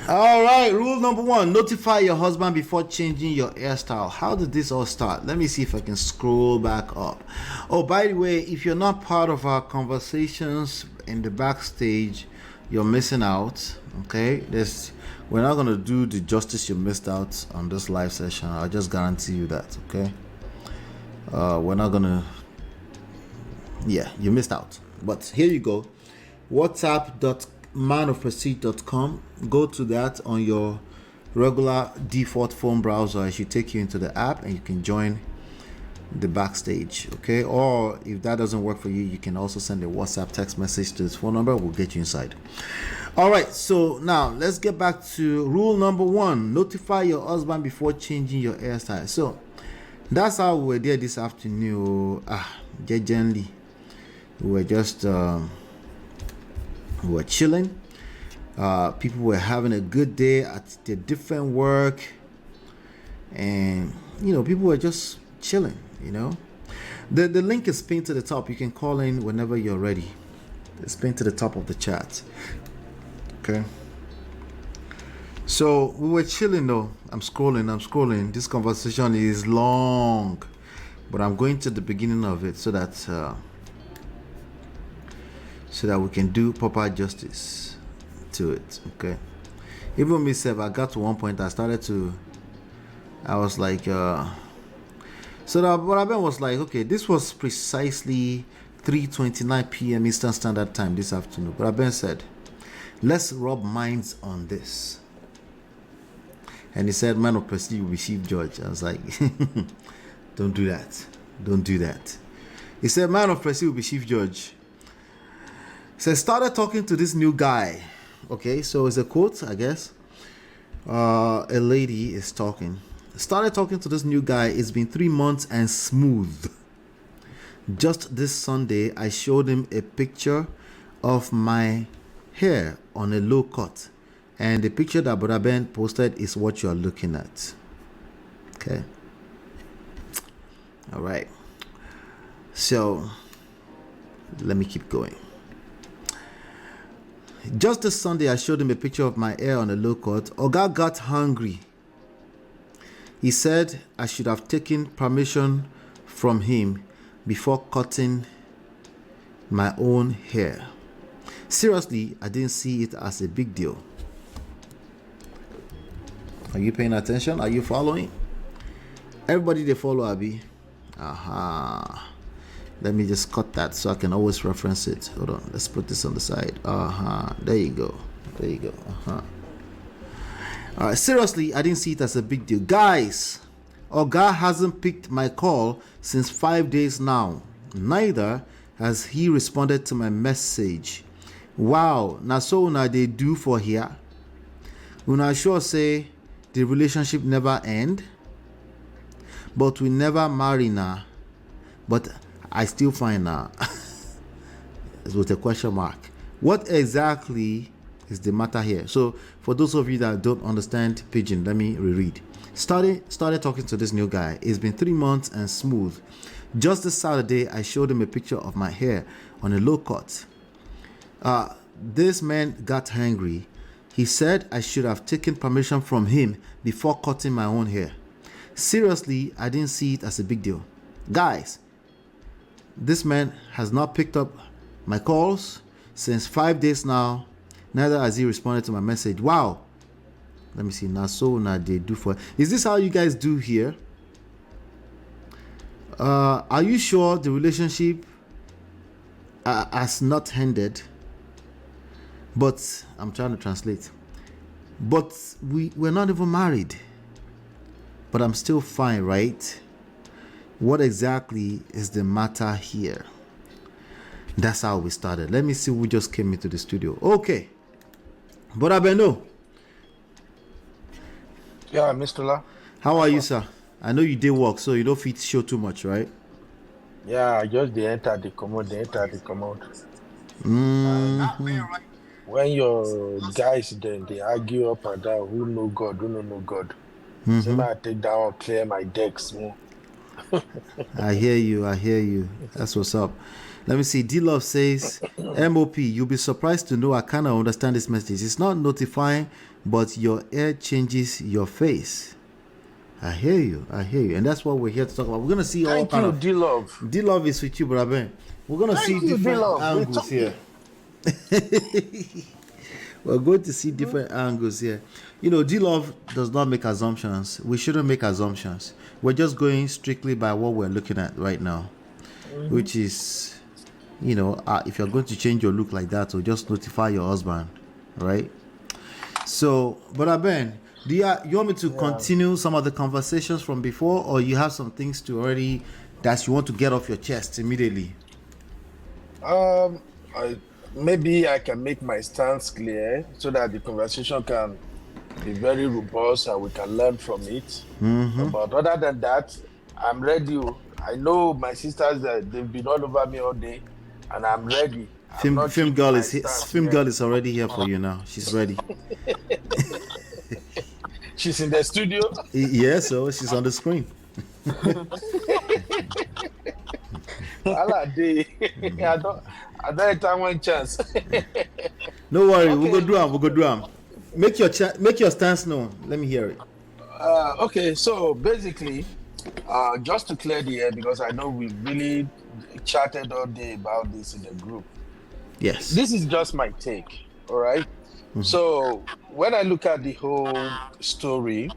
All right, rule number 1, notify your husband before changing your hairstyle. How did this all start? Let me see if I can scroll back up. Oh, by the way, if you're not part of our conversations in the backstage, you're missing out. Okay, we're not going to do the justice you missed out on this live session. I'll just guarantee you that. Okay, we're not going to, yeah, you missed out. But here you go. whatsapp.manofprestige.com. Go to that on your regular default phone browser. It should take you into the app and you can join the backstage. Okay, or if that doesn't work for you, you can also send a WhatsApp text message to this phone number. We'll get you inside. All right, so now let's get back to rule number 1, notify your husband before changing your hairstyle. So that's how we were there this afternoon. Gently, we were just we were chilling. People were having a good day at their different work, and people were just chilling. The link is pinned to the top. You can call in whenever you're ready. It's pinned to the top of the chat. Okay, so we were chilling though. I'm scrolling. This conversation is long, but I'm going to the beginning of it so that we can do proper justice to it. Okay, even myself, I got to one point I was like so that what I meant was like, okay, this was precisely 3:29 p.m. Eastern Standard Time this afternoon, but Ben said, let's rub minds on this. And he said, man of prestige will be chief judge. I was like, don't do that. He said, man of prestige will be chief judge. So I started talking to this new guy. Okay, so it's a quote, I guess. A lady is talking. Started talking to this new guy. It's been 3 months and smooth. Just this Sunday, I showed him a picture of my hair on a low cut. And the picture that Brother Ben posted is what you're looking at. Okay. All right. So, let me keep going. Just this Sunday, I showed him a picture of my hair on a low cut. Oga got hungry. He said I should have taken permission from him before cutting my own hair. Seriously, I didn't see it as a big deal. Are you paying attention? Are you following? Everybody they follow, Abi. Aha. Let me just cut that so I can always reference it. Hold on. Let's put this on the side. There you go. All right. Seriously, I didn't see it as a big deal. Guys, Oga hasn't picked my call since 5 days now. Neither has he responded to my message. Wow. Now so una they do for here. Una sure say the relationship never end. But we never marry now. But I still find now with a question mark. What exactly is the matter here? So for those of you that don't understand Pidgin, let me reread. Started talking to this new guy. It's been 3 months and smooth. Just this Saturday, I showed him a picture of my hair on a low cut. This man got angry. He said I should have taken permission from him before cutting my own hair. Seriously, I didn't see it as a big deal. Guys, this man has not picked up my calls since 5 days now. Neither has he responded to my message. Wow. Let me see. Now so now they do for. Is this how you guys do here? Are you sure the relationship has not ended? But I'm trying to translate. But we're not even married. But I'm still fine, right? What exactly is the matter here? That's how we started. Let me see who just came into the studio. Okay. But Abeno. Yeah, Mr. La. How are you, sir? I know you did work, so you don't fit show too much, right? Yeah, just they enter the commode. When your guys then they argue up and down, who know God, who no know God. So I take that one, clear my decks more. I hear you. I hear you. That's what's up. Let me see. D Love says, MOP, you'll be surprised to know I kind of understand this message. It's not notifying, but your hair changes your face. I hear you. I hear you. And that's what we're here to talk about. We're going to see all Thank kind you, of. D-Love. D Love is with you, brother. We're going to see Thank you, different D-Love. We're angles here. We're going to see different angles here. You know, D Love does not make assumptions. We shouldn't make assumptions. We're just going strictly by what we're looking at right now, which is, you know, if you're going to change your look like that, so just notify your husband, right? So, but Ben, do you want me to continue some of the conversations from before, or you have some things to already that you want to get off your chest immediately? Maybe I can make my stance clear so that the conversation can be very robust and we can learn from it. But other than that, I'm ready. I know my sisters, they've been all over me all day, and I'm ready. Film girl is already here for you now. She's ready. She's in the studio. Yeah, so she's on the screen. I don't have one chance. No worry, okay. We'll go do them. Make your stance known. Let me hear it. Okay, so basically, just to clear the air, because I know we really chatted all day about this in the group. Yes. This is just my take, all right? So when I look at the whole story,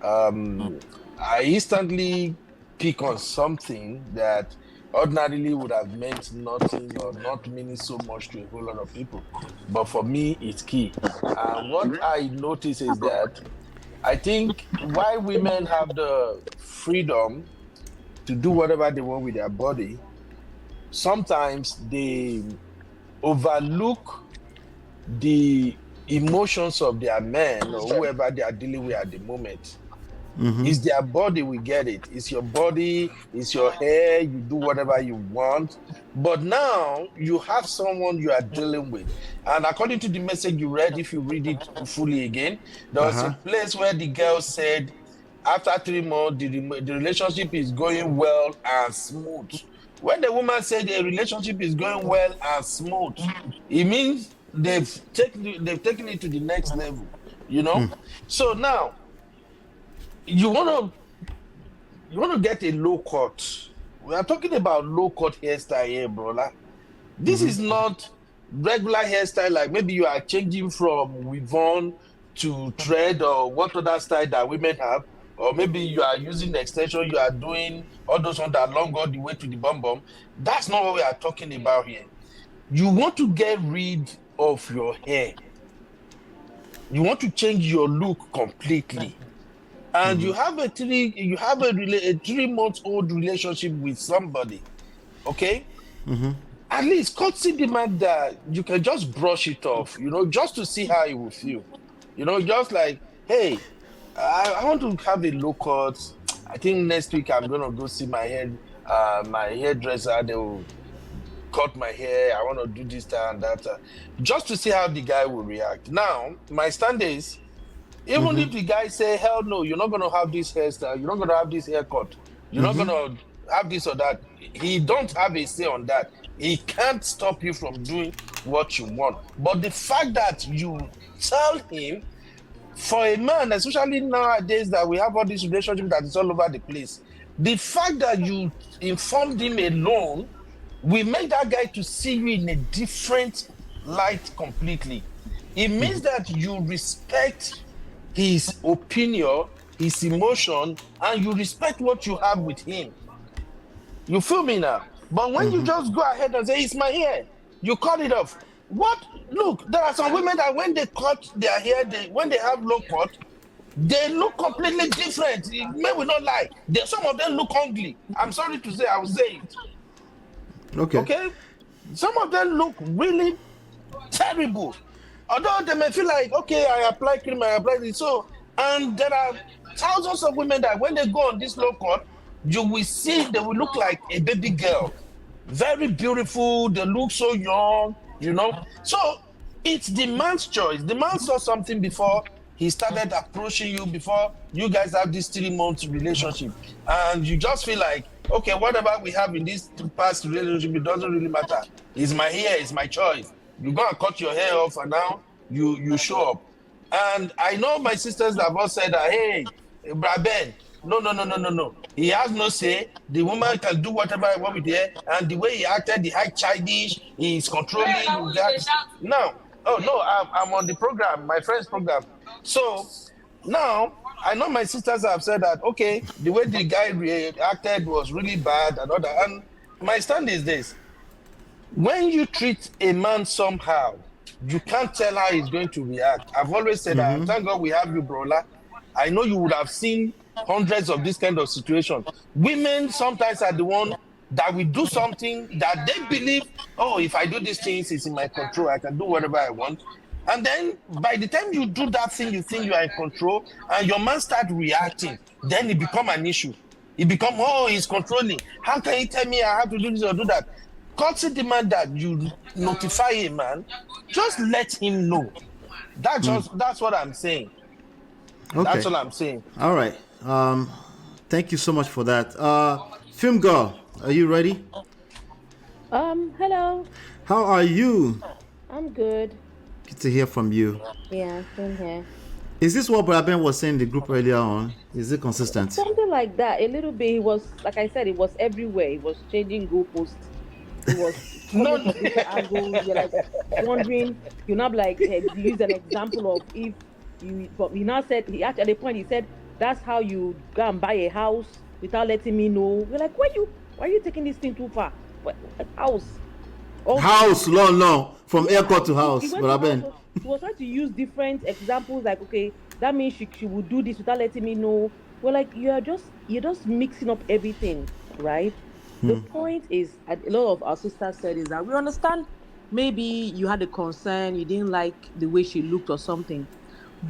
I instantly pick on something that ordinarily would have meant nothing or not meaning so much to a whole lot of people. But for me, it's key. What I notice is that I think why women have the freedom to do whatever they want with their body, sometimes they overlook the emotions of their men or whoever they are dealing with at the moment. It's their body, we get it. It's your body, it's your hair, you do whatever you want. But now you have someone you are dealing with. And according to the message you read, if you read it fully again, there was a place where the girl said, after 3 months, the relationship is going well and smooth. When the woman said the relationship is going well and smooth, it means they've taken it to the next level, you know? So now, you want to get a low cut. We are talking about low cut hairstyle here, brother. This is not regular hairstyle like maybe you are changing from weave-on to thread or what other style that women have, or maybe you are using the extension, you are doing all those ones that are long all the way to the bum. That's not what we are talking about here. You want to get rid of your hair. You want to change your look completely. And you have a 3-month-old relationship with somebody, okay? At least consider the man that you can just brush it off, you know, just to see how it will feel. You know, just like, hey, I want to have a low cut. I think next week I'm gonna go see my hairdresser. They will cut my hair. I want to do this, that, and that, just to see how the guy will react. Now, my stand is, even if the guy say, hell no, you're not going to have this hairstyle, you're not going to have this haircut, you're not going to have this or that, he don't have a say on that. He can't stop you from doing what you want. But the fact that you tell him, for a man, especially nowadays that we have all this relationship that is all over the place, the fact that you informed him alone will make that guy to see you in a different light completely. It means that you respect his opinion, his emotion, and you respect what you have with him. You feel me now? But when you just go ahead and say, it's my hair, you cut it off. What? Look, there are some women that when they cut their hair, when they have low cut, they look completely different. Men will not lie. Some of them look ugly. I'm sorry to say, I will say it. Okay? Some of them look really terrible. Although they may feel like, okay, I apply cream, I apply this. So, and there are thousands of women that when they go on this low cut, you will see they will look like a baby girl. Very beautiful, they look so young, you know. So, it's the man's choice. The man saw something before he started approaching you before you guys have this 3 months relationship, and you just feel like, okay, whatever we have in this past relationship, it doesn't really matter. It's my hair, it's my choice. You go and cut your hair off, and now you show up. And I know my sisters have all said that, hey, Ben, no. He has no say. The woman can do whatever I want with her. And the way he acted, the high childish, he's controlling. Now, oh no, I'm on the program, my friend's program. So now I know my sisters have said that, okay, the way the guy reacted was really bad and all that. And my stand is this: when you treat a man somehow, you can't tell how he's going to react. I've always said that. Thank God we have you, Brola. I know you would have seen hundreds of this kind of situations. Women sometimes are the one that will do something that they believe, oh, if I do these things, it's in my control. I can do whatever I want. And then by the time you do that thing, you think you are in control, and your man start reacting, then it become an issue. It become, oh, he's controlling. How can he tell me I have to do this or do that? Courtesy demand that you notify a man, just let him know. That's what I'm saying. Okay. That's all I'm saying. All right. Thank you so much for that. Film girl, are you ready? Hello. How are you? I'm good. Good to hear from you. Yeah, same here. Is this what Brother Ben was saying in the group earlier on? Is it consistent? Something like that. A little bit. It was, like I said, it was everywhere. It was changing goalposts. It was coming from different angles. You're like wondering. You're not like, you use an example of if you. But he now said, he actually at the point he said, that's how you go and buy a house without letting me know. We're like, why are you taking this thing too far? What house? Oh, House, no. From airport to house, he went Brother to Ben. house, he was trying to use different examples, like, okay, that means she would do this without letting me know. Well, like, you're just mixing up everything, right? The point is, a lot of our sisters said, is that we understand maybe you had a concern, you didn't like the way she looked or something,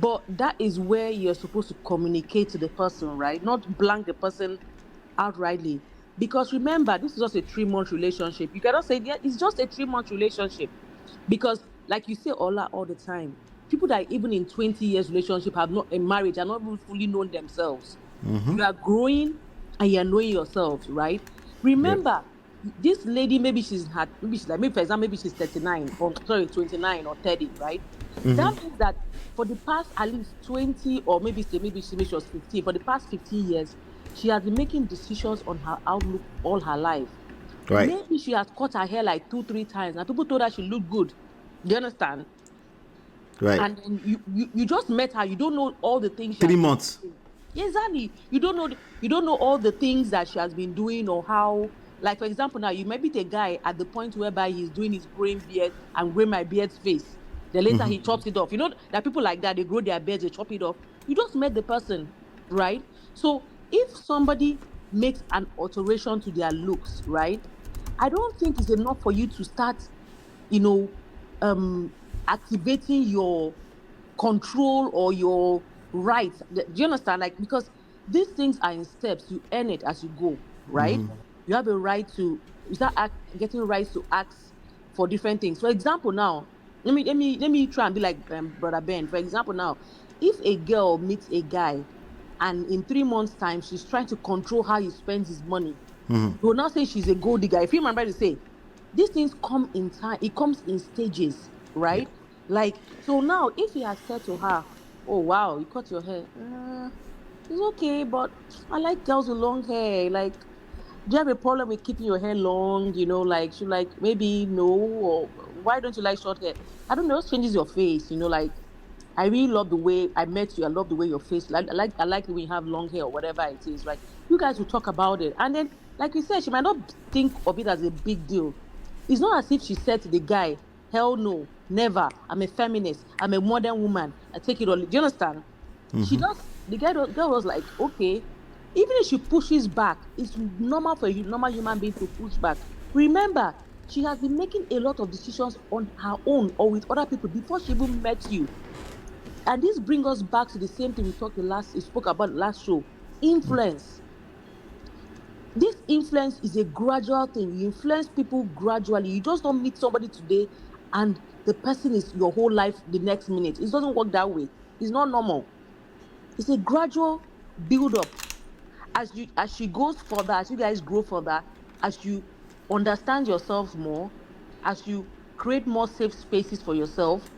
but that is where you're supposed to communicate to the person, right? Not blank the person outrightly. Because remember, this is just a 3-month relationship. You cannot say, yeah, it's just a 3-month relationship. Because, like you say, Ola, all the time, people that even in 20 years relationship have not a marriage are not even fully known themselves. You are growing and you are knowing yourselves, right? Remember, this lady, maybe for example, maybe she's 39 or 29 or 30, right? That means that for the past at least 20, or maybe she was 15, for the past 15 years, she has been making decisions on her outlook all her life. Right. Maybe she has cut her hair like 2-3 times. Now people told her she looked good. Do you understand? Right. And then you just met her. You don't know all the things. 3 months. Exactly. You don't know all the things that she has been doing, or how. Like, for example, now you might meet a guy at the point whereby he's doing his growing beard and growing my beard's face. Then later he chops it off. You know that people like that, they grow their beards, they chop it off. You just met the person, right? So if somebody makes an alteration to their looks, right, I don't think it's enough for you to start, activating your control or your rights. Do you understand? Like, because these things are in steps. You earn it as you go, right? You have a right to getting rights to ask for different things. For example, now let me try and be like Brother Ben. For example, now if a girl meets a guy and in 3 months' time she's trying to control how he spends his money, you will not say she's a gold digger. If you remember to say, these things come in time, it comes in stages, right? Like, so now if he has said to her, oh wow, you cut your hair, it's okay, but I like girls with long hair. Like, do you have a problem with keeping your hair long? Like, she like, maybe no, or why don't you like short hair? I don't know, it changes your face, like, I really love the way I met you. I love the way your face, I like the way you have long hair or whatever it is, right? You guys will talk about it. And then, like you said, she might not think of it as a big deal. It's not as if she said to the guy, hell no, never, I'm a feminist, I'm a modern woman, I take it all. Do you understand? The girl was like, okay. Even if she pushes back, it's normal for a normal human being to push back. Remember, she has been making a lot of decisions on her own or with other people before she even met you. And this brings us back to the same thing we spoke about last show. Influence. This influence is a gradual thing. You influence people gradually. You just don't meet somebody today and the person is your whole life the next minute. It doesn't work that way. It's not normal. It's a gradual build up. As she goes further, as you guys grow further, as you understand yourselves more, as you create more safe spaces for yourself,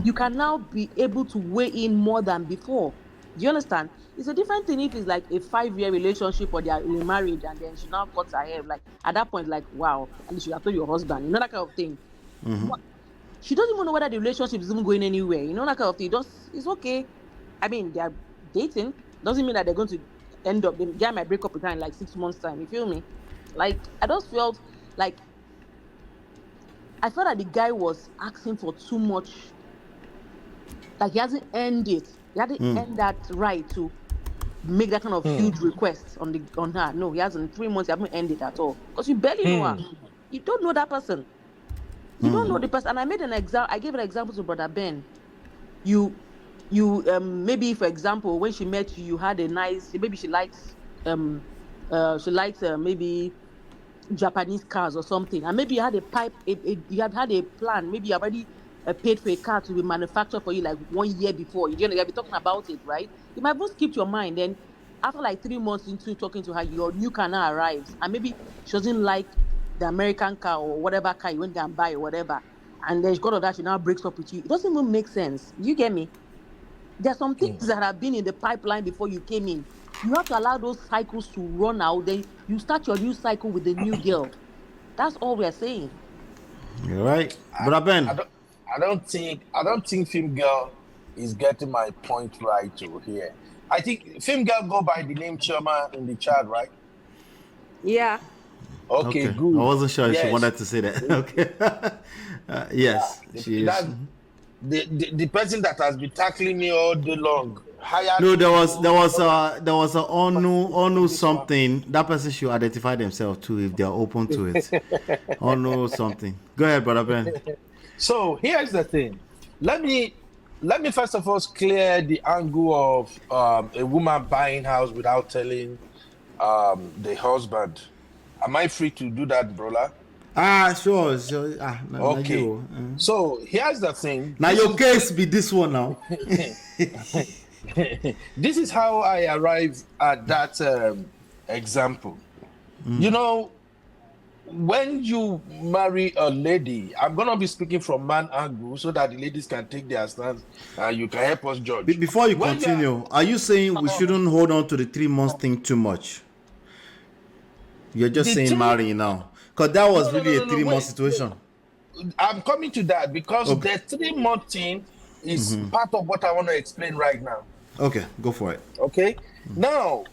you can now be able to weigh in more than before. Do you understand? It's a different thing if it's like a 5-year relationship or they are in marriage and then she now cuts her hair. Like at that point, like wow, at least you have told your husband, that kind of thing. But she doesn't even know whether the relationship is even going anywhere. That kind of thing. It's okay. I mean, they are dating. Doesn't mean that they're going to end up. The guy might break up with her in like 6 months' time. You feel me? Like I just felt like I felt that the guy was asking for too much. Like he hasn't earned it. He hasn't earned that right to make that kind of huge request on her. No, he hasn't. 3 months, he hasn't earned it at all. Because you barely know her. You don't know that person. You don't know the person. And I made an example. I gave an example to Brother Ben. You maybe for example, when she met you, you had a nice. Maybe she likes maybe Japanese cars or something, and maybe you had you had a plan. Maybe you already paid for a car to be manufactured for you like 1 year before. You're gonna be talking about it, right? It might both skip your mind. Then after like 3 months into talking to her, your new car now arrives, and maybe she doesn't like the American car or whatever car you went there and buy or whatever, and then because of that she now breaks up with you. It doesn't even make sense. You get me? There are some things that have been in the pipeline before you came in. You have to allow those cycles to run out. Then you start your new cycle with the new girl. That's all we're saying. You're right, Brother Ben. I don't think Film Girl is getting my point right over here. I think Film Girl go by the name Choma in the chat, right? Yeah. Okay, good. I wasn't sure if she wanted to say that. Okay. Yes, she is. The person that has been tackling me all day long. No, there was a Onu something. That person should identify themselves too if they are open to it. Onu something. Go ahead, Brother Ben. So here's the thing. Let me first of all clear the angle of a woman buying house without telling the husband. Am I free to do that, brother? Sure. Okay. So here's the thing. Now your case be this one now. This is how I arrived at that example. When you marry a lady, I'm gonna be speaking from man angle so that the ladies can take their stance and you can help us judge. Before you continue, are you saying we shouldn't hold on to the 3 months thing too much? You're just saying marrying now. Because that was really a 3 month situation. I'm coming to that because the 3 month thing is part of what I want to explain right now. Okay, go for it. Okay. Now,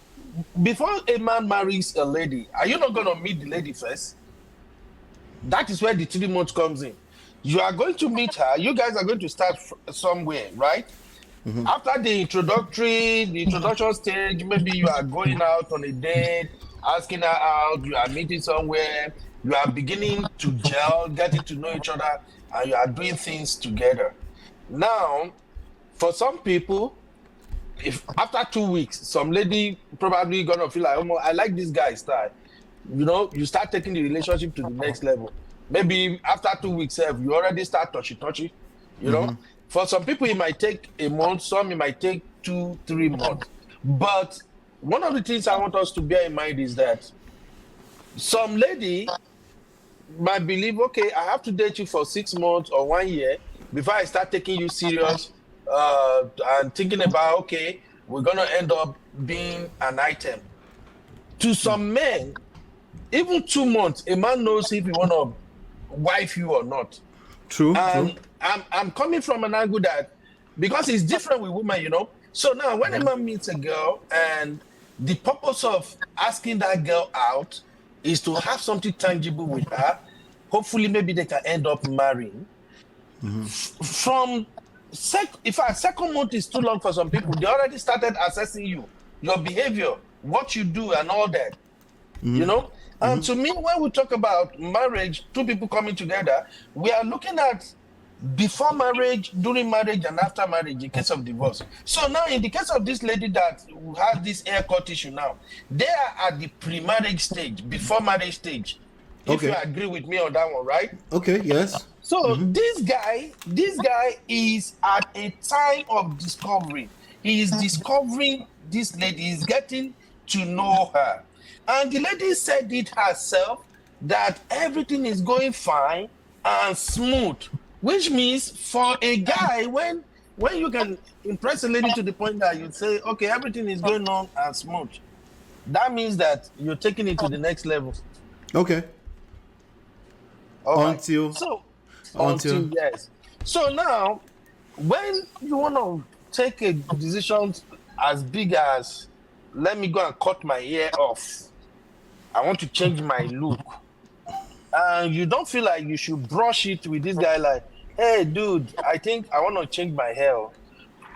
before a man marries a lady, are you not going to meet the lady first? That is where the 3 months comes in. You are going to meet her. You guys are going to start somewhere, right? After the introduction stage, maybe you are going out on a date, asking her out, you are meeting somewhere, you are beginning to gel, getting to know each other, and you are doing things together. Now, for some people, if after 2 weeks, some lady probably gonna feel like, oh, I like this guy's style. You start taking the relationship to the next level. Maybe after 2 weeks, you already start touchy. For some people, it might take a month, some it might take 2-3 months. But one of the things I want us to bear in mind is that some lady might believe, okay, I have to date you for 6 months or 1 year before I start taking you serious and thinking about, okay, we're going to end up being an item. To some men, even 2 months, a man knows if he want to wife you or not. True. I'm coming from an angle that, because it's different with women, So now when a man meets a girl and the purpose of asking that girl out is to have something tangible with her, hopefully maybe they can end up marrying. If a second month is too long for some people, they already started assessing you, your behavior, what you do and all that. And to me, when we talk about marriage, two people coming together, we are looking at before marriage, during marriage, and after marriage in case of divorce. So now in the case of this lady that has this haircut issue now, they are at the pre-marriage stage, before marriage stage. If you agree with me on that one, right? Okay, yes. So this guy is at a time of discovery. He is discovering this lady. He's getting to know her, and the lady said it herself that everything is going fine and smooth, which means for a guy, when you can impress a lady to the point that you say, okay, everything is going on and smooth, that means that you're taking it to the next level. Okay. All right. Until Yes. So now, when you want to take a decision as big as, let me go and cut my hair off, I want to change my look, and you don't feel like you should brush it with this guy, like, hey dude, I think I want to change my hair.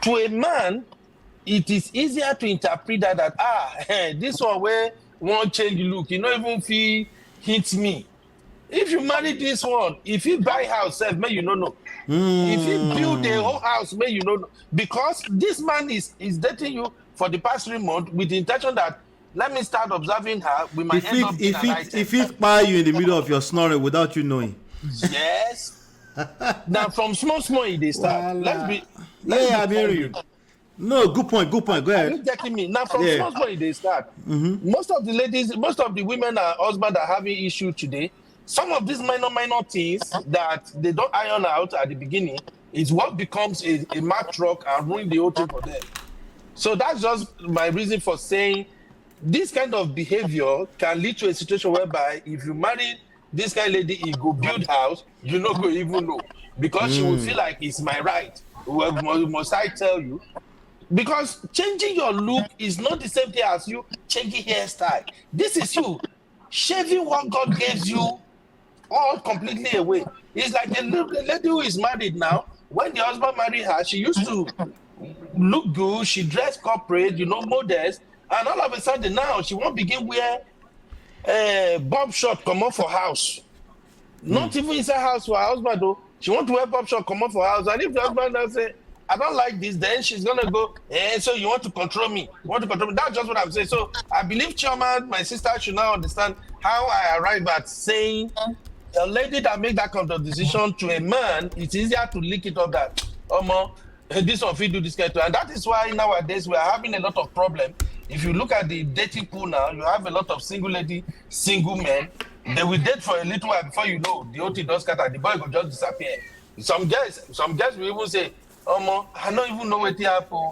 To a man, it is easier to interpret that this one where won't change look, you don't even feel hit me. If you marry this one, if you buy house, may you don't know. If you build a whole house, may you don't know. Because this man is dating you for the past 3 months with the intention that, let me start observing her. We might end up being an item. If it buy you in the middle of your snoring without you knowing. Yes. Now from small they start. Voila. Let's be hearing you. No, good point. Go Are ahead. you getting me? Now from small they start. Most of the ladies, most of the women and husbands are having issue today. Some of these minor things that they don't iron out at the beginning is what becomes a Mack truck and ruin the whole thing for them. So that's just my reason for saying this kind of behavior can lead to a situation whereby if you marry this kind of lady, he go build house, you not go even know, because she will feel like it's my right. Well, must I tell you? Because changing your look is not the same thing as you changing hairstyle. This is you shaving what God gives you all completely away. It's like the lady who is married now. When the husband married her, she used to look good. She dressed corporate, modest, and all of a sudden now she won't begin wear bob short come up for house. Not even inside house for her husband though. She want to wear bob short come up for house, and if the husband now say, I don't like this, then she's gonna go, so you want to control me? That's just what I'm saying. So I believe Chioma, my sister, should now understand how I arrive at saying a lady that make that kind of decision to a man, it's easier to link it up that, this one fit do this kind of thing. And that is why nowadays we are having a lot of problem. If you look at the dating pool now, you have a lot of single lady, single men. They will date for a little while before you know the whole thing does scatter. The boy will just disappear. Some guys will even say, I don't even know what happen.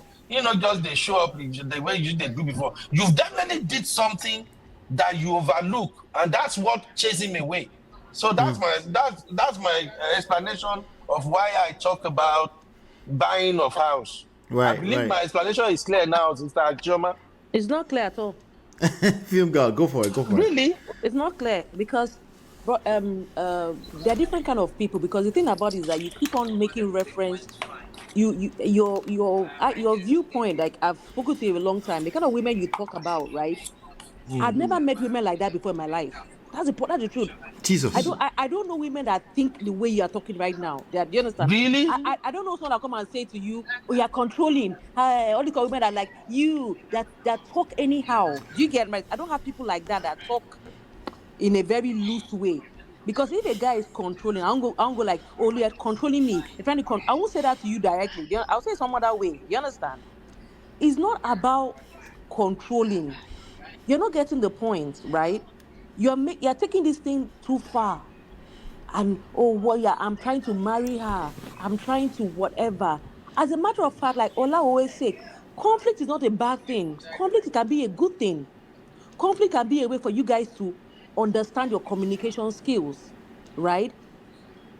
Just they show up the way you they do before. You've definitely did something that you overlook, and that's what chasing him away. So that's my explanation of why I talk about buying of house. Right. I believe my explanation is clear now, Sister Chioma. It's not clear at all. Film girl, go for it. Really? It's not clear because there are different kind of people. Because the thing about it is that you keep on making reference. Your viewpoint. Like I've spoken to you a long time. The kind of women you talk about, right? I've never met women like that before in my life. That's the truth. Jesus. I don't know women that think the way you are talking right now. Do you understand? Really? I don't know someone that come and say to you, "Oh, you are controlling." All the women that like you that talk anyhow. Do you get me? I don't have people like that talk in a very loose way. Because if a guy is controlling, I won't go like, "Oh, you're controlling me." You're trying to I won't say that to you directly. I'll say some other way. You understand? It's not about controlling. You're not getting the point, right? You're taking this thing too far. And I'm trying to marry her. I'm trying to whatever. As a matter of fact, like Ola always say, conflict is not a bad thing. Conflict can be a good thing. Conflict can be a way for you guys to understand your communication skills, right?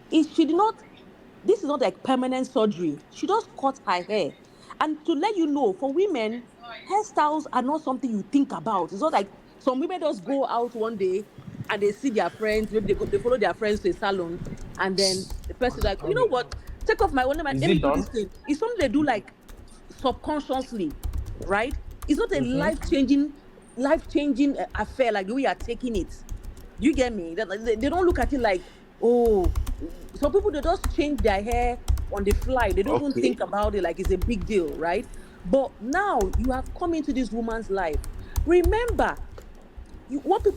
This is not like permanent surgery. She just cut her hair. And to let you know, for women, hairstyles are not something you think about. It's not like some women just go out one day and they see their friends, maybe they follow their friends to a salon, and then the person is like, you know what? Take off my one, let me do this thing. It's something they do like subconsciously, right? It's not a life-changing affair like the way you are taking it. You get me? They don't look at it like, some people, they just change their hair on the fly. They don't even think about it like it's a big deal, right? But now you have come into this woman's life. Remember, what a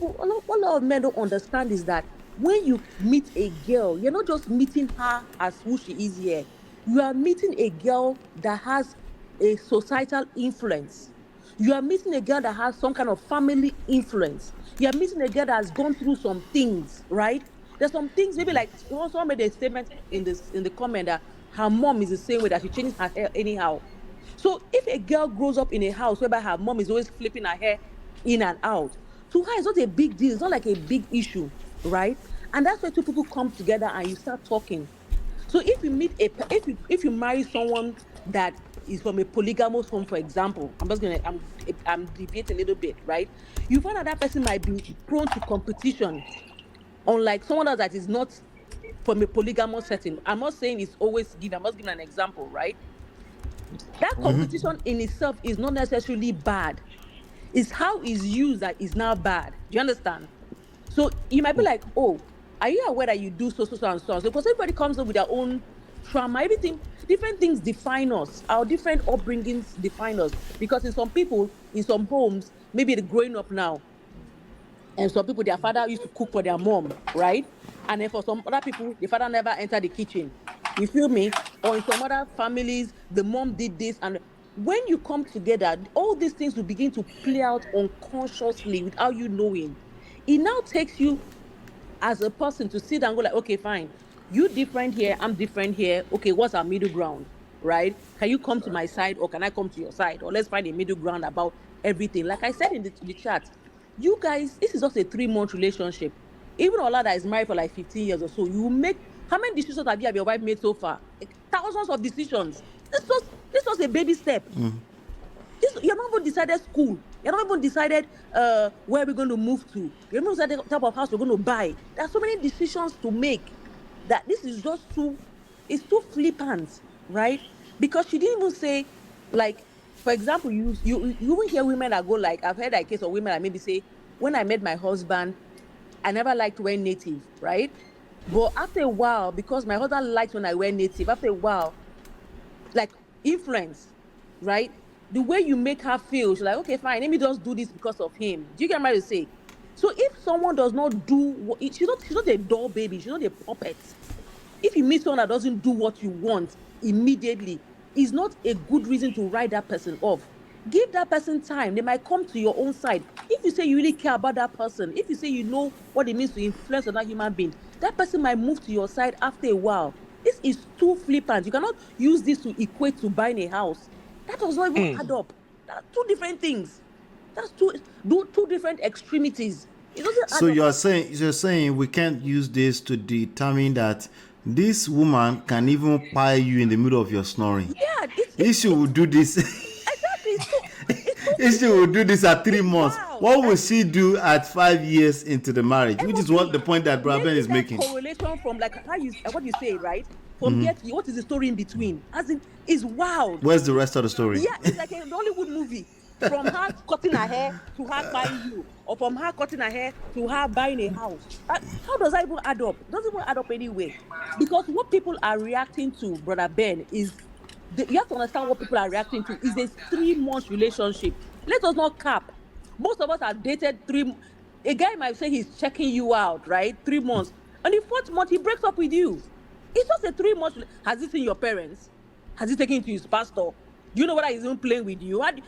lot of men don't understand is that when you meet a girl, you're not just meeting her as who she is here. You are meeting a girl that has a societal influence. You are meeting a girl that has some kind of family influence. You are meeting a girl that has gone through some things, right? There's some things, maybe like someone made a statement in the comment that her mom is the same way, that she changes her hair anyhow. So if a girl grows up in a house whereby her mom is always flipping her hair in and out, to her it's not a big deal. It's not like a big issue, right? And that's why two people come together and you start talking. So if you meet if you marry someone that is from a polygamous home, for example, I'm deviating a little bit, right? You find out that person might be prone to competition, unlike someone else that is not from a polygamous setting. I'm not saying it's always given. I must give an example, right? That competition in itself is not necessarily bad. It's how it's used that is now bad. Do you understand? So you might be like, oh, are you aware that you do so and so? Because everybody comes up with their own trauma. Everything, different things define us. Our different upbringings define us. Because in some people, in some homes, maybe they're growing up now, and some people, their father used to cook for their mom, right? And then for some other people, the father never entered the kitchen. You feel me? Or in some other families, the mom did this. And when you come together, all these things will begin to play out unconsciously without you knowing. It now takes you as a person to sit and go like, okay, fine. You different here, I'm different here. Okay, what's our middle ground, right? Can you come to my side or can I come to your side? Or let's find a middle ground about everything. Like I said in the chat, you guys, this is just a 3-month relationship. Even Ola that is married for like 15 years or so, you make, how many decisions have you and your wife made so far? Like, thousands of decisions. This was a baby step. You're not even decided school. You're not even decided where we're going to move to. You're not decided the type of house we're going to buy. There are so many decisions to make that this is just it's too flippant, right? Because she didn't even say, like, for example, you will hear women that go like, I've heard a case of women that maybe say, when I met my husband, I never liked wearing native, right? But after a while, because my husband likes when I wear native, after a while, like influence, right? The way you make her feel, she's like, okay, fine, let me just do this because of him. Do you get what I'm trying to say? So if someone does not do she's not a doll baby, she's not a puppet. If you meet someone that doesn't do what you want immediately, it's not a good reason to write that person off. Give that person time. They might come to your own side. If you say you really care about that person, if you say you know what it means to influence another human being, that person might move to your side after a while. This is too flippant. You cannot use this to equate to buying a house. That does not even add up. There are two different things. That's two different extremities. It doesn't add So up. you're saying we can't use this to determine that this woman can even pile you in the middle of your snoring. Yeah, If she will do this, exactly. It's too if she will do this at 3 months, wild. what will she do at 5 years into the marriage? Which is what the point that Braben is making. Correlation from like what you say, right? From here to what is the story in between? As in, is wild. Where's the rest of the story? Yeah, it's like a Hollywood movie. From her cutting her hair to her buying you, or from her cutting her hair to her buying a house. How does that even add up? It doesn't even add up anyway. Because what people are reacting to, Brother Ben, is you have to understand what people are reacting to is a 3-month relationship. Let us not cap. Most of us have dated a guy might say he's checking you out, right? 3 months. On the 4th month, he breaks up with you. It's just a 3-month. Has he seen your parents? Has he taken you to his pastor? Do you know whether he's even playing with you? I don't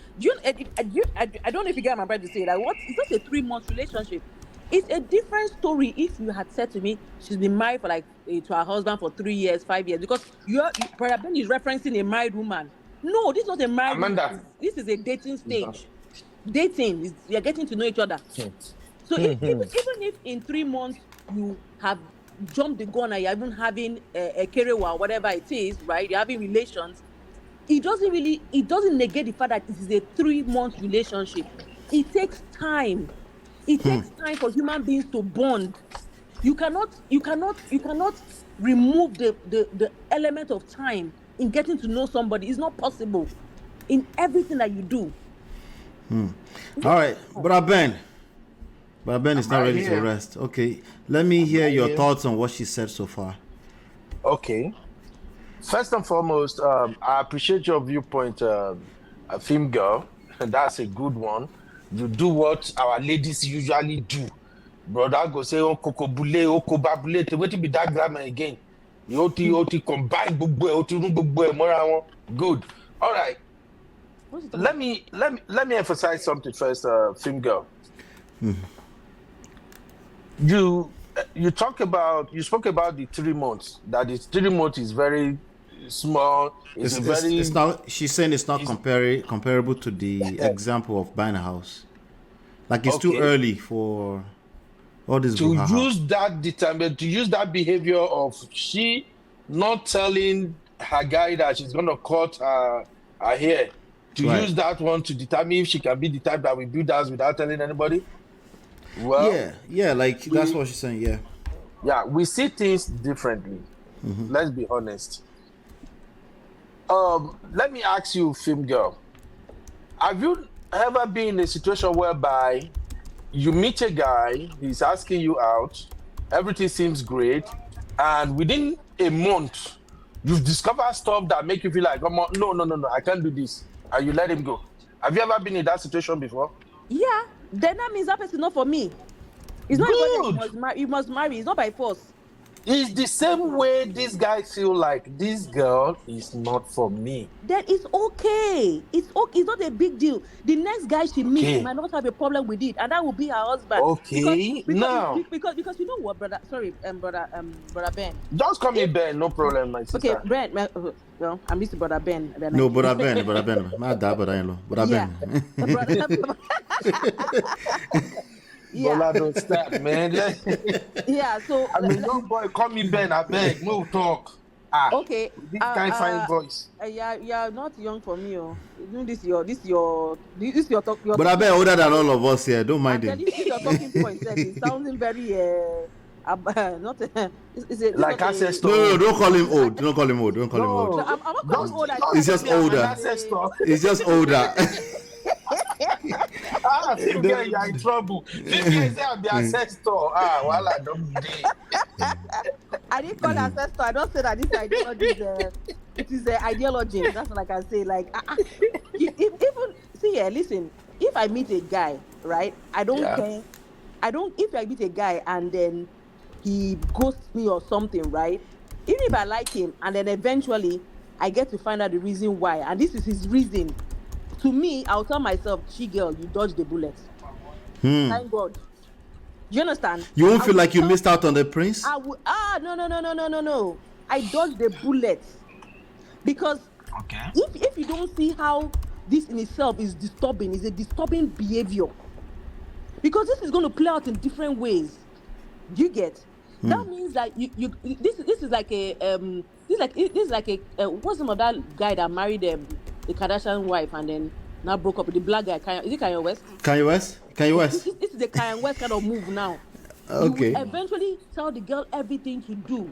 know if you get my brother to say that. What? It's just a 3-month relationship. It's a different story if you had said to me she's been married for to her husband for 3 years, 5 years, because Brother Ben is referencing a married woman. No, this is not a married woman. This is a dating stage. Dating, you're getting to know each other. So even if in 3 months you have jumped the gun and you're even having a kerewa or whatever it is, right? You're having relations. It doesn't negate the fact that it is a 3-month relationship. It takes time. It takes time for human beings to bond. You cannot remove the element of time in getting to know somebody. It's not possible in everything that you do. All right, Brother Ben is not ready to rest. Okay, let me hear your thoughts on what she said so far. Okay. First and foremost, I appreciate your viewpoint, film girl. That's a good one. You do what our ladies usually do. brother go say, oh, kokobule, oh, kobabule, waiting be that grammar again. You OT combine bugwe, OT bugwe, more good. All right. Let me emphasize something first, film girl. You spoke about the 3 months. That is 3 months is very small. It's not. She's saying it's not comparable to the example of buying a house. Like it's too early for all this. To use that behavior of she not telling her guy that she's gonna cut her hair. To use that one to determine if she can be the type that will build house without telling anybody. Well, yeah, like that's what she's saying. Yeah, we see things differently. Let's be honest. Let me ask you, film girl, have you ever been in a situation whereby you meet a guy, he's asking you out, everything seems great, and within a month, you've discovered stuff that make you feel like, no, I can't do this, and you let him go? Have you ever been in that situation before? Yeah, then that means that person is not for me. It's not you must marry. It's not by force. It's the same way this guy feel like this girl is not for me. Then it's okay. It's okay. It's not a big deal. The next guy she meets might not have a problem with it, and that will be her husband. Okay. Because you know what, brother? Sorry, brother Ben. Just call me Ben. No problem, my sister. Okay, Ben. No, I'm Mr. Brother Ben. No, brother Ben. My dad, brother Ben. Bola, don't stop, man. Yeah, so I mean, young boy, call me Ben. I beg, no talk. Okay. This kind fine voice. Yeah, not young for me. This your talk. But I bet older than all of us here. Don't mind him. This is your talking point. It's sounding very not. Is it like ancestor? No, don't call him old. Don't call him old. I'm not calling old. It's just older. It's just older. You're in trouble. The ancestor. Well, I don't I didn't call ancestor. I don't say that this ideology is ideology. That's what I can say. Like, listen. If I meet a guy, right? I don't care. If I meet a guy and then he ghosts me or something, right? Even if I like him and then eventually I get to find out the reason why, and this is his reason. To me, I'll tell myself, girl, you dodged the bullet. Thank God. You understand? You won't feel like you missed out on the prince? No. I dodged the bullet. Because if you don't see how this in itself is disturbing, is a disturbing behavior. Because this is going to play out in different ways. You get? That means that this is like what's the name of that guy that married the Kardashian wife and then now broke up with the black guy? Is it Kanye West? Kanye West? This is the Kanye West kind of move now. Okay. You will eventually tell the girl everything to do,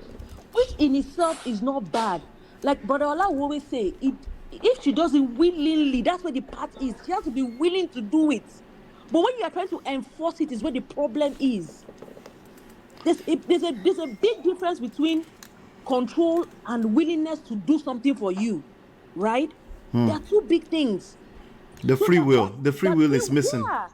which in itself is not bad. Like Brother Ola will always say, if she does it willingly, that's where the part is. She has to be willing to do it. But when you are trying to enforce it, is where the problem is. There's a big difference between control and willingness to do something for you, right? There are two big things. The free will is missing. Yeah.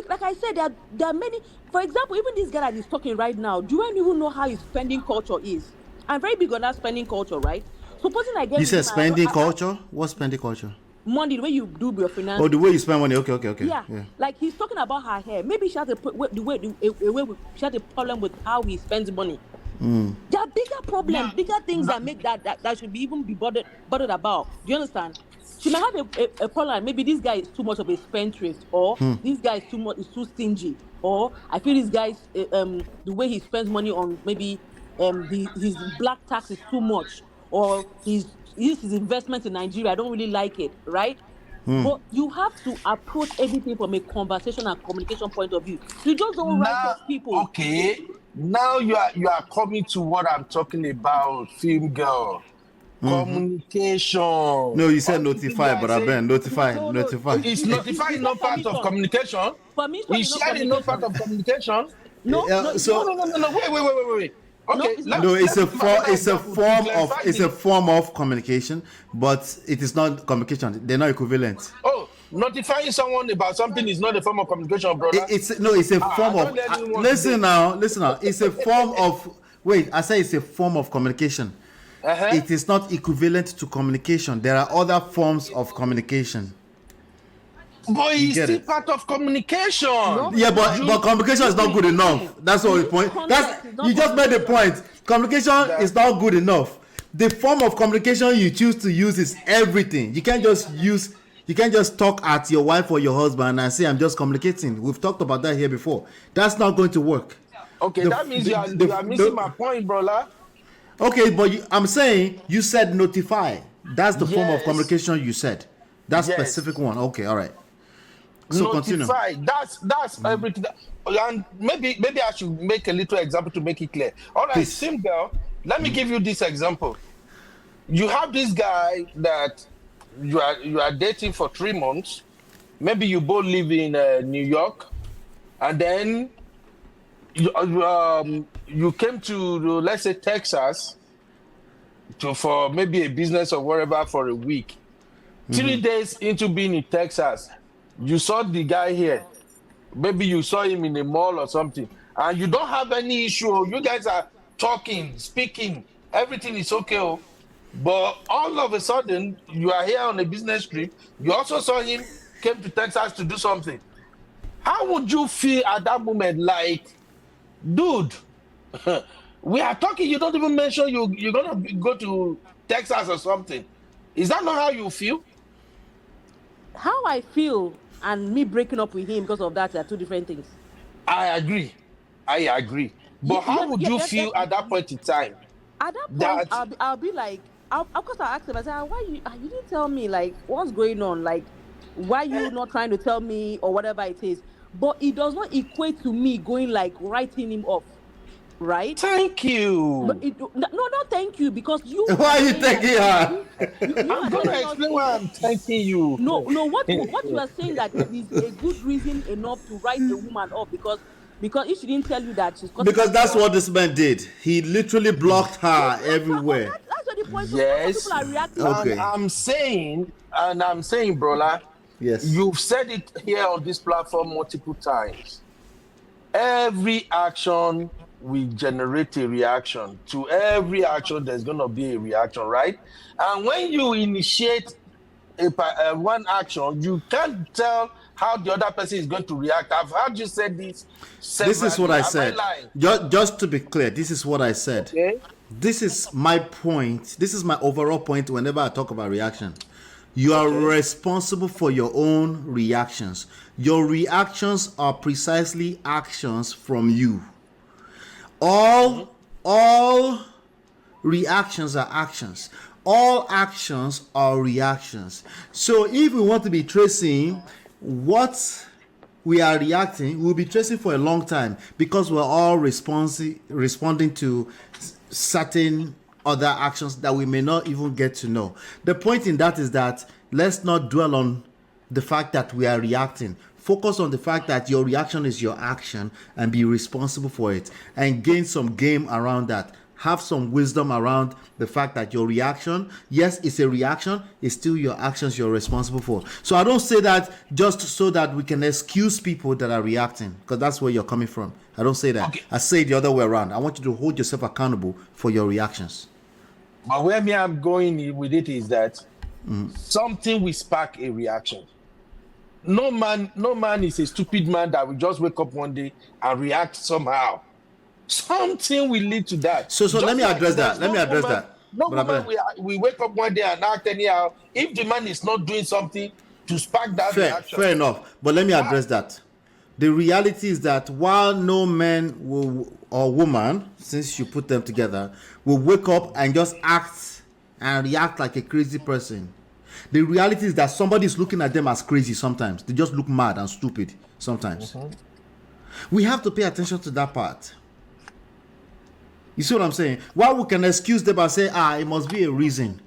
Like I said, there are many. For example, even this guy that is talking right now, do you even know how his spending culture is? I'm very big on that spending culture, right? Supposing I get. You said spending culture? What's spending culture? Money, the way you do your finance. Oh, the way you spend money. Okay. Yeah. Like he's talking about her hair. Maybe she has she has a problem with how he spends money. There are bigger problems, bigger things that make that should be bothered about. Do you understand? She might have a problem. Maybe this guy is too much of a spendthrift, or this guy is too stingy, or I feel this guy's the way he spends money on maybe his black tax is too much, or his investment in Nigeria. I don't really like it, right? But you have to approach everything from a conversation and communication point of view. You just don't write off people. Okay. Now you are coming to what I'm talking about, film girl. Communication. No, you said notify, but I been notify. Is notifying not part of communication? Is sharing not part of communication? No. Wait. Okay. It's a form of communication, but it is not communication. They're not equivalent. Oh, Notifying someone about something is not a form of communication, brother. It's a form of. don't anyone Listen now. It's a form of. Wait, I say it's a form of communication. Uh-huh. It is not equivalent to communication. There are other forms of communication. But it's get still it. part of communication. Yeah, but communication is not good enough. That's all the point. That's you just made the point. Communication is not good enough. The form of communication you choose to use is everything. You can't just talk at your wife or your husband and say I'm just communicating. We've talked about that here before. That's not going to work. Okay, that means you are missing my point, brother. Okay, but I'm saying you said notify. That's the form of Yes. communication you said. That Yes. specific one. Okay, all right. So continue. Notify. That's everything. And maybe I should make a little example to make it clear. All right, Please. Sim girl, let me give you this example. You have this guy that you are dating for 3 months. Maybe you both live in New York, and then you came to let's say Texas for maybe a business or whatever for a week. 3 days into being in Texas, you saw the guy here. Maybe you saw him in a mall or something, and you don't have any issue. You guys are talking, speaking, everything is okay. Oh. But all of a sudden, you are here on a business trip. You also saw him came to Texas to do something. How would you feel at that moment? Like, dude, we are talking. You don't even mention you're gonna go to Texas or something. Is that not how you feel? How I feel and me breaking up with him because of that are two different things. I agree. But how would you feel at that point in time? At that point, I'll be like, of course, I'll ask him. I say, why you didn't tell me, like, what's going on? Like, why you not trying to tell me or whatever it is? But it does not equate to me going like writing him off, right? Thank you. But not thank you, because you. Why are you thanking her? I'm going to explain why I'm thanking you. No. What you are saying that is a good reason enough to write a woman off because if she didn't tell you that she's Because that's what this man did. He literally blocked her everywhere. That's what the point. Yes. People are reacting. Okay. And I'm saying, brother, Yes. you've said it here on this platform multiple times. Every action will generate a reaction. To every action, there's going to be a reaction, right? And when you initiate one action, you can't tell how the other person is going to react. I've heard you say this. This is what I Am said. lying? Just to be clear, this is what I said. Okay. This is my point. This is my overall point whenever I talk about reaction. You are responsible for your own reactions. Your reactions are precisely actions from you. All reactions are actions. All actions are reactions. So if we want to be tracing what we are reacting, we'll be tracing for a long time because we're all responding to certain other actions that we may not even get to know. The point in that is that let's not dwell on the fact that we are reacting. Focus on the fact that your reaction is your action and be responsible for it and gain some game around that. Have some wisdom around the fact that your reaction, yes, it's a reaction, it's still your actions you're responsible for. So I don't say that just so that we can excuse people that are reacting, because that's where you're coming from. I don't say that. Okay. I say it the other way around. I want you to hold yourself accountable for your reactions. But where I'm going with it is that something will spark a reaction. No man is a stupid man that will just wake up one day and react somehow. Something will lead to that. So let me address that. Let me address that. No woman we wake up one day and act anyhow. If the man is not doing something to spark that reaction. Fair enough. But let me address that. The reality is that while no man or woman, since you put them together, will wake up and just act and react like a crazy person, the reality is that somebody is looking at them as crazy sometimes. They just look mad and stupid sometimes. We have to pay attention to that part. You see what I'm saying? While we can excuse them and say, it must be a reason,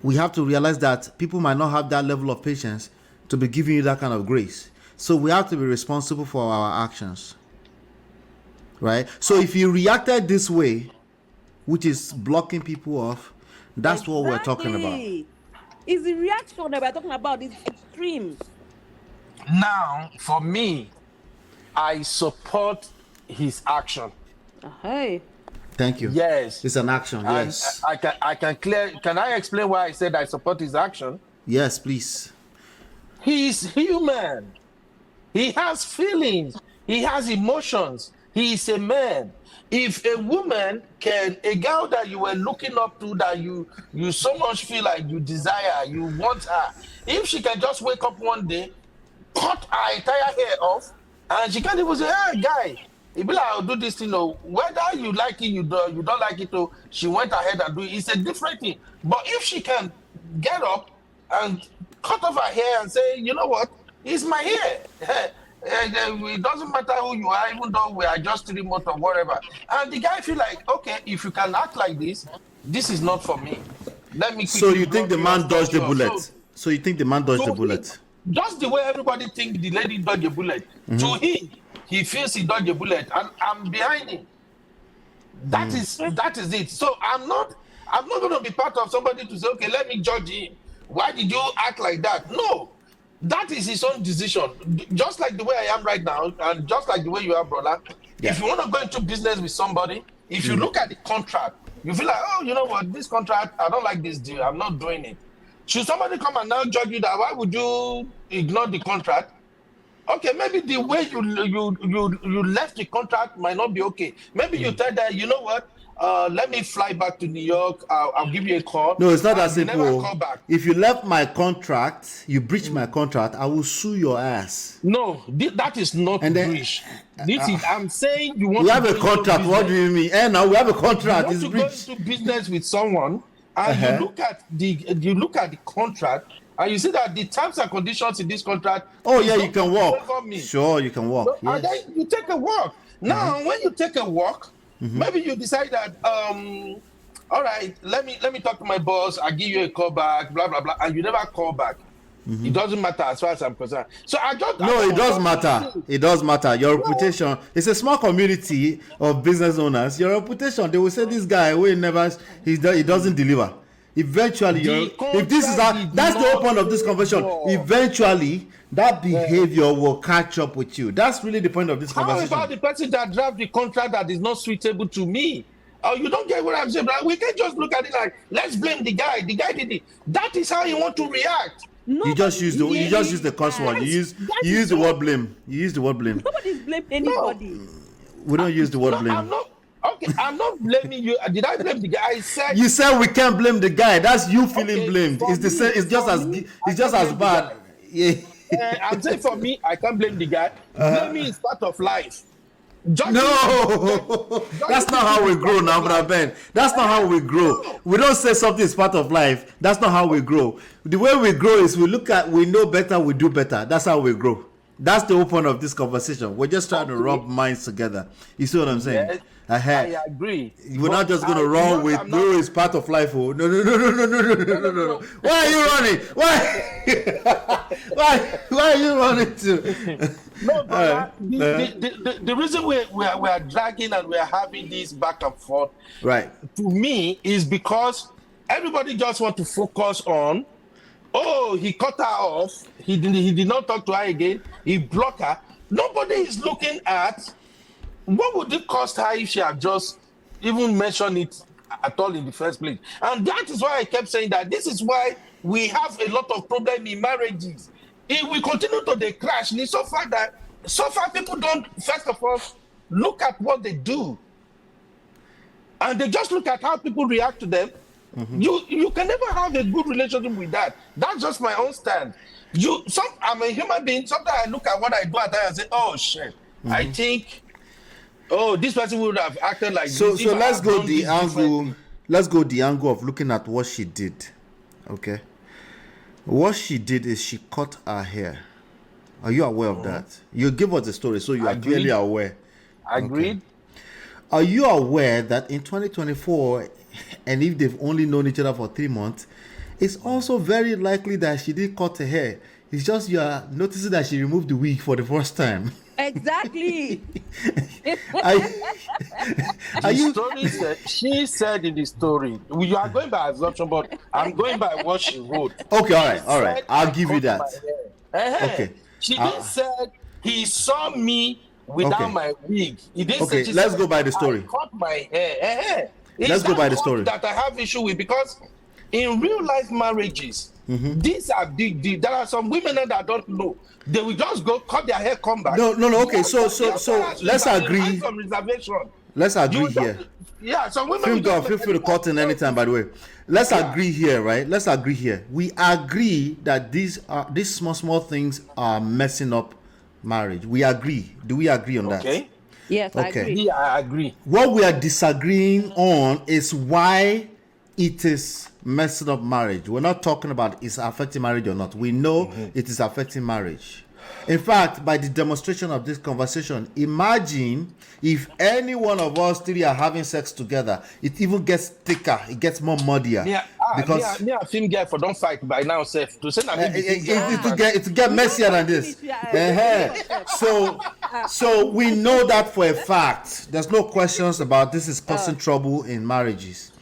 we have to realize that people might not have that level of patience to be giving you that kind of grace. So we have to be responsible for our actions. Right? So if you reacted this way, which is blocking people off, that's what we're talking about. It's the reaction that we're talking about. It's extreme. Now, for me, I support his action. Hey. Thank you. Yes. It's an action. And Yes. can I explain why I said I support his action? Yes, please. He's human. He has feelings. He has emotions. He is a man. If a woman a girl that you were looking up to, that you so much feel like you desire, you want her, if she can just wake up one day, cut her entire hair off, and she can't even say, hey, guy, it be like, I'll do this thing, whether you like it, you don't like it, she went ahead and do it, it's a different thing. But if she can get up and cut off her hair and say, you know what, it's my hair. It doesn't matter who you are, even though we are just remote or whatever. And the guy feel like, okay, if you can act like this is not for me. Let me. So you think the man dodged the bullet? So you think the man dodged the bullet? Just the way everybody think the lady dodged a bullet. To him, he feels he dodged a bullet, and I'm behind him. That is it. So I'm not going to be part of somebody to say, okay, let me judge him. Why did you act like that? No. That is his own decision. Just like the way I am right now, and just like the way you are, brother. Yeah. If you want to go into business with somebody, if you look at the contract, you feel like, oh, you know what, this contract, I don't like this deal, I'm not doing it. Should somebody come and now judge you that, why would you ignore the contract? Okay, maybe the way you left the contract might not be okay. Maybe you tell that, you know what, let me fly back to New York. I'll give you a call. No, it's not that Never simple. call back. If you left my contract, you breached my contract, I will sue your ass. No, that is not breach. This is, I'm saying you want We to have a go into contract. What do business. you mean? Now we have a contract. You It's want to go breached. into business with someone, and you look at the contract, and you see that the terms and conditions in this contract. Oh is yeah, not you can favor walk. me. Sure, you can walk. And then Yes. you take a walk. Now, when you take a walk, maybe you decide that, all right, let me talk to my boss. I'll give you a call back, blah blah blah, and you never call back. It doesn't matter as far as I'm concerned. So No, it does matter. It does matter. Your reputation. It's a small community of business owners. Your reputation. They will say this guy will never. He doesn't deliver. Eventually, if this is that's the whole point of this conversation. Eventually, that behavior will catch up with you. That's really the point of this conversation. How about the person that draft the contract that is not suitable to me? Oh, you don't get what I'm saying, but we can't just look at it like, let's blame the guy. The guy did it. That is how you want to react. No, You just use the curse word. You use the word blame. You use the word blame. Nobody's blaming anybody. We don't use the word blame. I'm not blaming you. Did I blame the guy? I said You said we can't blame the guy. That's you feeling blamed. It's the same. It's just as bad. Yeah. I'm saying for me, I can't blame the guy. Blaming is part of life. No, that's not how we grow now, Brother Ben. That's not how we grow. We don't say something is part of life. That's not how we grow. The way we grow is we know better, we do better. That's how we grow. That's the whole point of this conversation. We're just trying to rub minds together. You see what I'm saying? Yes, I agree. We're not just going to run with, no, it's part of life. Oh. No. Why are you running? Why are you running to? No, brother, the reason we are dragging and we are having this back and forth, right, to me, is because everybody just want to focus on, oh, he cut her off, he did not talk to her again, he blocked her. Nobody is looking at what would it cost her if she had just even mentioned it at all in the first place. And that is why I kept saying that this is why we have a lot of problems in marriages. If we continue to crash, and it's so far people don't, first of all, look at what they do. And they just look at how people react to them. You can never have a good relationship with that. That's just my own stand. I'm a human being. Sometimes I look at what I do at that and say, oh shit, I think, oh, this person would have acted like this. So let's go the angle. Let's go the angle of looking at what she did. Okay. What she did is she cut her hair. Are you aware of that? You give us the story, so you are clearly aware. Agreed. Okay. Are you aware that in 2024, and if they've only known each other for 3 months, it's also very likely that she did cut her hair. It's just you are noticing that she removed the wig for the first time. Exactly. Are, are The you? story said, she said in the story, you are going by assumption, but I'm going by what she wrote. Okay, She all right. said, I'll I give you cut my that. hair. Okay. She didn't Uh, say he saw me without okay. my wig. He didn't say, Okay. she Let's said, go by the I story. cut my hair. It's Let's go by that the cut story. that I have issue with, because in real life marriages, these are there are some women that don't know. They will just go cut their hair, come back. No. Okay. So let's They agree. have some reservation. Let's You agree will here. just, yeah, some women Film will just girl, feel free to cut in anytime. By the way, let's agree here, right? Let's agree here. We agree that these small things are messing up marriage. We agree. Do we agree on that? Okay. Yes, I Okay. agree. Yeah, I agree. What we are disagreeing on is why it is messing up marriage. We're not talking about it's affecting marriage or not. We know it is affecting marriage. In fact, by the demonstration of this conversation, imagine if any one of us three are having sex together, it even gets thicker, it gets more muddier. Because me and film girl for don't fight by now, self. To say that it get messier than this. So we know that for a fact. There's no questions about this is causing trouble in marriages.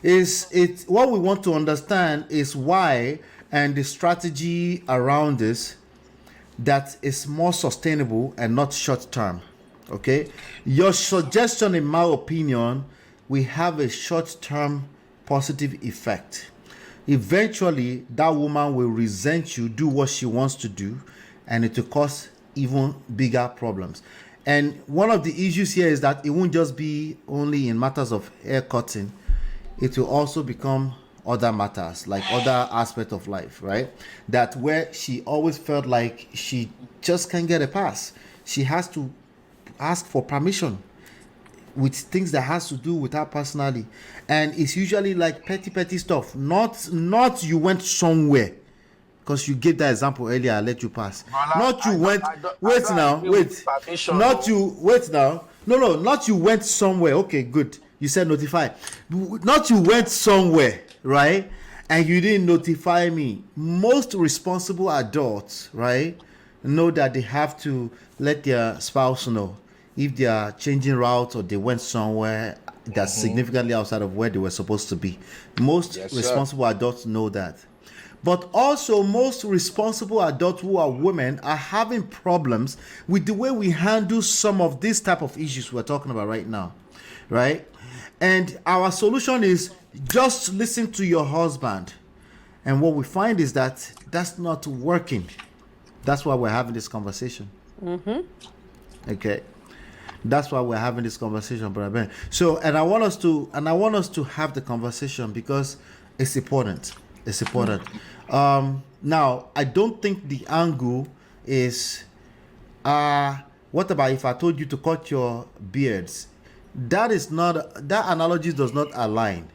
Is what we want to understand is why and the strategy around this that is more sustainable and not short term. Okay, your suggestion, in my opinion, we have a short term positive effect. Eventually that woman will resent you, do what she wants to do, and it will cause even bigger problems. And one of the issues here is that it won't just be only in matters of hair cutting, it will also become other matters, like other aspects of life, right? That where she always felt like she just can't get a pass, she has to ask for permission with things that has to do with her personally, and it's usually like petty stuff. Not you went somewhere, because you gave that example earlier, I let you pass. Not you went wait now wait not you wait now no not you went somewhere. Okay, good, you said notify. Not you went somewhere, right, and you didn't notify me. Most responsible adults, right, know that they have to let their spouse know if they are changing routes or they went somewhere that's significantly outside of where they were supposed to be. Most responsible adults know that. But also, most responsible adults who are women are having problems with the way we handle some of these type of issues we're talking about right now, right? And our solution is just listen to your husband. And what we find is that that's not working. That's why we're having this conversation. Okay, that's why we're having this conversation, Brother Ben. So, and I want us to have the conversation because it's important. It's important. Now, I don't think the angle is, what about if I told you to cut your beards? That is not, that analogy does not align,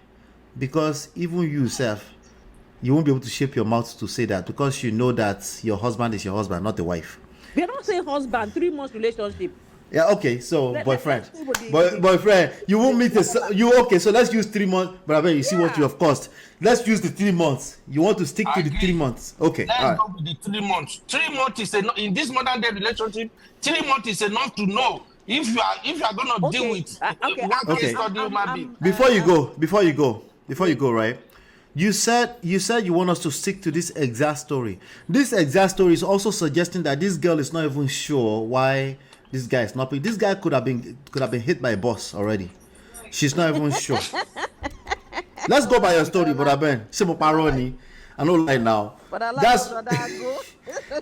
because even you yourself, you won't be able to shape your mouth to say that, because you know that your husband is your husband, not the wife. We don't say husband, 3 months relationship. Yeah, okay, so boyfriend. let's Boyfriend, you won't meet okay, so let's use 3 months. Brother, you see what you have cost. Let's use the 3 months. You want to stick to the 3 months. Okay. Let's go with the 3 months. 3 months is enough in this modern day relationship. 3 months is enough to know if you are gonna deal with one case study human being. Before you go, right? You said you want us to stick to this exact story. This exact story is also suggesting that this girl is not even sure why this guy is not. This guy could have been hit by a bus already. She's not even sure. Let's go by your story, Brother Ben. Simo Paroni. I know right now. But I like That's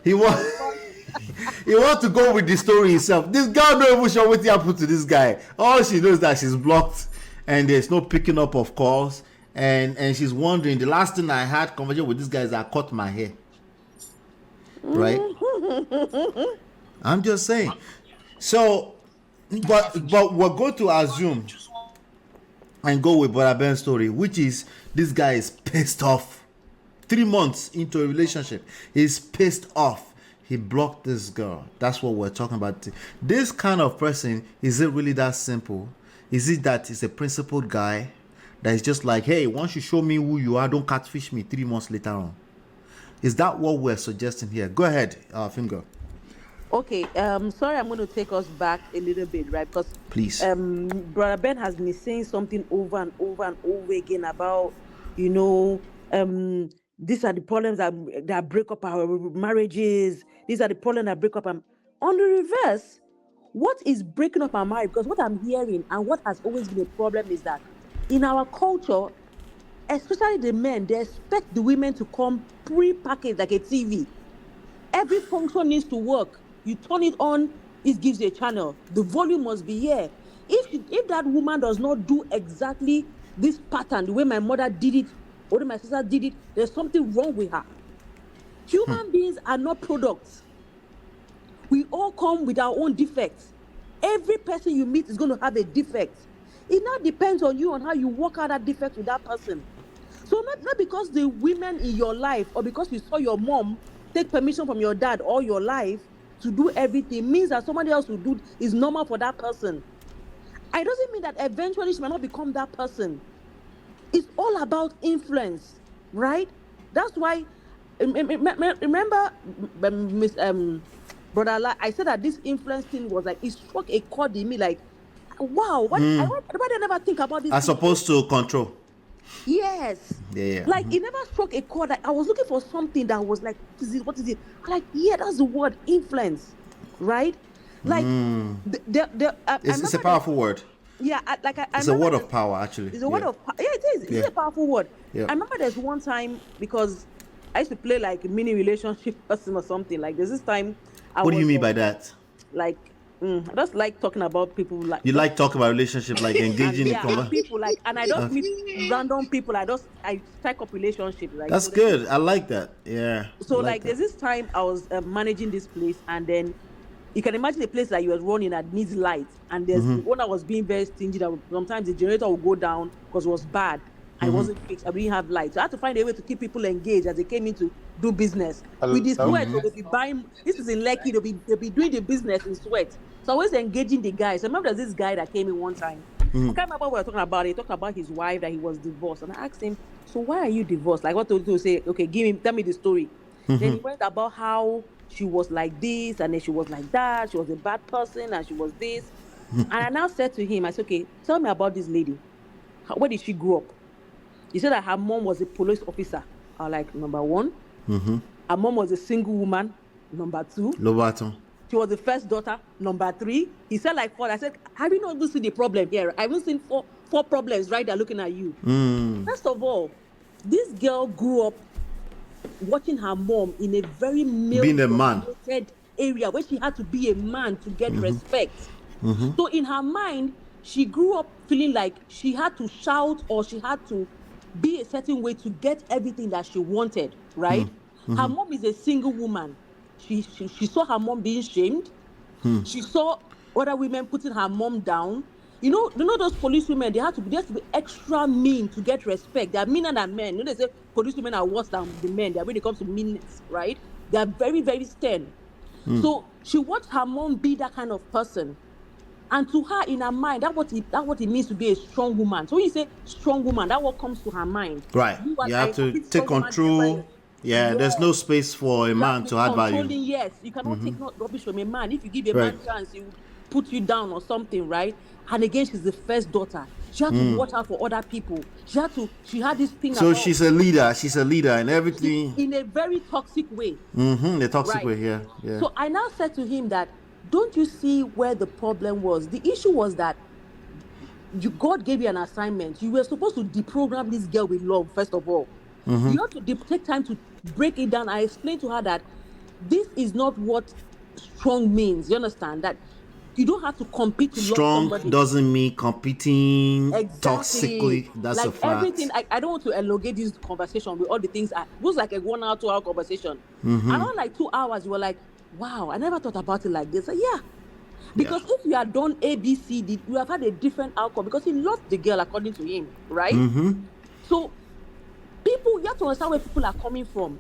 he want to go with the story himself. This girl not even sure what happened to this guy. All she knows is that she's blocked and there's no picking up of calls, and she's wondering. The last thing I had conversation with this guy is I cut my hair. Right? I'm just saying. So, but we're going to assume and go with Brother Ben's story, which is this guy is pissed off. 3 months into a relationship, he's pissed off. He blocked this girl. That's what we're talking about. This kind of person, is it really that simple? Is it that he's a principled guy that is just like, hey, once you show me who you are, don't catfish me 3 months later on? Is that what we're suggesting here? Go ahead, Finger. Okay, sorry, I'm going to take us back a little bit, right? Because Please. Brother Ben has been saying something over and over and over again about, these are the problems that break up our marriages. These are the problems that break up. On the reverse, what is breaking up our marriage? Because what I'm hearing and what has always been a problem is that in our culture, especially the men, they expect the women to come pre-packaged like a TV. Every function needs to work. You turn it on, it gives you a channel. The volume must be here. If that woman does not do exactly this pattern, the way my mother did it, or my sister did it, there's something wrong with her. Human beings are not products. We all come with our own defects. Every person you meet is going to have a defect. It now depends on you on how you work out that defect with that person. So not because the women in your life or because you saw your mom take permission from your dad all your life to do everything means that somebody else will do is normal for that person. It doesn't mean that eventually she might not become that person. It's all about influence, right? That's why remember, Miss Brother, I said that this influence thing was like it struck a chord in me, like, wow, why did I never think about this? As opposed to control. Yes. Yeah. Like it never struck a chord. Like, I was looking for something that was like, what is it? I'm like, yeah, that's the word, influence, right? Like, It's a powerful word. Yeah, It's a word of power, actually. It's a word of yeah, it is. It's a powerful word. Yeah. I remember there's one time because I used to play like a mini relationship person or something. Like there's this time What do you mean by that? Like I just like talking about people like you like talking about relationship, like engaging in people, like, and I don't meet random people. I strike up relationship. Like that's good. I like that. Yeah. So like there's this time I was managing this place, and then you can imagine a place that you was running that needs light, and there's the owner was being very stingy. That sometimes the generator would go down because it was bad. I wasn't fixed. I didn't have light, so I had to find a way to keep people engaged as they came in to do business. With this sweat, they'll be buying. This is in Lekki. They'll be doing the business in sweat. So I was engaging the guys. I remember there's this guy that came in one time. I can't remember what we were talking about. He talked about his wife, that he was divorced, and I asked him, "So why are you divorced? Like, what to say? Okay, tell me the story." Then he went about how she was like this, and then she was like that. She was a bad person, and she was this. And I now said to him, I said, "Okay, tell me about this lady. Where did she grow up?" He said that her mom was a police officer. I was like, number one. Her mom was a single woman. Number two. She was the first daughter. Number three. He said like four. I said, have you not seen the problem here? I haven't seen four problems right there looking at you. First of all, this girl grew up watching her mom in a very male-dominated area where she had to be a man to get respect. So in her mind, she grew up feeling like she had to shout or she had to be a certain way to get everything that she wanted, right? Her mom is a single woman. She saw her mom being shamed. She saw other women putting her mom down. You know those police women, they have to be extra mean to get respect. They are meaner than men. You know, they say police women are worse than the men. They are when it comes to meanness, right? They are very, very stern. So she watched her mom be that kind of person. And to her, in her mind, that's what it means to be a strong woman. So when you say strong woman, that's what comes to her mind. Right. You have to take control. Yeah, there's no space for a man to add value. Yes, you cannot take no rubbish from a man. If you give a man chance, he will put you down or something, right? And again, she's the first daughter. She had to watch out for other people. She had this thing. So she's a leader. She's a leader in everything. In a very toxic way. The toxic way, yeah. So I now said to him that, don't you see where the problem was? The issue was that God gave you an assignment. You were supposed to deprogram this girl with love, first of all. You have to take time to break it down. I explained to her that this is not what strong means. You understand? That you don't have to compete to love somebody. Strong doesn't mean competing toxically. That's like a fact. Everything. I don't want to elongate this conversation with all the things. It was like a 1 hour, 2 hour conversation. And on like 2 hours, you were like, wow, I never thought about it like this. Yeah. Because if you had done A, B, C, D, you have had a different outcome because he loved the girl according to him, right? So you have to understand where people are coming from.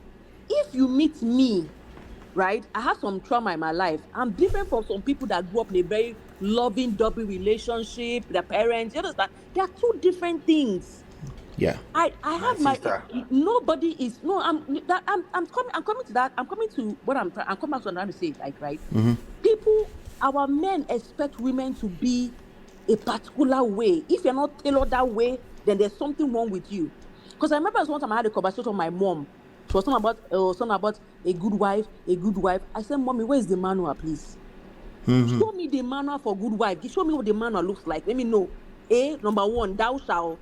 If you meet me, right, I have some trauma in my life. I'm different from some people that grew up in a very loving, double relationship, their parents. You understand? They are two different things. Yeah. I My have my sister. nobody is no I'm coming to that. I'm coming to what I'm coming back to what I'm trying to say, like, right, people, our men expect women to be a particular way. If you're not tailored that way, then there's something wrong with you. Because I remember one time I had a conversation with my mom. She was something about a good wife, a good wife. I said, Mommy, where's the manual, please? Show me the manual for good wife. Show me what the manual looks like. Let me know. Number one, thou shalt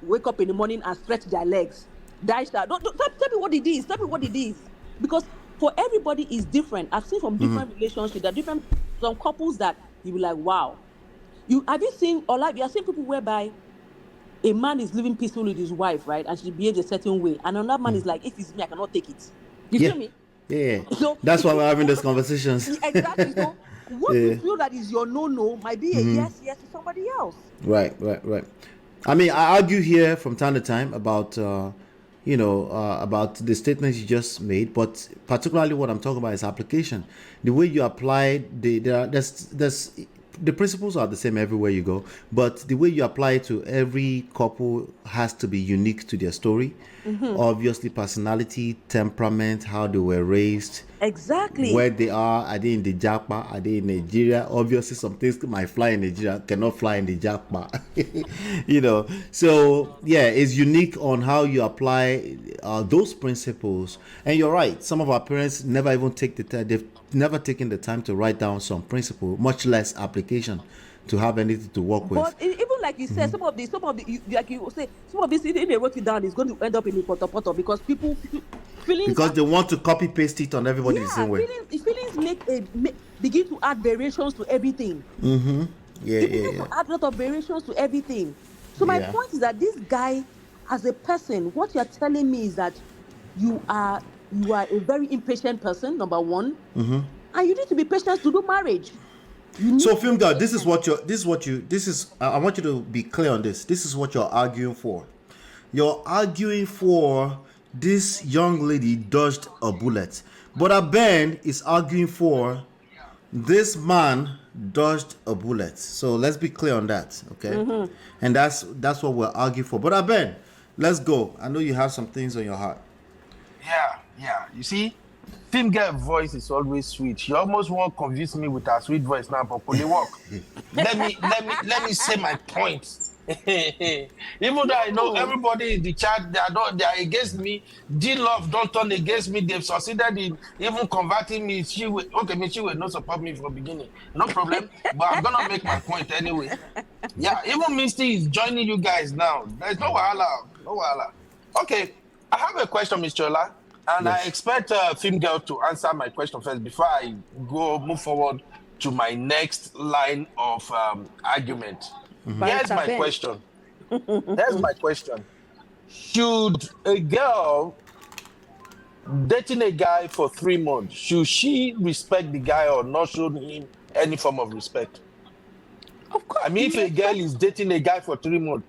wake up in the morning and stretch their legs. Thou shalt don't tell me what it is. Tell me what it is. Because for everybody is different. I've seen from different relationships, there are different some couples that you be like, wow. You have you seen or like you have seen people whereby a man is living peacefully with his wife, right? And she behaves a certain way. And another man is like, if it's me, I cannot take it. You Yeah. feel me? Yeah. So That's why we're having these conversations. exactly. So what you Yeah. feel that is your no might be a yes to somebody else. Right. I mean, I argue here from time to time about, about the statements you just made, but particularly what I'm talking about is application. The way you apply there's the principles are the same everywhere you go, but the way you apply it to every couple has to be unique to their story. Obviously, personality, temperament, how they were raised, Exactly. where they are they in the Japa, are they in Nigeria? Obviously, some things might fly in Nigeria, cannot fly in the Japa. So yeah, it's unique on how you apply those principles. And you're right, some of our parents never even take the time, they've never taken the time to write down some principle, much less application to have anything to work with. But even like you said, some of the like you say, some of this if they wrote it down, is going to end up in the potopoto because people feelings Because they want to copy paste it on everybody the same way. feelings begin to add variations to everything. Yeah, It begins to add a lot of variations to everything. So my Yeah. point is that this guy, as a person, what you're telling me is that you are a very impatient person, number one, and you need to be patient to do marriage. You need So, to film be girl, patient. I want you to be clear on this. This is what you're arguing for. You're arguing for this young lady dodged a bullet. But Ben is arguing for this man dodged a bullet. So let's be clear on that, okay? And that's what we're arguing for. But Ben, let's go. I know you have some things on your heart. Yeah. You see, film girl voice is always sweet. She almost won't convince me with her sweet voice now, but could it work? let me say my point. Even though I know everybody in the chat, they are against me. D-Love don't turn against me. They've succeeded in even converting me. She will not support me from the beginning. No problem. But I'm gonna make my point anyway. Yeah, even Misty is joining you guys now. There's no wahala. No wahala. Okay, I have a question, Mr. Ola, and Yes. I expect Film Girl to answer my question first before I move forward to my next line of argument. Here's my Ben. question. Here's my question. Should a girl dating a guy for 3 months, should she respect the guy or not show him any form of respect? Of course. I mean, if a girl is dating a guy for 3 months,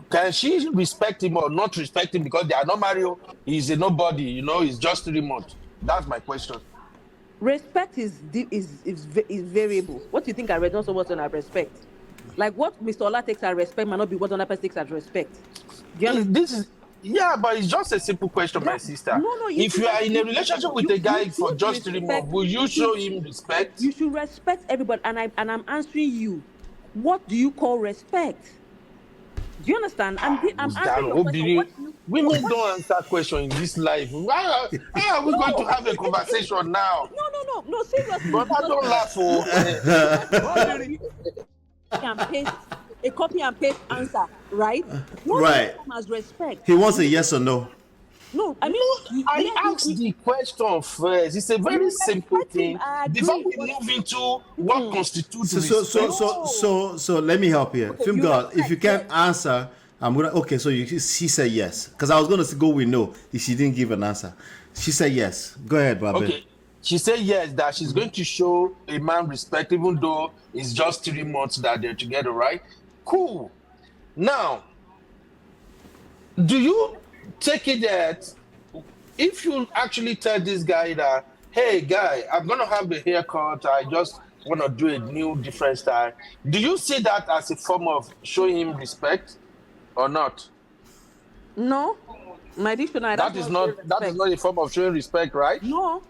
can she respect him or not respect him because they are not married? He's a nobody, it's just 3 months. That's my question. Respect is variable. What do you think I read? Also, what's on our respect? Like what Mr. Ola takes as respect might not be what another person takes as respect. Do you understand? But it's just a simple question, my sister. No. If you are in a relationship with a guy for just 3 months, will you show him respect? You should respect everybody, and I'm answering you. What do you call respect? Do you understand? I'm answering your question. Women don't answer questions in this life. How are we going to have a conversation now? No, seriously. But I don't laugh. A copy and paste answer, right? Right. As respect. He wants a yes or no. No, I mean, I asked the question first. It's a very simple thing. Before we move into what constitutes respect. So let me help here. Okay, Film you girl, respect, if you can't answer, I'm gonna. Okay, so she said yes, because I was gonna go with no if she didn't give an answer. She said yes. Go ahead, Babe. Okay. She said yes, that she's going to show a man respect, even though it's just 3 months that they're together, right? Cool. Now, do you take it that if you actually tell this guy that, hey, guy, I'm going to have a haircut, I just want to do a new, different style, do you see that as a form of showing him respect or not? No, my dictionary. That is not a form of showing respect, right? No,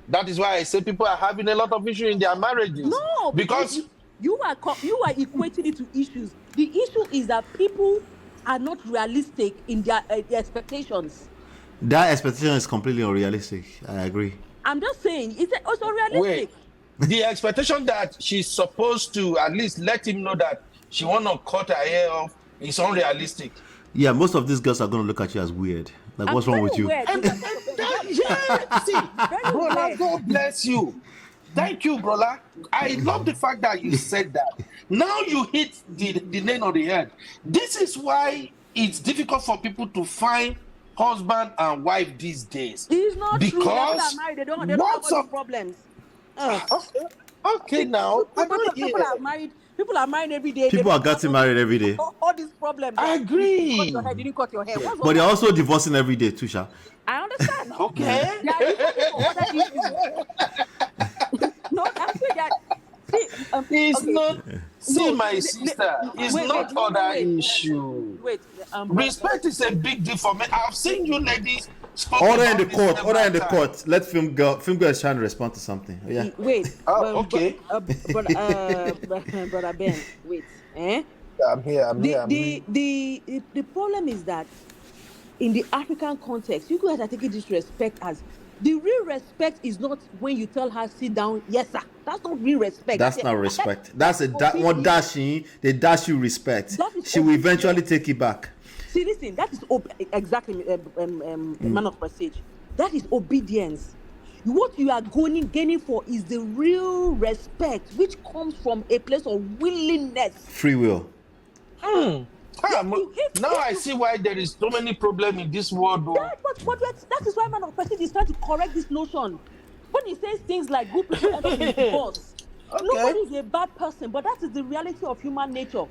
That is why I say people are having a lot of issues in their marriages. no, Because you are equating it to issues. The issue is that people are not realistic in their expectations. That expectation is completely unrealistic. I agree. I'm just saying, it's also wait, realistic. the expectation that she's supposed to at least let him know that she wanna cut her hair off is unrealistic. Yeah, most of these girls are going to look at you as weird. Like, what's wrong with you? Weird. Yeah, see, brother, weird. God bless you. Thank you, brother. I love the fact that you said that. Now you hit the nail on the head. This is why it's difficult for people to find husband and wife these days. It's not true. People Because are married. They don't have all these problems. Okay, now People are married every day. People are getting married every day. All these problems. I agree. You didn't cut your hair. What's But they're also divorcing every day, too, Sha. I understand. Okay. No, I feel that. It's not. See, my sister, it's not other issue. Wait. Respect is a big deal for me. I've seen you ladies. Order in the court. Order in the court. Let film girl is trying to respond to something. Yeah. Wait. Okay. Brother Ben, wait. I'm here. The problem is that in the African context, you guys are taking disrespect as the real respect is not when you tell her sit down. Yes, sir. That's not real respect. That's not respect. That's one dashing. They dash you respect. She will eventually take it back. See, listen. That is exactly man of prestige. That is obedience. What you are gaining for is the real respect, which comes from a place of willingness. Free will. Now I see why there is so many problems in this world. That is why man of prestige is trying to correct this notion. When he says things like good people end up in divorce, nobody is a bad person, but that is the reality of human nature.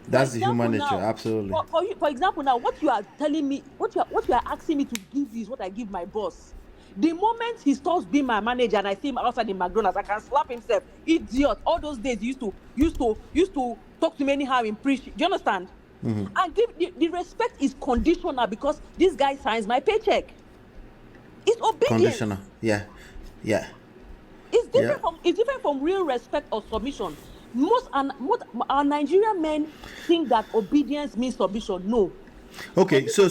That's the human nature, absolutely. For example, now what you are telling me, what you are asking me to give is what I give my boss. The moment he stops being my manager and I see him outside the McDonald's, I can slap himself. Idiot! All those days he used to talk to me anyhow in preach. Do you understand? Mm-hmm. And the respect is conditional because this guy signs my paycheck. It's obedience. Conditional, yeah. It's different from real respect or submission. Most our Nigerian men think that obedience means submission. No. Okay, so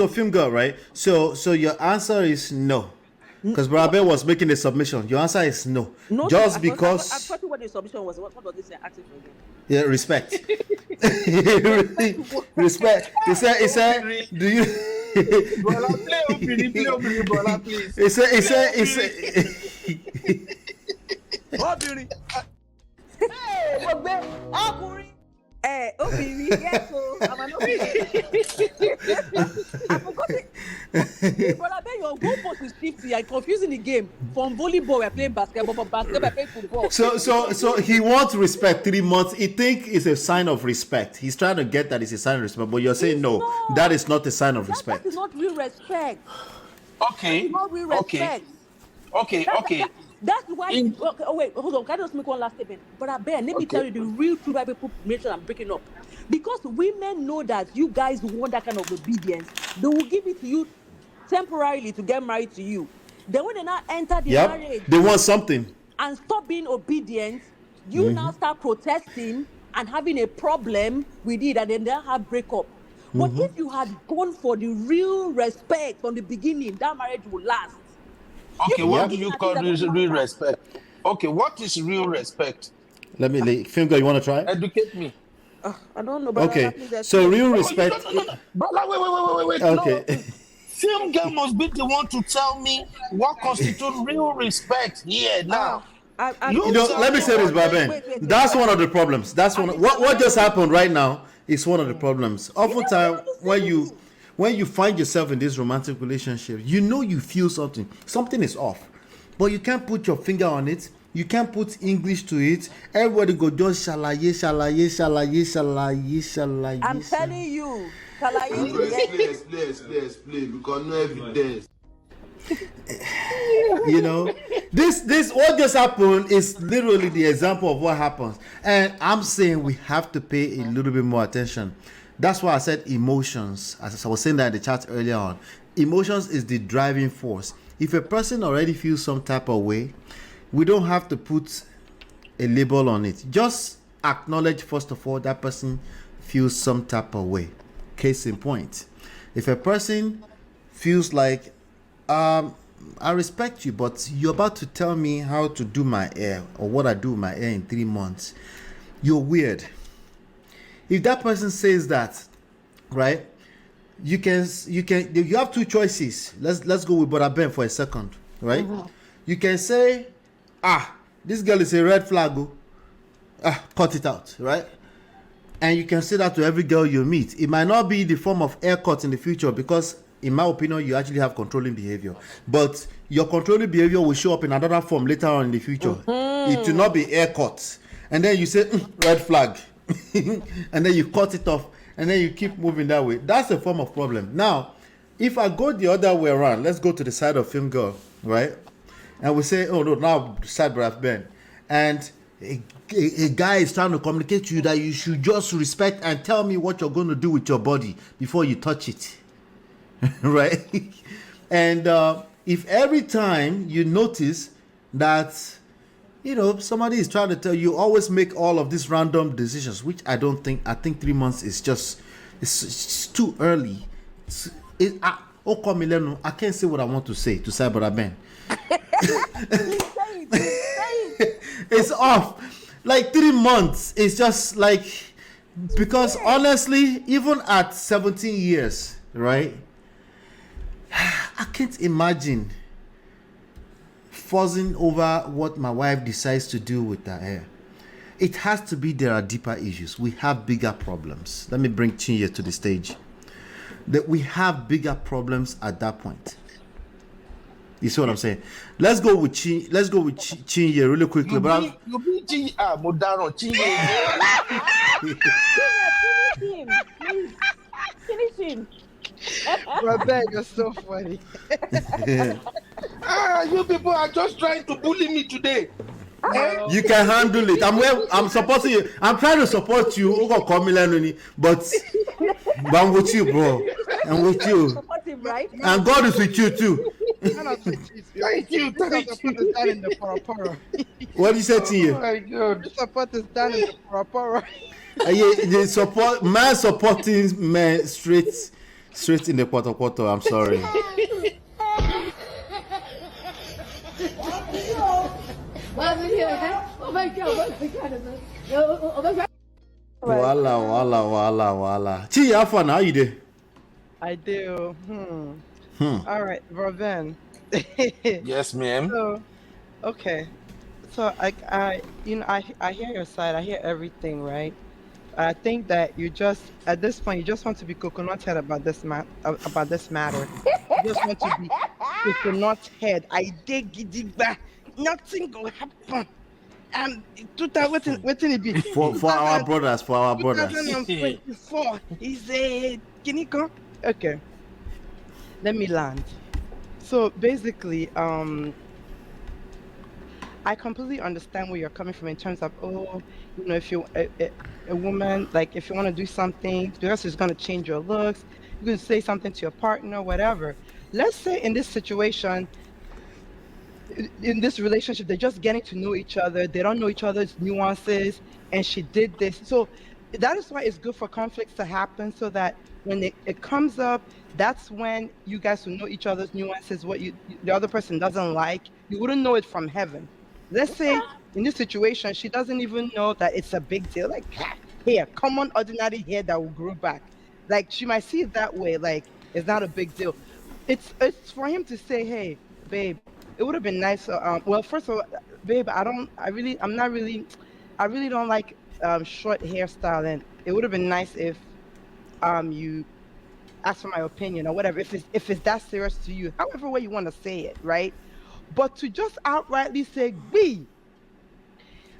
film girl, right? So your answer is no. Because Brabe was making a submission. Your answer is no. Just because. I thought what the submission was. What was this asking for again? Yeah, respect. Respect. He said, do you? Play opening, brother, please. He said. Hey, yes, I'm an I forgot it. But I bet your goalpost is 50. I'm confusing the game. From volleyball, we're playing basketball. From basketball, we're playing football. So he wants respect 3 months. He think it's a sign of respect. He's trying to get that it's a sign of respect, but you're saying no, that is not a sign of respect. That is not real respect. Okay. Not real respect. Okay. That's why. Wait, hold on. Can I just make one last statement? But Ben, let me tell you the real truth why people mention I'm breaking up. Because women know that you guys want that kind of obedience. They will give it to you temporarily to get married to you. Then when they now enter the marriage, they want something and stop being obedient. You now start protesting and having a problem with it, and then they have breakup. But if you had gone for the real respect from the beginning, that marriage will last. Okay, what do you call real respect? Okay, what is real respect? Let me, film girl, you want to try? Educate me. I don't know. But okay, so real respect. Wait. Okay. No. Film girl must be the one to tell me what constitutes real respect here now. Let me say this, Baben. That's one of the problems. That's one. What just happened right now is one of the problems. Oftentimes, when you find yourself in this romantic relationship, you feel something is off, but you can't put your finger on it. You can't put English to it. Everybody go just shalaye. I'm telling you, Please, because no evidence. This what just happened is literally the example of what happens, and I'm saying we have to pay a little bit more attention. That's why I said emotions. As I was saying that in the chat earlier on, emotions is the driving force. If a person already feels some type of way, we don't have to put a label on it. Just acknowledge first of all that person feels some type of way. Case in point, if a person feels like I respect you, but you're about to tell me how to do my hair or what I do with my hair in 3 months, you're weird. If that person says that, right, you have two choices. Let's go with Brother Ben for a second, right? You can say, this girl is a red flag, cut it out, right? And you can say that to every girl you meet. It might not be the form of haircut in the future because, in my opinion, you actually have controlling behavior. But your controlling behavior will show up in another form later on in the future. It will not be haircut. And then you say, red flag. And then you cut it off. And then you keep moving that way. That's a form of problem. Now, if I go the other way around, let's go to the side of film girl, right? And we say, oh no, now side Brad Ben. And a guy is trying to communicate to you that you should just respect and tell me what you're going to do with your body before you touch it. Right? And if every time you notice that, somebody is trying to tell you, always make all of these random decisions, which I don't think. I think 3 months is just, it's too early. I can't say what I want to say to Cyber Ben. It's off. Like 3 months. It's just like, because honestly, even at 17 years, right? I can't imagine fussing over what my wife decides to do with her hair. It has to be there are deeper issues. We have bigger problems. Let me bring Chinye to the stage. That we have bigger problems at that point. You see what I'm saying? Let's go with Chinye really quickly. You be Chinye, Modaro, Chinye. Finish him. Rebecca, you're so funny. You people are just trying to bully me today. You can handle it. I'm supporting you. I'm trying to support you. But I'm with you, bro. I'm with you. Support him, right? And God is with you too. Thank you. What did you say to you? Oh my God. Support is done in the proper. The support, man supporting man straight in the quarter. I'm sorry. Wala. Chi, how far now you there? I do. All right, Raven. Yes, ma'am. So, okay. So I hear your side. I hear everything, right? I think that you just, at this point, you just want to be coconut head about this matter. You just want to be coconut head. I dig it. Nothing will happen. And 2000, what it be? For our brothers. 2024 is a Kiniko. Okay. Let me land. So basically, I completely understand where you're coming from in terms of, if you're a woman, like if you want to do something, because it's going to change your looks, you can say something to your partner, whatever. Let's say in this situation, in this relationship, they're just getting to know each other. They don't know each other's nuances, and she did this. So that is why it's good for conflicts to happen, so that when it comes up, that's when you guys will know each other's nuances, what the other person doesn't like. You wouldn't know it from heaven. Let's say in this situation, she doesn't even know that it's a big deal. Like, hair, common ordinary hair that will grow back. Like, she might see it that way, like it's not a big deal. It's for him to say, hey, babe, it would have been nice. Well, first of all, babe, I really don't like short hairstyle, and it would have been nice if you ask for my opinion or whatever, if it's that serious to you, however way you want to say it, right? But to just outrightly say,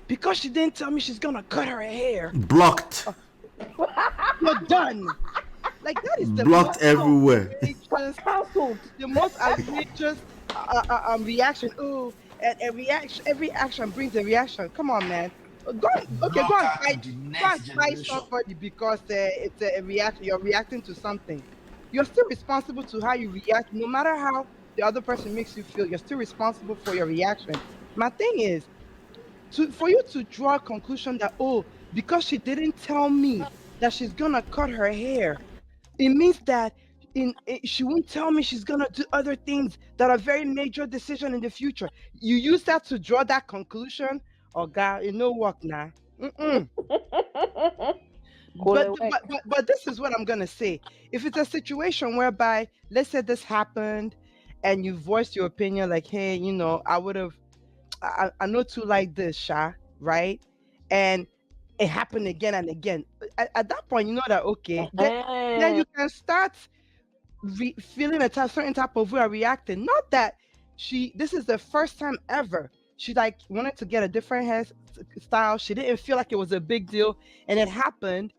because she didn't tell me she's gonna cut her hair, blocked. You're done. Like, that is the blocked everywhere. The most outrageous reaction. And every action brings a reaction. Come on, man. Okay, Lock her to the go next and fight generation. somebody because it's a reaction. You're reacting to something. You're still responsible to how you react, no matter how the other person makes you feel. You're still responsible for your reaction. My thing is for you to draw a conclusion that, oh, because she didn't tell me that she's gonna cut her hair, it means that she won't tell me she's gonna do other things that are very major decision in the future. You use that to draw that conclusion. Oh God, it no work now. Mm-mm. But, Kole but work. but but this is what I'm gonna say. If it's a situation whereby, let's say this happened, and you voiced your opinion, like, hey, I would have, I know too like this, Sha, right? And it happened again and again. At that point, you know that okay, then Eh. you can start feeling a certain type of way or reacting. Not that this is the first time ever she like wanted to get a different hairstyle. She didn't feel like it was a big deal, and it happened.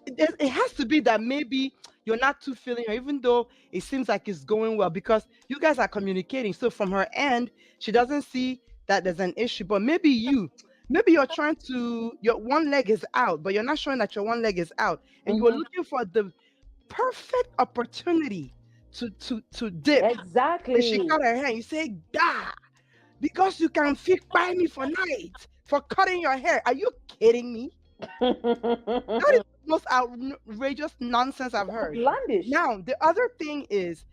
It has to be that maybe you're not too feeling her, even though it seems like it's going well because you guys are communicating. So from her end, she doesn't see that there's an issue. But maybe you're trying to, your one leg is out, but you're not showing that your one leg is out, and you're Mhm. looking for the perfect opportunity to dip. And she Exactly. cut her hair. You say, "Da, because you can buy me for night for cutting your hair." Are you kidding me? That is the most outrageous nonsense I've heard. Outlandish. Now, the other thing is,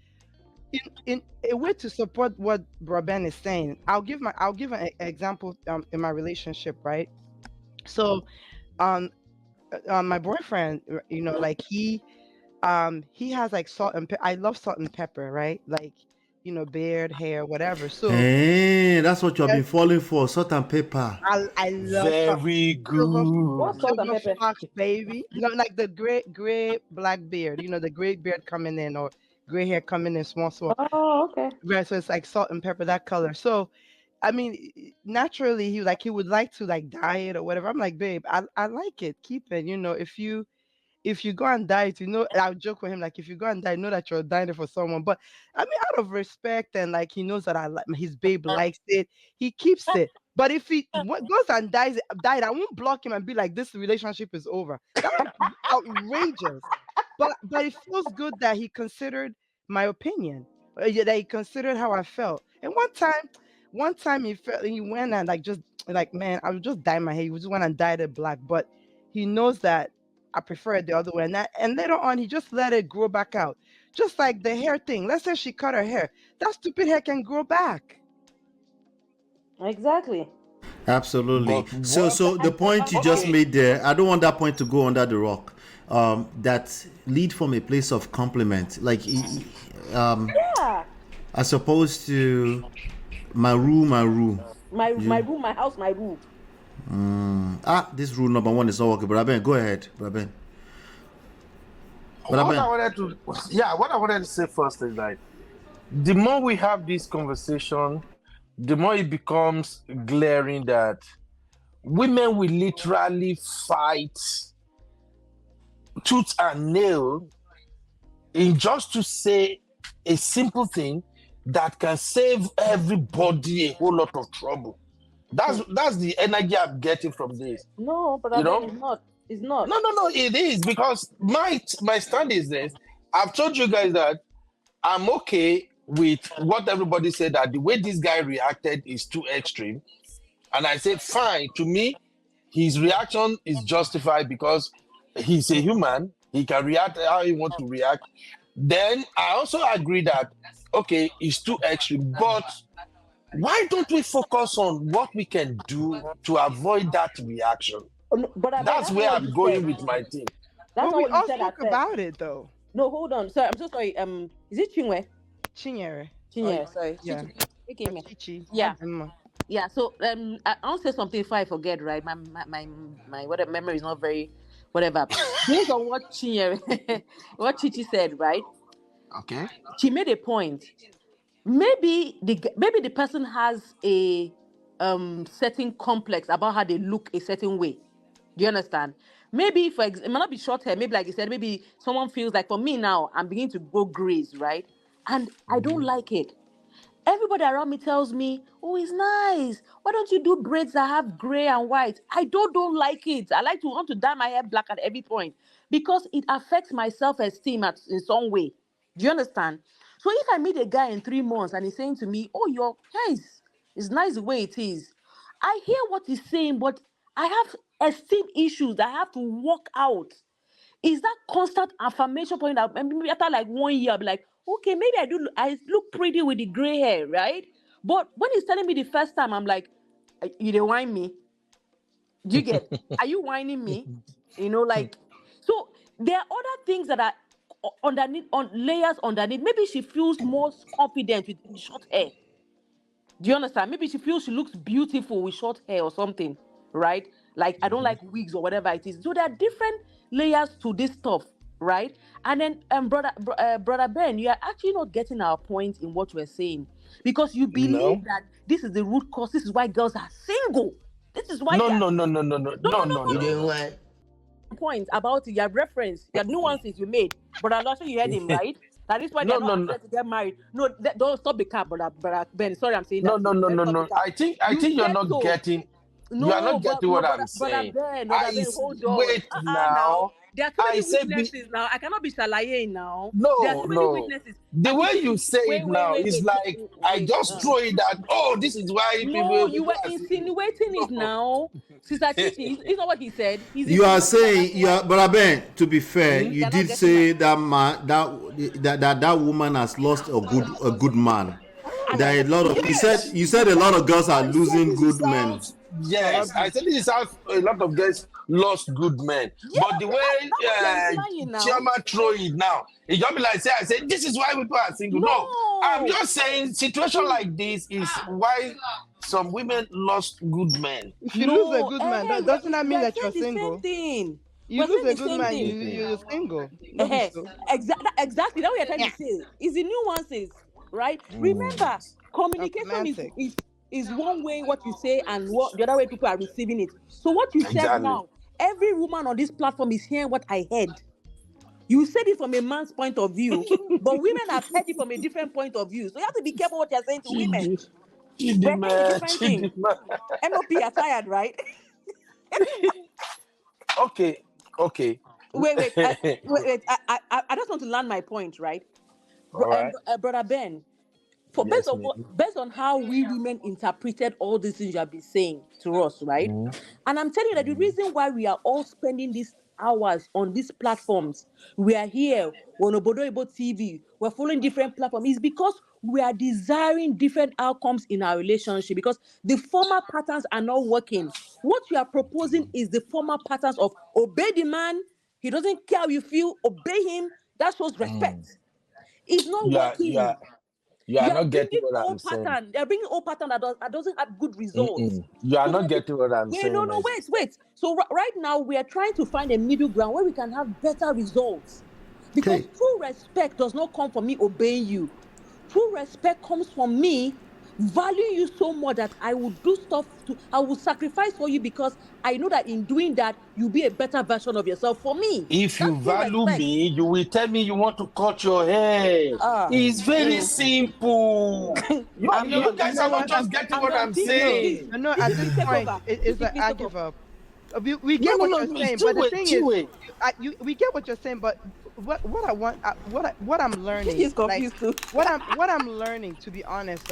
in a way to support what Braben is saying, I'll give an example in my relationship, right? So, um, my boyfriend, like he has like salt and I love salt and pepper, right? Like, beard, hair, whatever. So, Hey, that's what you have yes, been falling for, salt and pepper. I love Very silver What's good. salt and silver pepper? fox, baby. Like the gray black beard. The gray beard coming in, or gray hair coming in small, small. Oh, okay. Right, so it's like salt and pepper, that color. So, I mean, naturally, he would like to like dye it or whatever. I'm like, babe, I like it. Keep it. If you go and dye it, I'll joke with him like, if you go and dye, know that you're dying it for someone. But I mean, out of respect, and like he knows that I like his babe likes it, he keeps it. But if he goes and dye it, I won't block him and be like, this relationship is over. That would be outrageous. But it feels good that he considered my opinion, yeah, that he considered how I felt. And one time he went and like just like, man, I would just dye my hair. He just went and dyed it black, but he knows that I prefer it the other way. And later on, he just let it grow back out. Just like the hair thing. Let's say she cut her hair. That stupid hair can grow back. Exactly. Absolutely. But So the point you just okay, made there, I don't want that point to go under the rock. That lead from a place of compliment, like Yeah. as opposed to my rule, my rule. My You room, my house, my rule. this rule number one is not working. But go ahead, Braben. But what I wanted to, yeah, what I wanted to say first is that the more we have this conversation, the more it becomes glaring that women will literally fight tooth and nail in just to say a simple thing that can save everybody a whole lot of trouble. That's the energy I'm getting from this. No, but You again, know? it's not. It's not. No, it is because my stand is this. I've told you guys that I'm okay with what everybody said, that the way this guy reacted is too extreme. And I said, fine. To me, his reaction is justified because he's a human. He can react how he wants to react. Then I also agree that, okay, it's too extreme. But why don't we focus on what we can do to avoid that reaction? Oh, no, but I bet That's that's not where what I'm you going said. with my thing. That's But not we what you all said at spoke first. about it though. No, hold on. Sorry, I'm so sorry. Is it Chinwe? Chinyere. Chinye, sorry. Yeah. Okay, Chichi. yeah. Emma. Yeah. So I want to say something before I forget, right? My whatever memory is not very whatever. Based on what Chinye what Chichi said, right? Okay. She made a point. Maybe the person has a certain complex about how they look a certain way. Do you understand? Maybe it might not be short hair. Maybe like you said, maybe someone feels like, for me now, I'm beginning to grow grays, right? And I don't like it. Everybody around me tells me, "Oh, it's nice. Why don't you do braids that have gray and white?" I don't like it. I like to want to dye my hair black at every point because it affects my self-esteem in some way. Do you understand? So if I meet a guy in 3 months and he's saying to me, "Oh, your hair is nice the way it is," I hear what he's saying, but I have esteem issues that I have to work out. Is that constant affirmation point that maybe after like 1 year, I'll be like, okay, maybe I look pretty with the gray hair, right? But when he's telling me the first time, I'm like, you don't whine me. Do you get? Are you whining me? Like, so there are other things that are underneath, on layers underneath. Maybe she feels more confident with short hair. Do you understand? Maybe she feels she looks beautiful with short hair or something, right? Like, I don't like wigs or whatever it is. So there are different layers to this stuff, right? And then, brother Ben, you are actually not getting our point in what we're saying, because you No. believe that this is the root cause. This is why girls are single. This is why No, they are no, no, no, no, no, no, no, no, no, no, You no, didn't no. want. point about your reference, your nuances you made. But I'm not sure you heard him, right? That is why No, they're no, not no. afraid to get married. No, don't stop the car, brother Ben. Sorry, I'm saying No, that to no, you. no, Let's no, stop the no. car. I You think you're said not so. getting. You are No, not but getting no, what I'm brother saying. Ben, hold on. Wait now. Now there are too I many say witnesses now. I cannot be shalaye now. There are no, too many no. witnesses. The way you say Wait, it wait, now wait, is wait, like I wait. just throw it that. Oh, this is why No, people you people were are single. insinuating it No. now, Sister Chichi. It's not what he said. He's You are insinuating that that's saying, why Brother Ben, to be fair, Hmm? you you're not did getting my say that point. man, that woman has lost a good man. And There are a lot of Yes, you said a lot of girls are I said losing this is good how. men. Yes, I said this is how a lot of guys lost good men. yeah, But the way that's what you're implying now. Chioma throw it now, it just be like say I said this is why people are single. No, I'm No. just saying situation like this is why some women lost good men. If you lose a No, good man, doesn't that mean we're that you're saying the same single? thing. You We're lose saying a the good same man, thing. you're single. No be Eh, so. exactly. That's what you're trying Yeah. to say. Is the nuances, right? Mm, Remember, communication is Semantics. is is one way what you say and what the other way people are receiving it. So what you said exactly. now, every woman on this platform is hearing what I heard. You said it from a man's point of view, but women have heard it from a different point of view. So you have to be careful what you're saying to women. Chidi, We're saying a Chidima, different thing. Chidima. NOP are tired, right? Okay, okay. Wait. I just want to land my point, right? All right. Brother Ben, for Yes, ma'am. based on how we women interpreted all these things you have been saying to us, right? And I'm telling you that the reason why we are all spending these hours on these platforms, we are here on Obodoibo TV, we're following different platforms, is because we are desiring different outcomes in our relationship because the former patterns are not working. What you are proposing is the former patterns of obey the man, he doesn't care how you feel, obey him, that shows respect. It's not You are you are working. you are You are not getting bringing what I'm old saying. pattern. They're bringing old pattern that doesn't have good results. You are So not getting what I'm wait, no, saying, no, my wait, sister. wait. So right now we are trying to find a middle ground where we can have better results. Because Okay. true respect does not come from me obeying you. True respect comes from me valuing you so much that I will sacrifice for you because I know that in doing that, you'll be a better version of yourself for me. If That's you true value respect. me, you will tell me you want to cut your hair. Ah. It's very mm. simple. You know You what? You guys know are not what? just getting I'm what done. I'm Chichi, No, please. saying. no. At Chichi, this take point, over. it's Chichi, like please I take give over. up. We No, get no, what no, you're no. It's saying, two but the way, thing two is, way. we get what you're saying, but what I want, what I'm learning, She's confused too. what I'm learning, to be honest,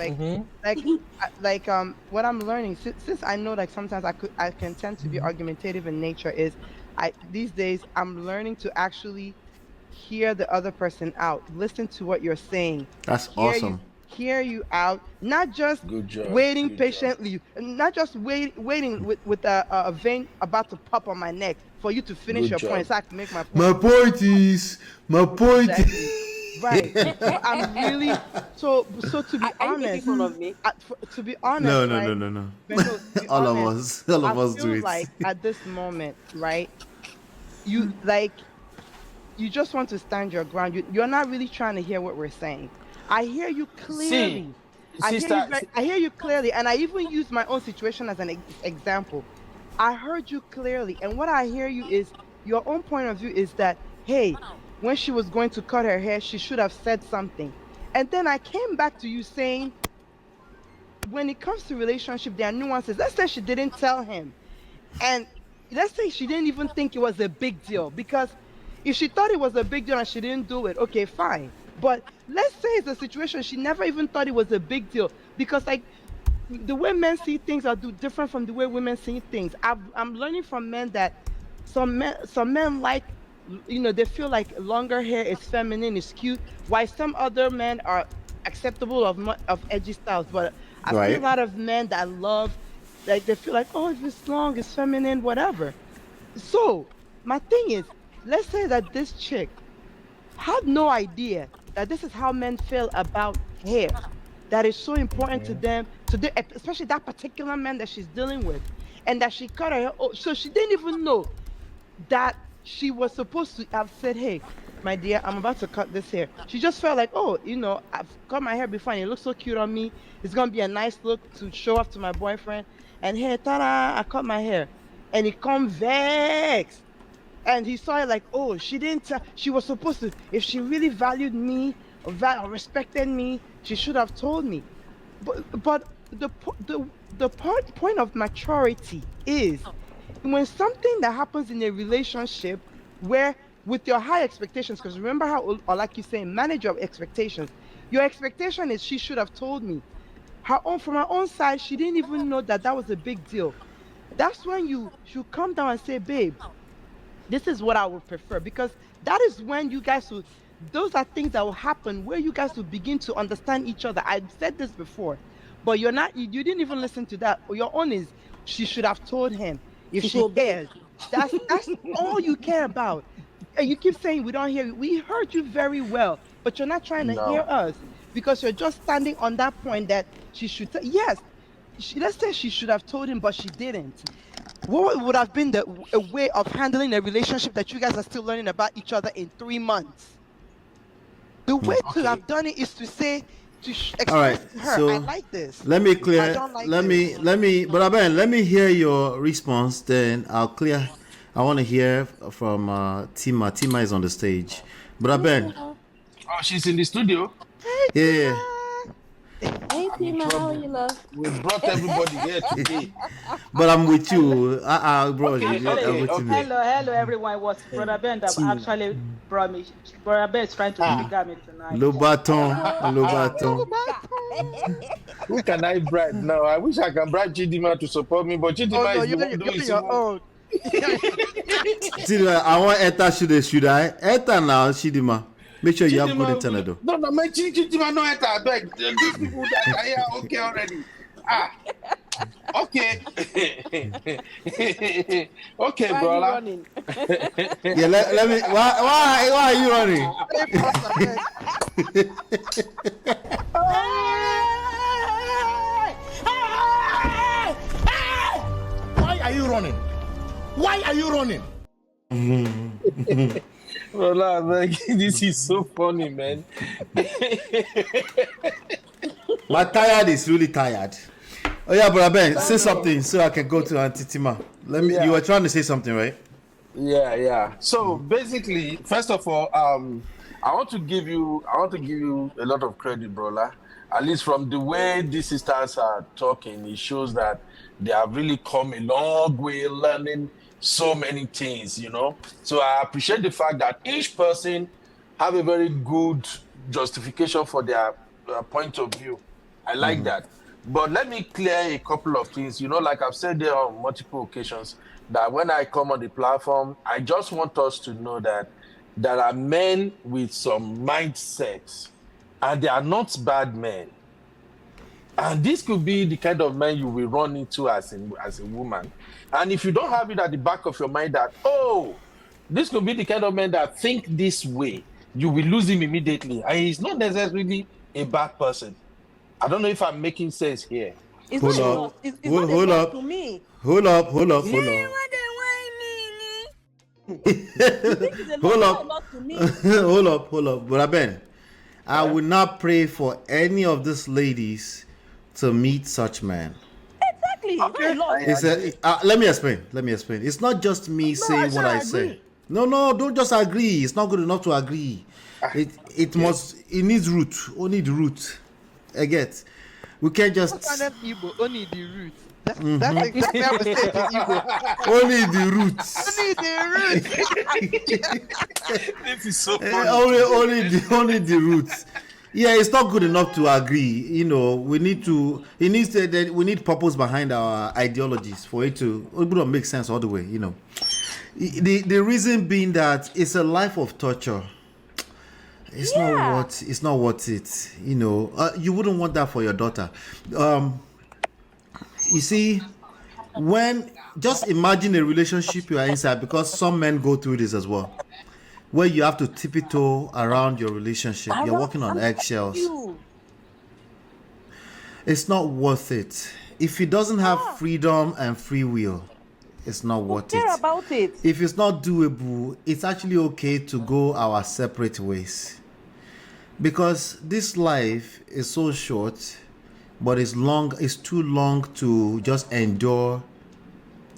what I'm learning, since I know, like, sometimes I can tend to be argumentative in nature, is I these days I'm learning to actually hear the other person out, listen to what you're saying, That's hear you awesome. hear you out, not just Good job. waiting Good job. patiently, not just waiting with a vein about to pop on my neck for you to finish Good your point job. so I can make my My point. point is, my point. Exactly. Right. So I'm really, so to be Are you making honest, fun of me? to be honest, No, no, no, right? no, no. But no, to be all of honest, us, all I of us do feel it. like at this moment, right? You like you just want to stand your ground. You're not really trying to hear what we're saying. I hear you See, clearly. sister. I hear you clearly, and I even use my own situation as an example. I heard you clearly, and what I hear you is your own point of view is that, hey, when she was going to cut her hair, she should have said something. And then I came back to you saying, when it comes to relationship, there are nuances. Let's say she didn't tell him, and let's say she didn't even think it was a big deal, because if she thought it was a big deal and she didn't do it, okay, fine. But let's say it's a situation she never even thought it was a big deal, because like the way men see things are different from the way women see things. I'm learning from men that some men like, they feel like longer hair is feminine, is cute, while some other men are acceptable of edgy styles. But I see a lot of men that love, like, they feel like, oh, if it's long, it's feminine, whatever. So my thing is, let's say that this chick had no idea that this is how men feel about hair, that is so important to them, especially that particular man that she's dealing with, and that she cut her hair. So she didn't even know that she was supposed to have said, hey, my dear, I'm about to cut this hair. She just felt like, oh, I've cut my hair before and it looks so cute on me. It's going to be a nice look to show off to my boyfriend. And hey, ta-da, I cut my hair. And he come vexed. And he saw it like, oh, she didn't she was supposed to, if she really valued me or respected me, she should have told me. But the point of maturity is when something that happens in a relationship where, with your high expectations, because remember how, or like you say, manage your expectations. Your expectation is she should have told me. From her own side, she didn't even know that was a big deal. That's when you should come down and say, babe, this is what I would prefer, because that is when you guys will, those are things that will happen where you guys will begin to understand each other. I've said this before, but you didn't even listen to that. Your own is, she should have told him if she cares. That's all you care about. And you keep saying we don't hear you. We heard you very well, but you're not trying to hear us, because you're just standing on that point that she should. Yes, let's say she should have told him, but she didn't. What would have been a way of handling a relationship that you guys are still learning about each other in 3 months? The way to have done it is to say, all right, to her, so I like this. Let me clear. I don't like let this. me. But Ben, let me hear your response. Then I'll clear. I want to hear from Tima. Tima is on the stage. But Ben. Oh, she's in the studio. Yeah. Hey, Tima, how are you, love? We brought everybody here today. But I'm with you. Bro. Okay, I'm with you. Hello, everyone. It was Brother Ben that actually brought me. Brother Ben is trying to trigger me tonight. Le baton. Who can I bribe now? I wish I can bribe Chidima to support me, but Chidima is the one doing your own. I want Eta should I? Eta now, Chidima. Make sure you have good internet though. No, my Chidima no Eta, I beg. These people that are here okay already. Okay. Okay, brother. Yeah, let me. Why are you running? Why are you running? Why are you running? Brother, man, this is so funny, man. My tired is really tired. Oh yeah, Brother Ben, say something so I can go to Auntie Tima. You were trying to say something, right? Yeah. So basically, first of all, I want to give you a lot of credit, brother. At least from the way these sisters are talking, it shows that they have really come a long way learning so many things, So I appreciate the fact that each person have a very good justification for their point of view. I like that. But let me clear a couple of things. Like I've said there on multiple occasions, that when I come on the platform, I just want us to know that there are men with some mindsets, and they are not bad men. And this could be the kind of man you will run into as a woman. And if you don't have it at the back of your mind that, oh, this could be the kind of man that think this way, you will lose him immediately. And he's not necessarily a bad person. I don't know if I'm making sense here. It's Hold not up. a loss. It's Hold not a loss up. to me. Hold up. Hold up. Hold up. Brother Ben, I will not pray for any of these ladies to meet such men. Exactly. It's not a loss. Let me explain. It's not just me saying what I say. No, don't just agree. It's not good enough to agree. It needs root. Only the root. I get. We can't just Igbo, only the roots. That's exactly how we say it in Igbo. only the roots. Only the roots. This is so funny. only the roots. Yeah, it's not good enough to agree. You know, we need purpose behind our ideologies for it to make sense all the way. You know, the reason being that it's a life of torture. It's not worth it. You know, you wouldn't want that for your daughter. You see, just imagine a relationship you are inside, because some men go through this as well, where you have to tiptoe around your relationship. You're walking on eggshells. It's not worth it. If it doesn't have freedom and free will, it's not worth it. About it. If it's not doable, it's actually okay to go our separate ways. Because this life is so short, but it's too long to just endure,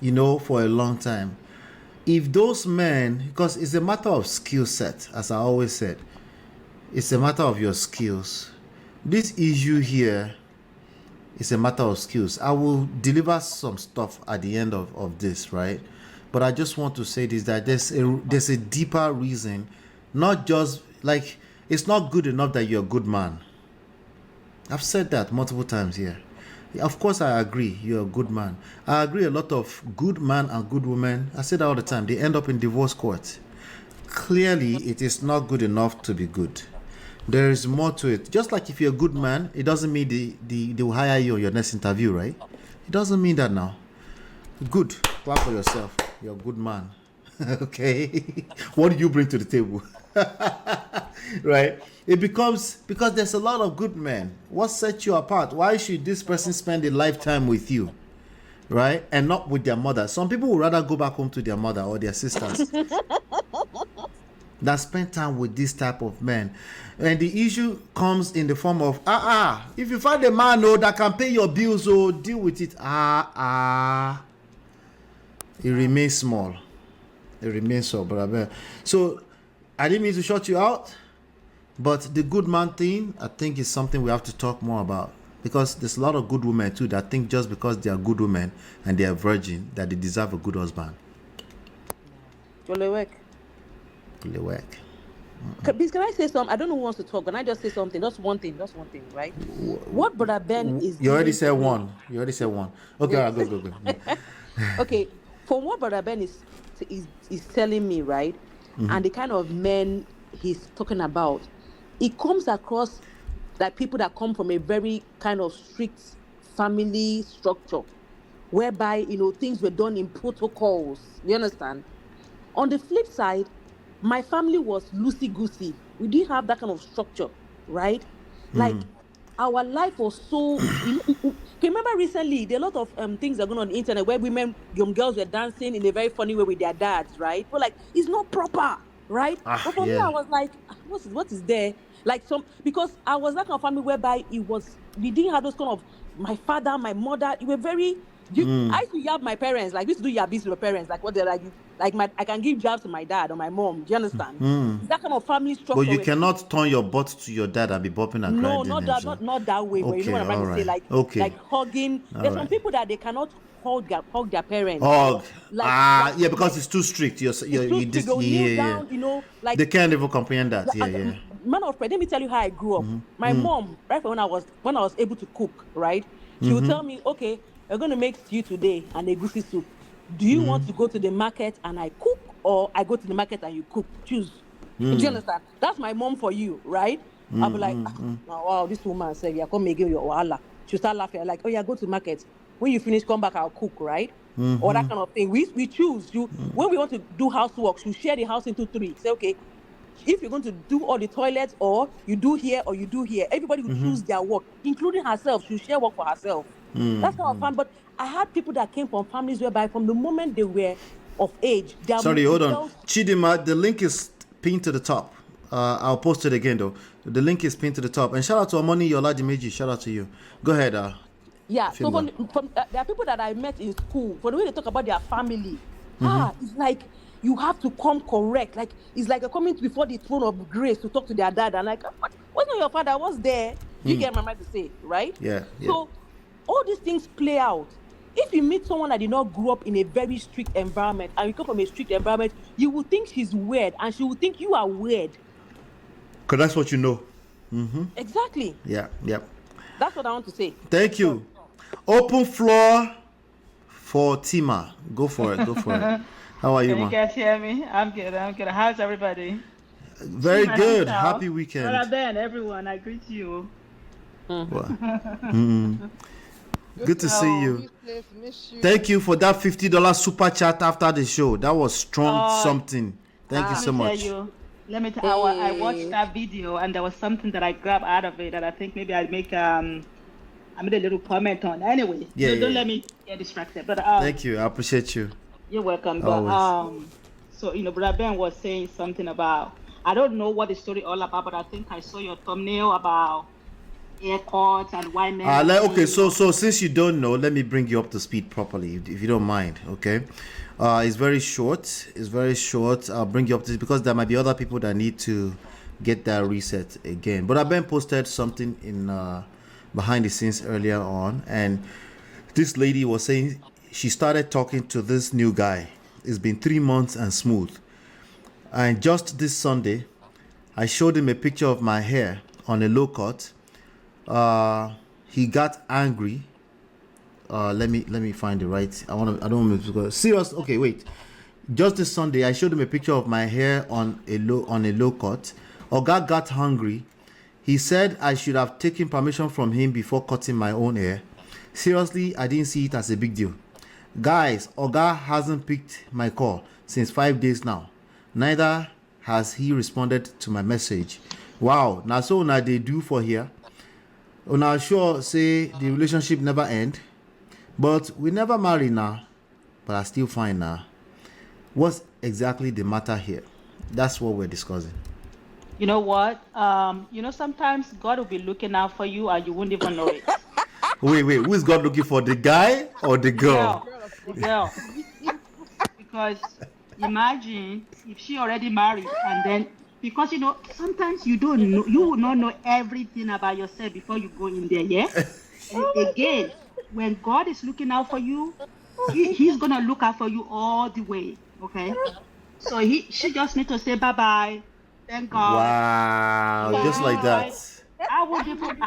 you know, for a long time. If those men, because it's a matter of skill set, as I always said, it's a matter of your skills. This issue here is a matter of skills. I will deliver some stuff at the end of this, right? But I just want to say this, that there's a deeper reason, not just like, it's not good enough that you're a good man. I've said that multiple times here. Of course, I agree. You're a good man. I agree a lot of good men and good women, I say that all the time, they end up in divorce court. Clearly, it is not good enough to be good. There is more to it. Just like if you're a good man, it doesn't mean they will hire you on your next interview, right? It doesn't mean that now. Good. Clap for yourself. You're a good man. Okay. What do you bring to the table? Right? It becomes, because there's a lot of good men. What sets you apart? Why should this person spend a lifetime with you, right, and not with their mother? Some people would rather go back home to their mother or their sisters than spend time with this type of men. And the issue comes in the form of if you find a man that can pay your bills, deal with it. It remains small. It remains so, brother. So I didn't mean to shut you out, but the good man thing, I think, is something we have to talk more about, because there's a lot of good women too that think just because they are good women and they are virgin that they deserve a good husband. Please, can I say something? I don't know who wants to talk. Can I just say something? Just one thing, right? What Brother Ben is You already said one. Okay, all right, go. Okay, from what Brother Ben is telling me, right? And the kind of men he's talking about, it comes across like people that come from a very kind of strict family structure, whereby, you know, things were done in protocols. You understand? On the flip side, my family was loosey-goosey. We didn't have that kind of structure, right? Like, our life was so... you remember recently, there are a lot of things that are going on the internet where young girls were dancing in a very funny way with their dads, right? But like, it's not proper, right? But for me, I was like, what is there? Like, because I was that kind of family whereby we didn't have those kind of, my father, my mother, you were very... I used to yab my parents, like we used to do yabis with my parents, like what they're like I can give jabs to my dad or my mom. Do you understand? It's that kind of family structure. But you cannot turn your butt to your dad and be bopping and no, grinding. No, not that way. Where you know what I'm trying to say, like hugging. There's some people that they cannot hug their parents. Yeah, because it's too strict. Down, you know, like they can't even comprehend that. Man of prayer. Let me tell you how I grew up. My mom, right when I was able to cook, right, she would tell me, okay, we're going to make stew today and a goosey soup. Do you want to go to the market and I cook, or I go to the market and you cook? Choose. Do you understand? That's my mom for you, right? I'll be like, wow, this woman said, yeah, come make your wahala. She'll start laughing. Like, oh yeah, go to the market. When you finish, come back, I'll cook, right? Or that kind of thing. We choose. When we want to do housework, you share the house into 3. Say, okay, if you're going to do all the toilets, or you do here or you do here, everybody will choose their work, including herself. She'll share work for herself. That's kind of fun. But I had people that came from families whereby from the moment they were of age, sorry, hold on, Chidima, the link is pinned to the top. I'll post it again though. The link is pinned to the top. And shout out to Amoni Yoladimeji. Shout out to you. Go ahead. Yeah. So there are people that I met in school. For the way they talk about their family, it's like you have to come correct. Like, it's like you're coming before the throne of grace to talk to their dad. And like, what's not your father? What's there? You get my mind to say, right? Yeah. So all these things play out. If you meet someone that did not grow up in a very strict environment and you come from a strict environment, you will think she's weird and she will think you are weird. Because that's what you know. Exactly. Yeah. That's what I want to say. Thank you. Open floor for Tima. Go for it. How are you, Can you ma? guys hear me? I'm good. How's everybody? Very good. Myself. Happy weekend. Brother Ben, everyone, I greet you. Good to see you. Thank you for that $50 super chat after the show. That was strong something. Thank you so much. Let me tell you, I watched that video and there was something that I grabbed out of it that I think maybe I'd make I made a little comment on. Anyway, don't let me get distracted. But thank you. I appreciate you. You're welcome. Always. But so Brother Ben was saying something about, I don't know what the story all about, but I think I saw your thumbnail about haircuts and why men. Okay, so since you don't know, let me bring you up to speed properly, if you don't mind. Okay, it's very short. I'll bring you up to, because there might be other people that need to get that reset again. But Ben posted something in behind the scenes earlier on, and this lady was saying she started talking to this new guy. It's been 3 months and smooth. And just this Sunday, I showed him a picture of my hair on a low cut. He got angry. Let me find it right. I don't want to go serious. Okay, wait. Just this Sunday, I showed him a picture of my hair on a low cut. Oga got hungry. He said I should have taken permission from him before cutting my own hair. Seriously, I didn't see it as a big deal. Guys, Oga hasn't picked my call since 5 days now. Neither has he responded to my message. Wow, now so now they do for here. Now sure say the relationship never end, but we never marry now, but I still fine now. What's exactly the matter here? That's what we're discussing. You know what? Sometimes God will be looking out for you and you won't even know it. Wait, who is God looking for? The guy or the girl? The girl. Because imagine if she already married and then, because sometimes you will not know everything about yourself before you go in there, yeah? And again, when God is looking out for you, he's gonna look out for you all the way, okay? So she just need to say bye-bye. Thank God. Wow, just like that. I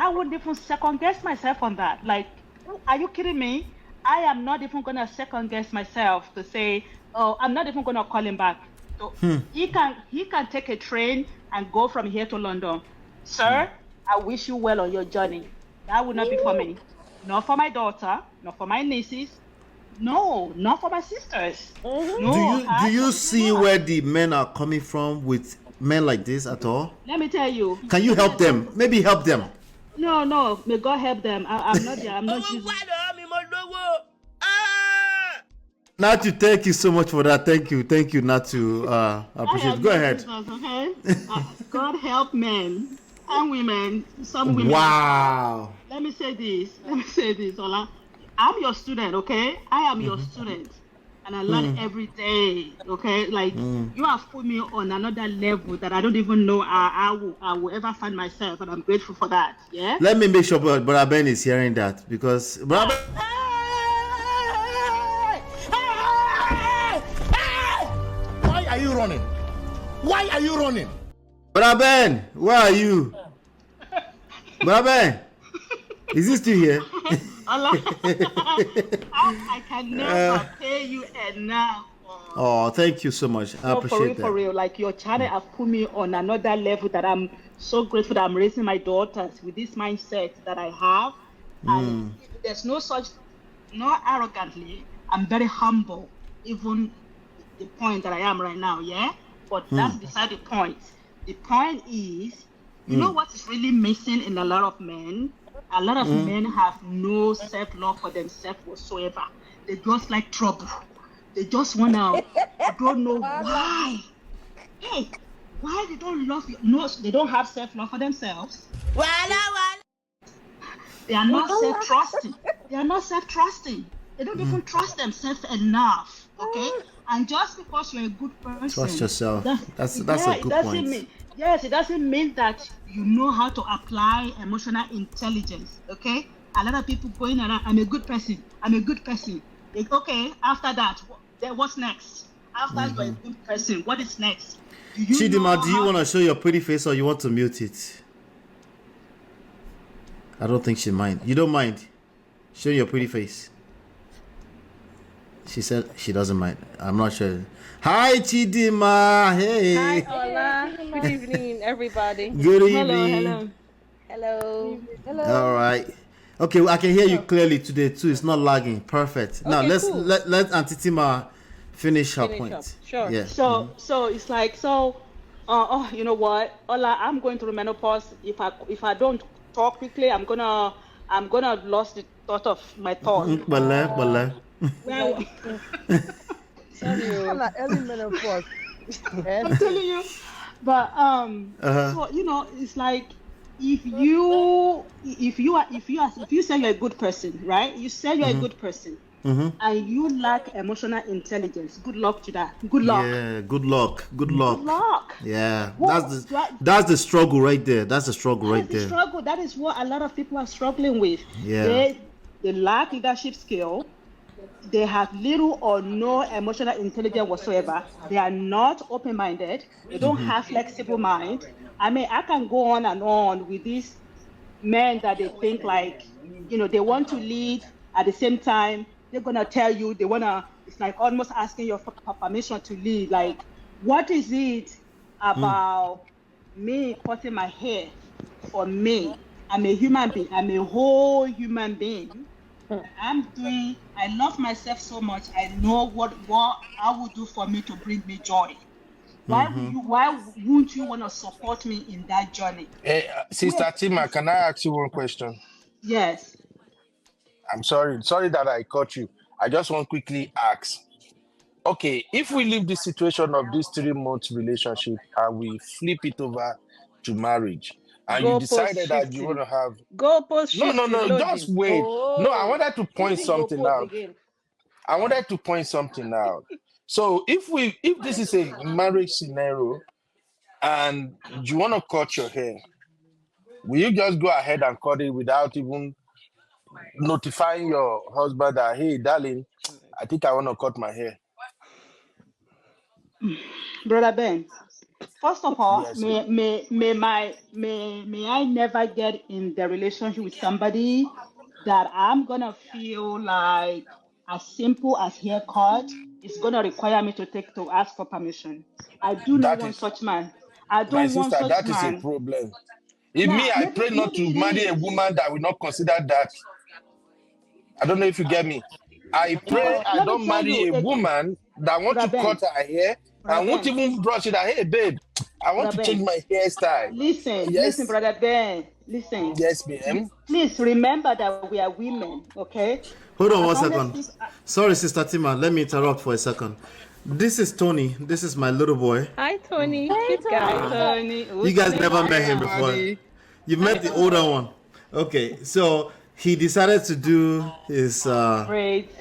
wouldn't even second guess myself on that. Like, are you kidding me? I am not even gonna second guess myself to say, oh, I'm not even gonna call him back. So he can take a train and go from here to London. Sir, I wish you well on your journey. That would not be for me. Not for my daughter, not for my nieces. No, not for my sisters. No, do you see where the men are coming from with men like this at all? Let me tell you. Can you help them? Maybe help them. No. May God help them. I'm not there. I'm not using. Natu, thank you so much for that. Thank you, Natu. I appreciate it. Go ahead. Okay? God help men and women. Some women. Wow. Let me say this, Ola. I'm your student, okay? I am your student. And I learn every day, okay? Like, you have put me on another level that I don't even know I will ever find myself, and I'm grateful for that, yeah? Let me make sure Brother Ben is hearing that, because Brother Why are you running? Why are you running? Brother Ben, where are you? Brother Ben, is he still here? I can never pay you enough. Oh, thank you so much. I appreciate that. For real, like your channel have put me on another level that I'm so grateful that I'm raising my daughters with this mindset that I have. And there's no arrogantly. I'm very humble, even the point that I am right now, yeah? But that's beside the point. The point is, you know what is really missing in a lot of men? A lot of men have no self-love for themselves whatsoever. They just like trouble. They just want to, I don't know why. Hey, why they don't love you? No, they don't have self-love for themselves. They are not self-trusting. They don't even trust themselves enough, okay? And just because you're a good person, Trust yourself. That's a good doesn't point. mean, yes, it doesn't mean that you know how to apply emotional intelligence. Okay, a lot of people going around, I'm a good person. I'm a good person. Okay, after that, then what's next? After you're a good person, what is next? Chidima, do you want to show your pretty face or you want to mute it? I don't think she mind. You don't mind? Show your pretty face. She said she doesn't mind. I'm not sure. Hi, Chidima. Hey. Hi, Ola. Good evening, everybody. Good evening. Hello. All right. Okay, well, I can hear you clearly today too. It's not lagging. Perfect. Now Okay, cool. let Auntie Tima finish her point. Up. Sure. Yeah. So it's like, you know what, Ola, I'm going through menopause. If I don't talk quickly, I'm gonna lose the thought of my thought. Bala. Well, Early menopause. I'm telling you. But so you know, it's like if you say you're a good person, right? You say you're a good person, and you lack emotional intelligence. Good luck to that. Good luck. Yeah, good luck. Good luck. Good luck. Yeah, Well, that's the struggle right there. That's the struggle right there. Struggle. That is what a lot of people are struggling with. Yeah. They lack leadership skill. They have little or no emotional intelligence whatsoever. They are not open-minded. They don't have flexible mind. I mean, I can go on and on with these men that they think like, you know, they want to lead. At the same time, they're gonna tell you they wanna. It's like almost asking your permission to lead. Like, what is it about me cutting my hair for me? I'm a human being. I'm a whole human being. I love myself so much. I know what I would do for me to bring me joy. Why wouldn't you want to support me in that journey? Hey, Sister Tima, can I ask you one question? Yes. I'm sorry that I caught you. I just want to quickly ask. Okay, if we leave the situation of this 3-month relationship and we flip it over to marriage, and you decided that you want to have no, just wait. No, I wanted to point something out. So if this is a marriage scenario and you want to cut your hair, will you just go ahead and cut it without even notifying your husband that, hey, darling, I think I want to cut my hair? Brother Ben, first of all, Yes. may I never get in the relationship with somebody that I'm gonna feel like as simple as haircut is gonna require me to ask for permission. I do not want such man. I don't want such man. My sister, that is a problem. I pray not to marry a woman that will not consider that. I don't know if you get me. I pray I don't marry a woman that wants to cut her hair and won't even brush it. Hey, babe, I want to change my hairstyle. Listen, Brother Ben. Listen. Yes, ma'am. Please remember that we are women, okay? Hold on 1 second. Sorry, Sister Tima. Let me interrupt for a second. This is Tony. This is my little boy. Hi, Tony. Cute guy. Tony. You guys never met him before. You've met the older one. Okay, so he decided to do his braids.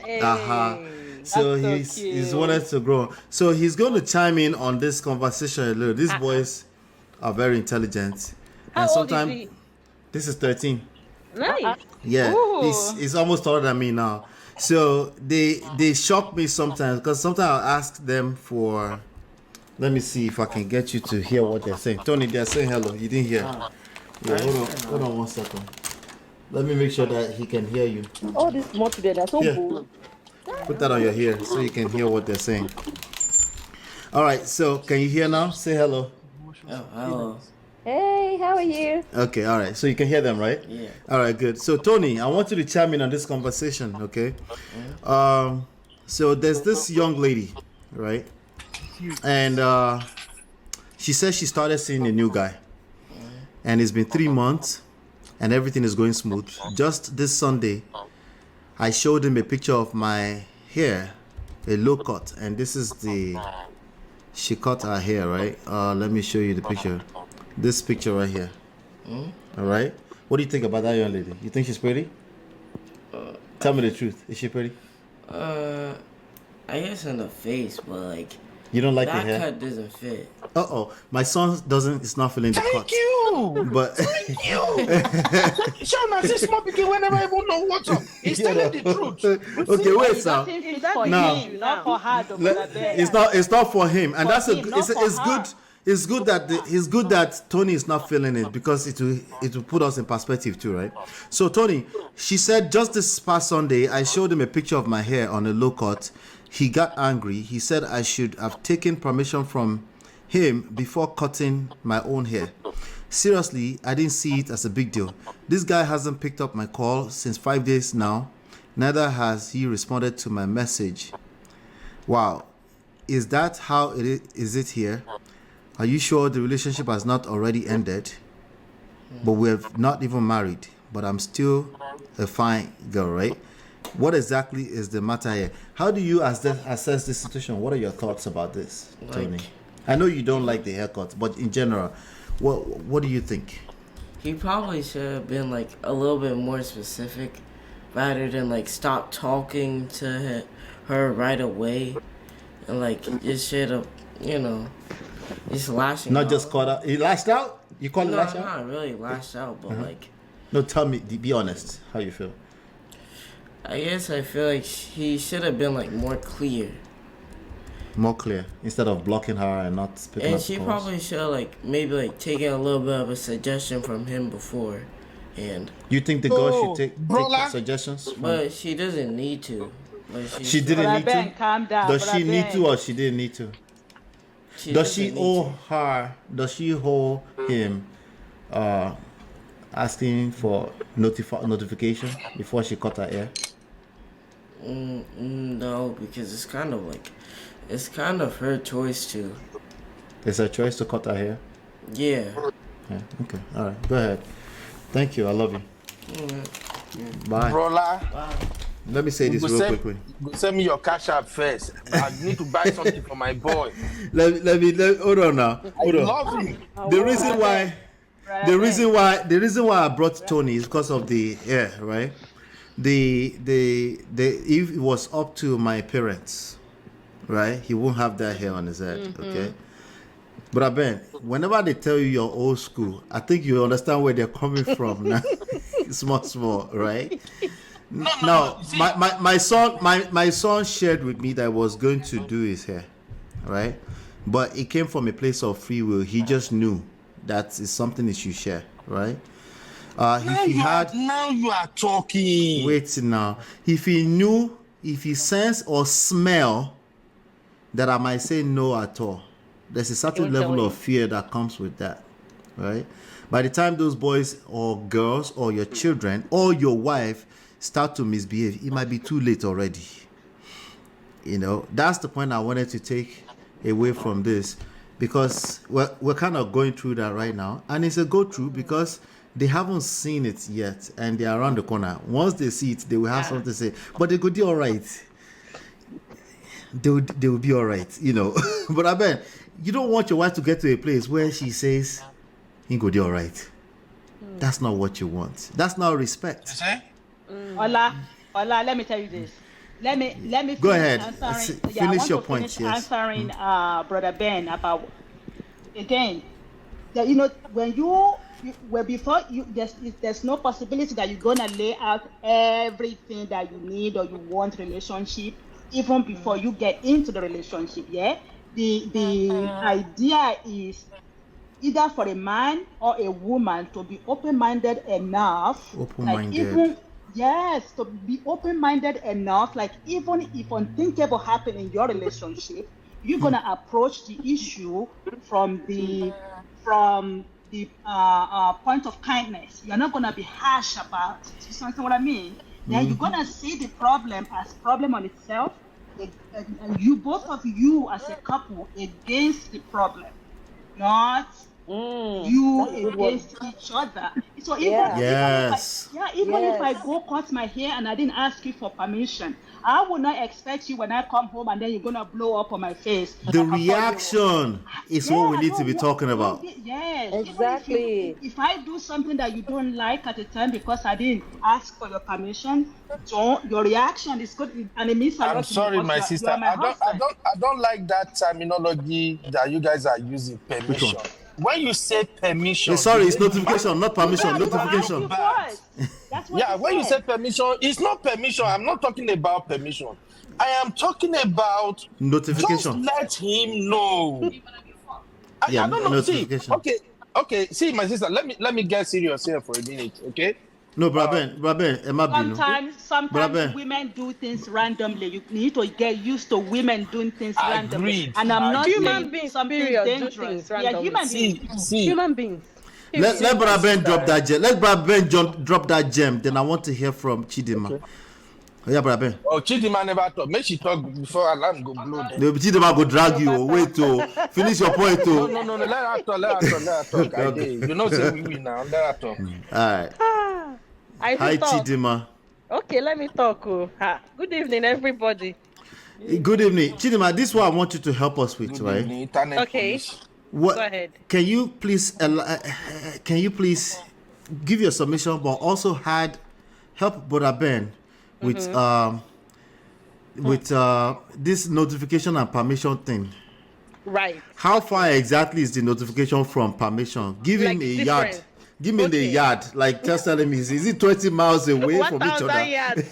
So he's wanted to grow. So he's going to chime in on this conversation a little. These boys are very intelligent. How old is he? This is 13. Nice. Yeah, he's almost taller than me now. So they shock me sometimes because sometimes I'll ask them for. Let me see if I can get you to hear what they're saying. Tony, they're saying hello. You didn't hear. Yeah, hold on 1 second. Let me make sure that he can hear you. Oh, this is more together. So cool. Put that on your ear so you can hear what they're saying. All right, so can you hear now? Say hello. Oh, hello. Hey, how are you? Okay, all right. So you can hear them, right? Yeah. All right, good. So Tony, I want you to chime in on this conversation, okay? So there's this young lady, right? And she says she started seeing a new guy. And it's been 3 months and everything is going smooth. Just this Sunday, I showed him a picture of my hair, a low cut, and this is she cut her hair, right? Let me show you the picture. This picture right here. All right. What do you think about that young lady? You think she's pretty? Tell me the truth. Is she pretty? I guess in the face, but like You don't like the that hair? cut doesn't fit. My son is not feeling the cut. Thank you. But Thank you. Sean, I say small pikin whenever I even know what's up. He's telling the truth. Okay, wait, It sir. doesn't fit for Now- him, not for her, though, Brother Ben. It's not for him, and For that's him, not for it's her. good. It's good that it's good that Tony is not feeling it, because it will put us in perspective too, right? So Tony, she said just this past Sunday, I showed him a picture of my hair on a low cut. He got angry. He said I should have taken permission from him before cutting my own hair. Seriously, I didn't see it as a big deal. This guy hasn't picked up my call since 5 days now. Neither has he responded to my message. Wow. Is that how is it here? Are you sure the relationship has not already ended? But we're not even married. But I'm still a fine girl, right? What exactly is the matter here? How do you assess this situation? What are your thoughts about this, Tony? I know you don't like the haircut, but in general, what do you think? He probably should have been like a little bit more specific, rather than like stop talking to her right away, and like just should have, just lashing. Not out. just caught out. He lashed out? You call it No, lash out? not really lashed out, but like. No, tell me. Be honest. How you feel? I guess I feel like he should have been like more clear. More clear, instead of blocking her and not picking And up she calls. probably should have like maybe like taken a little bit of a suggestion from him before, and. You think the girl should take Brola. suggestions? But she doesn't need to. Like She didn't Brother need Ben, to. calm down. Does she Brother need Ben. to, or she didn't need to? Does she doesn't need owe Does she owe him asking for notification before she cut her hair? No, because it's kind of her choice to. It's her choice to cut her hair. Yeah. Yeah. Okay. All right. Go ahead. Thank you. I love you. Bye. Brola, Let me say this go real send- quickly. go send me your cash app first. I need to buy something for my boy. Let me hold on now. I Hold on. love him. The reason why the reason why I brought Tony is because of the hair, right? The if it was up to my parents, right, he won't have that hair on his head. Okay. But Ben, whenever they tell you you're old school, I think you understand where they're coming from now. Small, right? Now, my son shared with me that he was going to do his hair, right? But it came from a place of free will. He just knew that is something he should share, right? Now you are talking. Wait now. If he sense or smell that I might say no at all, there's a certain level of fear that comes with that, right? By the time those boys or girls or your children or your wife start to misbehave, it might be too late already. That's the point I wanted to take away from this, because we're kind of going through that right now, and it's a go through because they haven't seen it yet and they're around the corner. Once they see it, they will have something to say, but they could do all right. They will be all right, But I bet you don't want your wife to get to a place where she says, "He go do all right." That's not what you want. That's not respect. Ola, let me tell you this. Let me Go ahead. Finish your point. Yes. Answering Brother Ben about, again, that when before you there's no possibility that you're gonna lay out everything that you need or you want relationship even before you get into the relationship. Yeah, the idea is either for a man or a woman to be open-minded enough, to be open-minded enough, like even if unthinkable happen in your relationship, you're gonna approach the issue from the point of kindness. You're not gonna be harsh about it. You understand what I mean? Then you're gonna see the problem as problem on itself, and you both of you as a couple against the problem, not you against each other. So even Yes. even if I go cut my hair and I didn't ask you for permission, I will not expect you when I come home and then you're gonna blow up on my face. The reaction is what we need to be talking about. Yes, Exactly. Even if I do something that you don't like at the time because I didn't ask for your permission, so your reaction is good, and it means a lot. I'm sorry, my sister. I don't like that terminology that you guys are using. Permission. When you say permission, Sorry, it's notification, not permission. Notification. That's what when you say permission, it's not permission. I'm not talking about permission. I am talking about notification. Just let him know. I don't know. Notification. See, okay. See, my sister. Let me get serious here for a minute, okay? No, Braben, sometimes women do things randomly. You need to get used to women doing things randomly. Agreed. And I'm not human beings. Period. Do things randomly. Human beings. Human beings. Let Braben drop that gem. Let Braben drop that gem. Then I want to hear from Chidima. Okay. Yeah, Braben. Oh, Chidima never talk. Make she talk before alarm go blow. The Chidima go drag you. Wait to finish your point. No. Let her talk. Okay. You know, say we now. Let her talk. All right. Hi, Chidima. Okay, let me talk. Good evening, everybody. Good evening, Chidima. This is what I want you to help us with, right? Okay. Go ahead. Can you please give your submission, but also help Brother Ben with this notification and permission thing? Right. How far exactly is the notification from permission? Give him a yard. Give me the yard. Like, just telling me, is it 20 miles away from each other? Yards.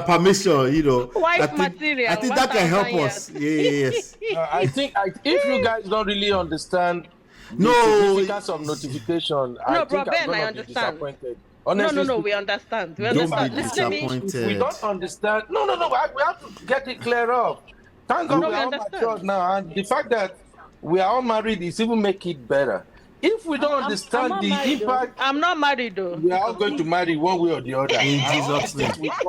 Permission, Wife material. I think that can help us. Yes. I think if you guys don't really understand the significance of notification, I think I'm going to be disappointed. Honestly, no, we understand. Don't be disappointed. If we don't understand. No, we have to get it clear up. Thank God we are all matured now, and the fact that we are all married is even make it better. If we don't understand the impact, I'm not married though. We are all going to marry one way or the other. In Jesus' name. That's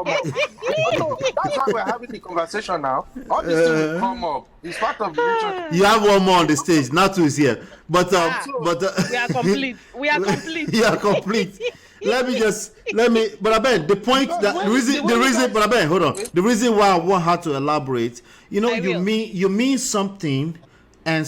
why we're having the conversation now. All these things will come up. It's part of the relationship. You have one more on the stage. Natu is here, but we are complete. We are complete. You are complete. Let me. But Ben, the point the reason. But Ben, hold on. The reason why I want her to elaborate. You mean something. And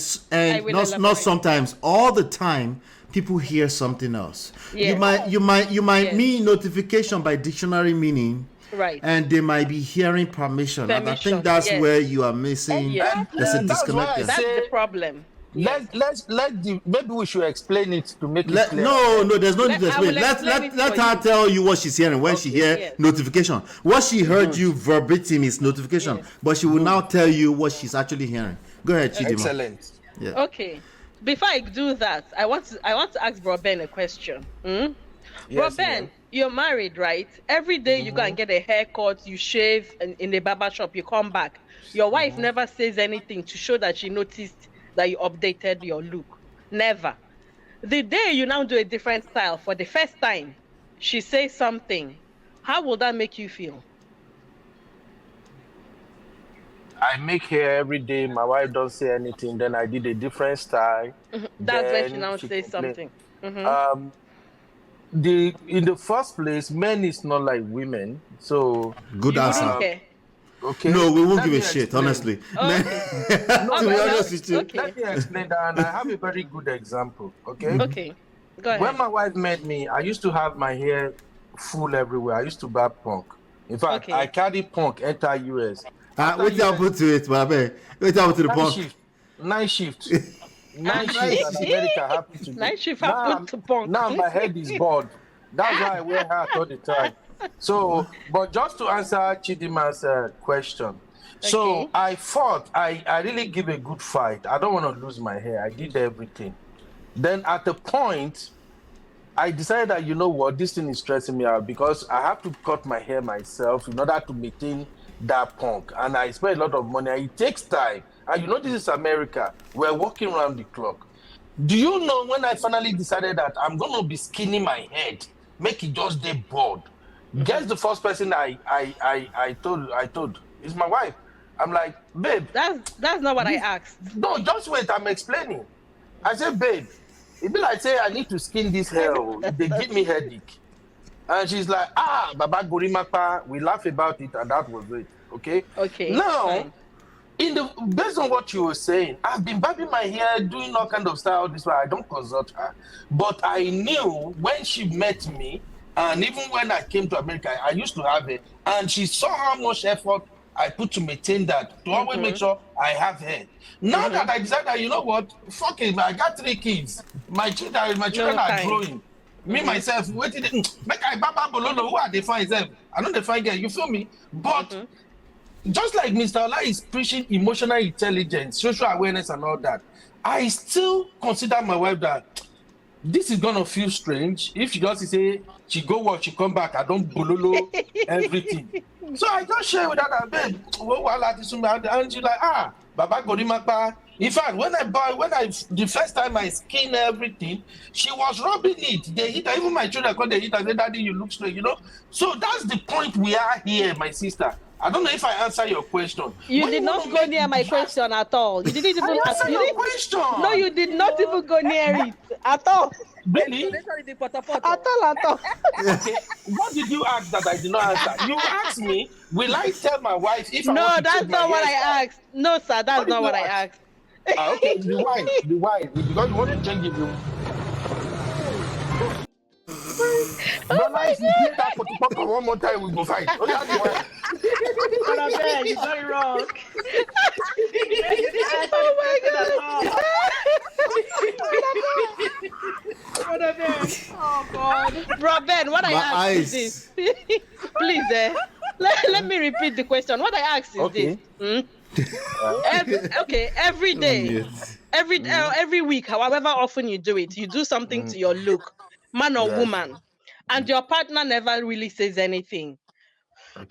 not sometimes, all the time, people hear something else. Yes. You might mean notification by dictionary meaning, right? And they might be hearing permission. And I think that's where you are missing. There's a disconnect. That's the problem. Maybe we should explain it to make it clear. No, there's no need to explain. Let her tell you what she's hearing when she hear notification. What she heard you verbatim is notification, but she will now tell you what she's actually hearing. Go ahead, Chidima. Excellent. Yeah. Okay. Before I do that, I want to ask Bro Ben a question. Yes, Bro Ben, you're married, right? Every day you go and get a haircut, you shave in the barber shop, you come back. Your wife never says anything to show that she noticed that you updated your look. Never. The day you now do a different style for the first time, she says something. How will that make you feel? I make hair every day. My wife don't say anything. Then I did a different style. That's when she now says something. In the first place, men is not like women. So good answer. Okay. No, we won't give a shit, honestly. Let me explain that, and I have a very good example. Okay. Okay. Go ahead. When my wife met me, I used to have my hair full everywhere. I used to buy punk. In fact, I carried punk enter US. What happened to it, Babe? What happened to the punk? Night shift. Night shift in America happened to me. Night shift happened to punk. Now my head is bald. That's why I wear hat all the time. So, but just to answer Chidima's question. So I fought. I really give a good fight. I don't want to lose my hair. I did everything. Then at the point, I decided that, you know what, this thing is stressing me out because I have to cut my hair myself in order to maintain that punk. And I spend a lot of money. And it takes time. And you know, this is America. We're walking around the clock. Do you know when I finally decided that I'm going to be skinning my head, make it just stay bald? Guess the first person I told is my wife. I'm like, babe. That's not what I asked. No, just wait. I'm explaining. I said, babe, it be like say I need to skin this hair. They give me headache. And she's like, Baba Gorimapa, we laugh about it, and that was it. Okay? Okay. Now, Fine. based on what you were saying, I've been barbing my hair, doing all kind of style this way. I don't consult her. But I knew when she met me, and even when I came to America, I used to have it, and she saw how much effort I put to maintain that, to always make sure I have hair. Now that I decided, you know what, fuck it, I got 3 kids. My children are growing. Me myself, waiting, make I baba bolono, who are they find them? I know they find girl, you feel me? But just like Mr. Ola is preaching emotional intelligence, social awareness, and all that, I still consider my wife that this is gonna feel strange if she just say she go work, she come back, I don't bololo everything. So I just share with her that, babe, and she's like, Baba Gorimapa. In fact, the first time I skin everything, she was rubbing it. They hit her, even my children call they hit her, say, Daddy, you look straight, you know. So that's the point we are here, my sister. I don't know if I answer your question. You did not go near my question at all. You didn't even answer your question. No, you did not even go near it at all. Really? At all. Okay. What did you ask that I did not answer? You asked me, will I tell my wife if I want to that's not what I asked. No, sir, that's not what I asked. Okay, the wine. Because you want to change it. But if you play that for the one more time, we go fight. Oh, yeah, the wine. You're very wrong. Oh my God. Oh God. Bro Ben, what I asked is this. Please, let me repeat the question. What I asked is this. Every day, every week, however often you do it, you do something to your look, man or woman, and your partner never really says anything.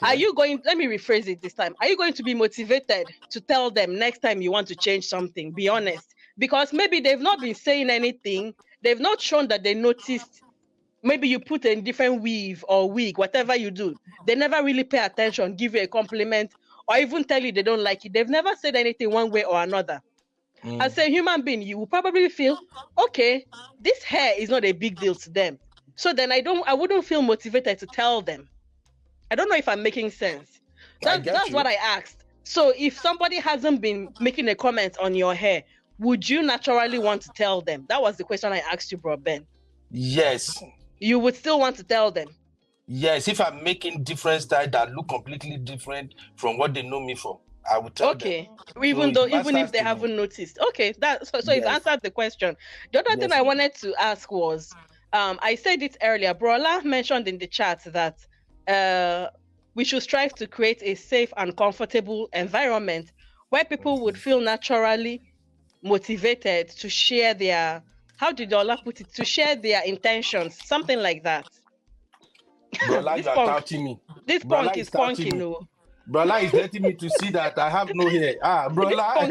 Are you going, let me rephrase it this time, are you going to be motivated to tell them next time you want to change something? Be honest, because maybe they've not been saying anything, they've not shown that they noticed. Maybe you put a different weave or wig, whatever you do, they never really pay attention, give you a compliment, or even tell you they don't like it. They've never said anything one way or another. As a human being, you will probably feel, okay, this hair is not a big deal to them. So then I wouldn't feel motivated to tell them. I don't know if I'm making sense. That's what I asked. So if somebody hasn't been making a comment on your hair, would you naturally want to tell them? That was the question I asked you, bro Ben. Yes. You would still want to tell them? Yes, if I'm making different style that look completely different from what they know me for, I would tell them. Okay, even if they haven't noticed. Okay, so you've answered the question. The other thing I wanted to ask was, I said it earlier, Brola mentioned in the chat that we should strive to create a safe and comfortable environment where people would feel naturally motivated to share their, how did Ola put it, to share their intentions, something like that. Brola, you are touching me. This punk is punky, no. Brola is letting me to see that I have no hair. Brola,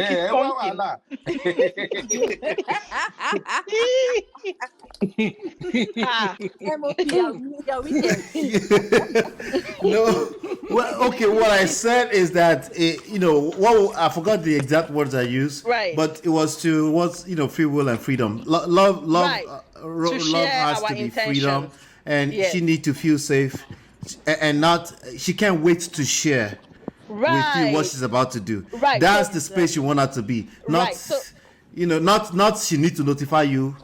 No, well, okay. What I said is that I forgot the exact words I used. Right. But it was free will and freedom. Love right. Love has to be freedom, and she need to feel safe, and not. She can't wait to share with you what she's about to do. Right. That's the space you want her to be. Not. Right. Not she need to notify you.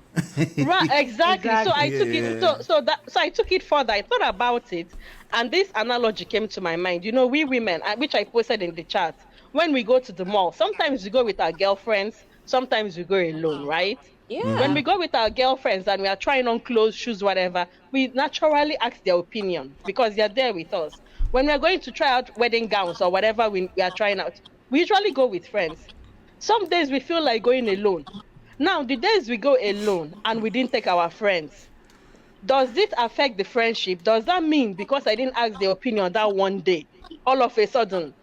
Right, exactly. So I took it. So I took it further. I thought about it, and this analogy came to my mind. We women, which I posted in the chat, when we go to the mall, sometimes we go with our girlfriends, sometimes we go alone, right? Yeah. When we go with our girlfriends and we are trying on clothes, shoes, whatever, we naturally ask their opinion because they're there with us. When we're going to try out wedding gowns or whatever we are trying out, we usually go with friends. Some days we feel like going alone. Now, the days we go alone and we didn't take our friends, does it affect the friendship? Does that mean because I didn't ask their opinion that one day, all of a sudden,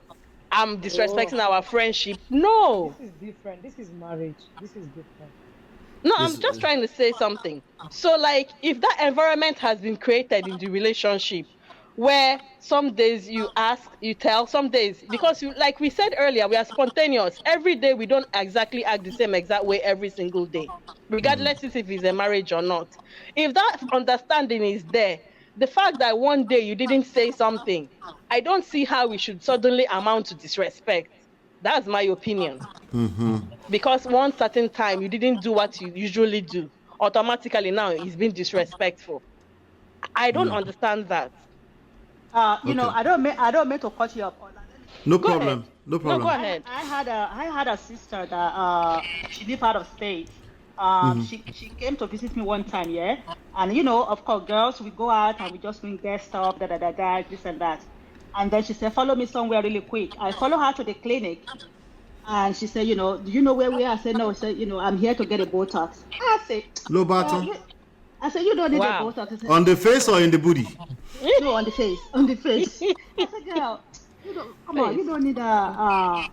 I'm disrespecting our friendship? No. This is different. This is marriage. This is different. No, I'm just trying to say something. So, like, if that environment has been created in the relationship, where some days you ask, you tell, some days, because you, like we said earlier, we are spontaneous. Every day we don't exactly act the same exact way every single day, regardless if it's a marriage or not. If that understanding is there, the fact that one day you didn't say something, I don't see how we should suddenly amount to disrespect. That's my opinion. Because one certain time you didn't do what you usually do, automatically now it's been disrespectful. I don't understand that. You know, I don't mean to cut you up. No problem. No problem. No, go ahead. I had a sister that she lived out of state. She came to visit me one time, yeah. And you know, of course, girls, we go out and we just bring their stuff, this and that. And then she said, follow me somewhere really quick. I follow her to the clinic. And she said, you know, do you know where we are? I said, no. She said, you know, I'm here to get a Botox. I said, low bottom. I said, you don't need a Botox. Said, on the face or in the booty? No, on the face. On the face. I said, girl, come on, you don't need a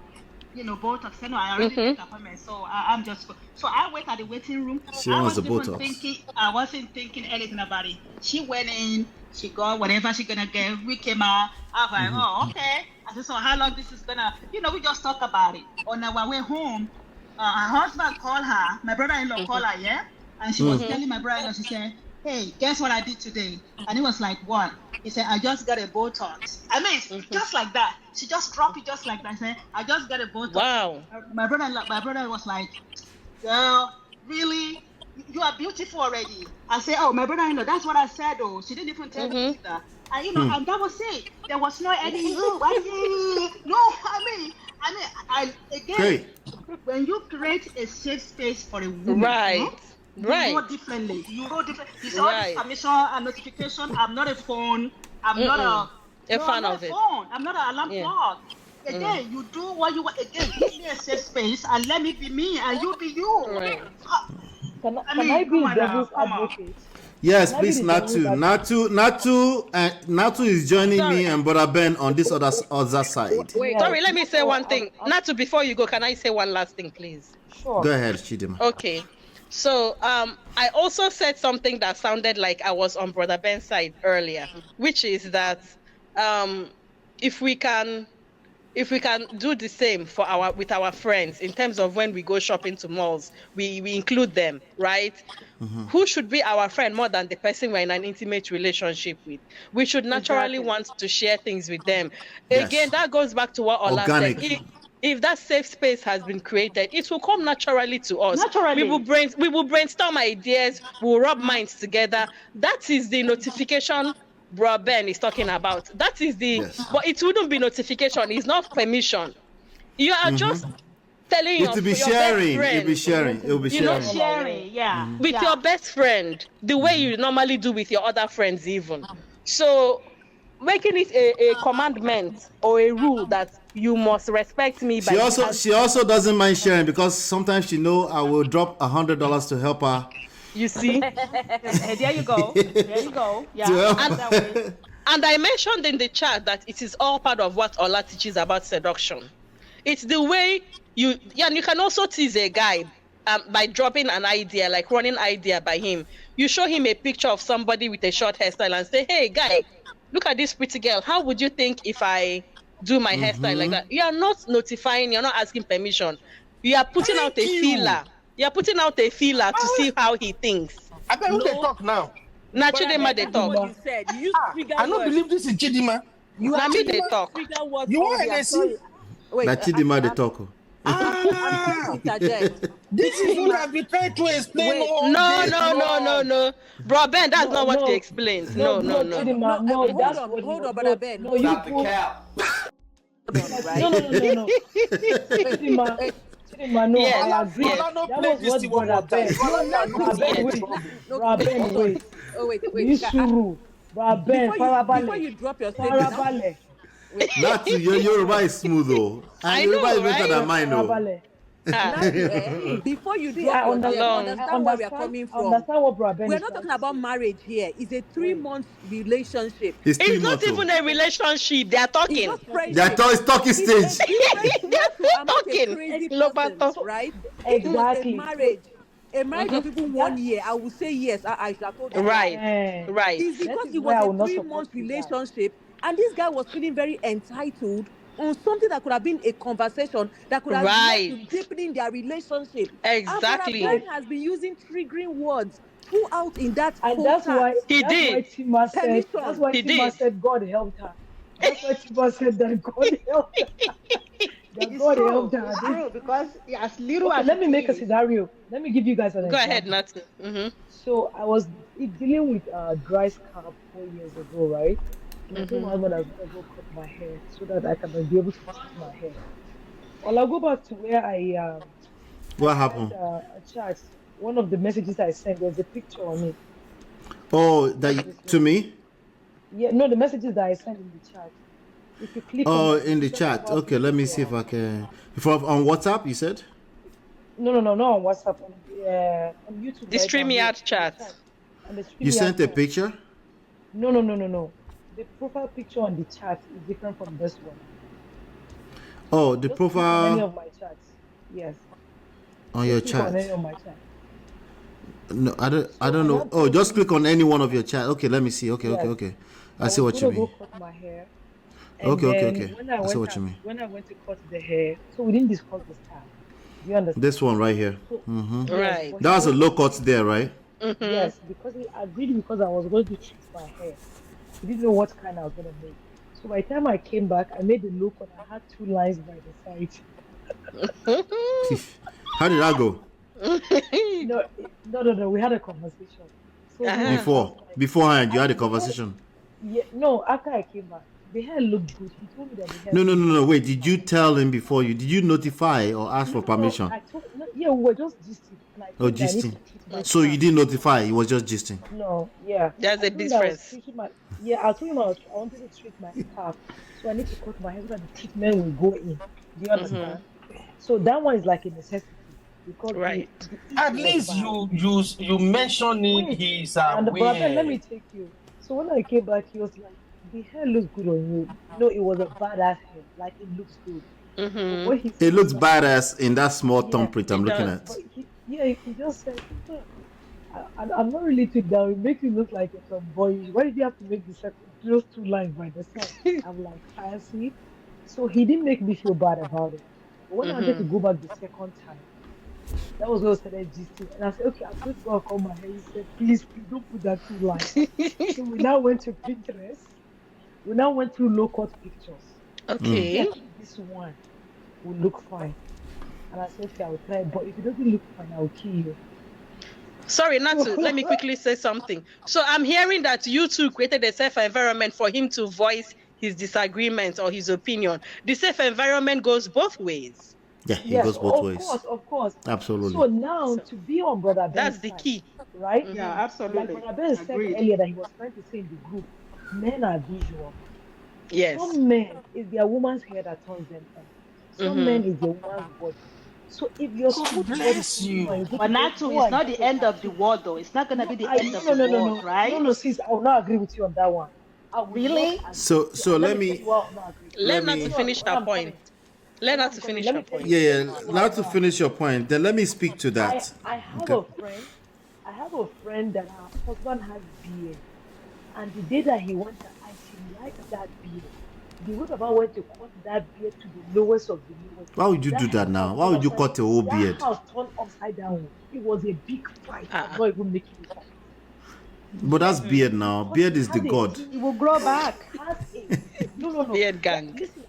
you know, Botox. I know I already made an appointment, so I'm just. So I wait at the waiting room. She wants a Botox. I wasn't thinking anything about it. She went in. She got whatever she's gonna get. We came out. I was like, oh, okay. I said, so how long this is gonna? You know, we just talk about it. On our way home, her husband called her. My brother-in-law called her, yeah, and she was telling my brother-in-law. She said, hey, guess what I did today? And he was like, what? He said, I just got a Botox. I mean, just like that. She just dropped it just like that. I said, I just got a Botox. Wow. My brother was like, girl, really? You are beautiful already. I said, oh, my brother-in-law, that's what I said, though. She didn't even tell me that. And, you know, and that was it. There was no any, again, when you create a safe space for a woman, right. You go differently. It's all this permission and notification. I'm not a phone. I'm not a fan of it. I'm not an alarm clock. Again, you do what you want. Again, give me a safe space and let me be me and you be you. Right. Can I be devil's advocate? Yes, please, Natu. Natu is joining me and Brother Ben on this other side. Wait, sorry, let me say one thing. Natu, before you go, can I say one last thing, please? Sure. Go ahead, Chidima. Okay. So I also said something that sounded like I was on Brother Ben's side earlier, which is that if we can do the same with our friends in terms of when we go shopping to malls, we include them, right? Who should be our friend more than the person we're in an intimate relationship with? We should naturally want to share things with them. Yes. Again, that goes back to what Ola said. If that safe space has been created, it will come naturally to us. We will brainstorm ideas, we'll rub minds together. That is the notification Bro Ben is talking about. That is but it wouldn't be notification, it's not permission. You are just telling your best friend. It'll be sharing. With your best friend, the way you normally do with your other friends even. So making it a commandment or a rule that you must respect me. She also doesn't mind sharing because sometimes she know I will drop $100 to help her. You see? There you go. There you go. Yeah. And I mentioned in the chat that it is all part of what Ola teaches about seduction. It's the way and you can also tease a guy by dropping an idea, like running idea by him. You show him a picture of somebody with a short hairstyle and say, hey, guy, look at this pretty girl. How would you think if I do my hairstyle like that? You are not notifying, you're not asking permission. You are putting out a feeler. You're putting out a feeler to see how he thinks. I bet who they talk now. Now Chidima they talk. What you said. You I don't believe this is Chidima. Now me they talk. You want to see? Now Chidima they talk. This is what I've been trying to explain. No. Bro Ben, that's not what he explains. No. Hold on, Brother Ben. No, Stop the cap. No. No, yes, I agree. yes. That was what Brother Ben. Brother Ben, wait. Oh, wait. Brother Ben, before you drop your statement. That's your Yoruba is smooth though. I Yoruba know, is better than mine though. Before you drop, understand where we are coming from. Understand what Brother Ben We're not talking about marriage here. It's a 3-month relationship. It's not even a relationship. They are talking. They're talking stage. They're talking. Right? Exactly. Marriage. a marriage of even 1 year, I would say yes. I should have told the Right. guy. Right. It's That because is it was why I a will not 3 month support you guys. relationship, and this guy was feeling very entitled on something that could have been a conversation that could have led to Right. deepening their relationship. Exactly. And Farah has been using triggering words throughout in that And whole chat. He did. Tima said, that's Permission. why He Tima did. said God helped her. That's why Tima said that God helped her. That It's God true. helped her. It's true because as little Okay, as let it me make a is, scenario. Let me give you guys an Go example. ahead, Natsu. So I was dealing with dry scalp 4 years ago, right? And I told my husband I was gonna go cut my hair so that I can be able to treat my hair. Well, I'll go back to where What I sent happened? a chat. One of the messages I sent, there's a picture on it. Oh, that to me? Yeah, no, the messages that I sent in the chat. If you click on Oh, my in the chat. profile Okay, let me picture, see if I can. On WhatsApp, you said? no, not on WhatsApp, on YouTube. The right now, here, StreamYard chat. on the You StreamYard sent a chat. picture? No. The profile picture on the chat is different from this one. Oh, the Just click on any profile of my chats. Yes. on your Just click on any chat. of my chats. No, I don't I know. now Oh, told just him, click on any one of your chat. Okay, let me see. Okay. yes, I I see was what you gonna go mean. cut my hair, and Okay. then I see what you mean. when I went to cut the hair, so we didn't discuss the style. Do you understand? This one right here. So Mm-hmm. yes, Right. but he That's a just low cut there, right? yes, because he agreed because I was going to treat my hair. He didn't know what kind I was gonna make. So by the time I came back, I made the look and I had 2 lines by the side. How did that go? No. We had a conversation. So he was like, Beforehand, you had a the hair, conversation. yeah, no, after I came back, the hair looked good. He told me that the hair No. looked good. Wait, did you tell him before you? Did you notify or ask for No. permission? I told no, yeah, we were just gisting, and I Oh, told him that I need to gisting. treat my So you scalp. didn't notify. It was just gisting. No, yeah. There's I a told him that I was difference. treating my I told him I wanted to treat my scalp, so I need to cut my hair so that the treatment will go in. Do you understand? So that one is like a necessity because Right. the At issue was least bad. you mentioning Wait, he's and but then let aware. me take you. So when I came back, he was like, "The hair looks good on you." No, it was a badass hair. Like it looks good. But what he It said looks was, badass in that small yeah, thumbprint I'm It looking does. at. but he just said, "Huh, I'm not really too down. It makes you look like a tomboy. Why did you have to make those 2 lines by the side?" I'm like, fancy. So he didn't make me feel bad about it. But when I wanted to go back the second time, that was when I started gisting. And I said, okay, I'm going to go and call my hair. He said, please don't put that 2 lines. So we now went to Pinterest. We now went through low cut pictures. Okay. I think this one will look fine. And I said, okay, I will try it. But if it doesn't look fine, I will kill you. Sorry, Natsu, let me quickly say something. So I'm hearing that you two created a safe environment for him to voice his disagreement or his opinion. The safe environment goes both ways. Yeah, it Yes, goes both ways. Of course. Absolutely. So now to be on Brother Ben's That's the side, key. right? yeah, Like absolutely. Brother Ben said Agreed. earlier that he was trying to say in the group, men are visual. Yes. Some men, it's their woman's hair that turns them on. Some men is their woman's body. So if your smooth body bless turns you. on, go But to Natu, go it's and not get the a end of the tattoo. world, though. It's not going to be the end of No, the world, right? No, sis, I will not agree with you on that one. I will Really? not agree. So Let let me me tell you why I will not agree. Let me- Natsu No, finish what her I'm point. coming. Let What Natsu I'm coming, finish let her me tell point. you yeah. why Now I to don't finish your point, then let me speak to that. I have Okay. I have a friend that her husband has beard, and the day that he went to and she liked that beard. The way Baba went to cut that beard to the lowest of the lowest. Why would you do that now? Why would you cut a whole beard? That house turned upside down. It was a big fight. Ah. I'm not even making this up. But that's beard now. Because Beard he is the has a god. team. It will grow back. He has a no. Beard gang. Listen,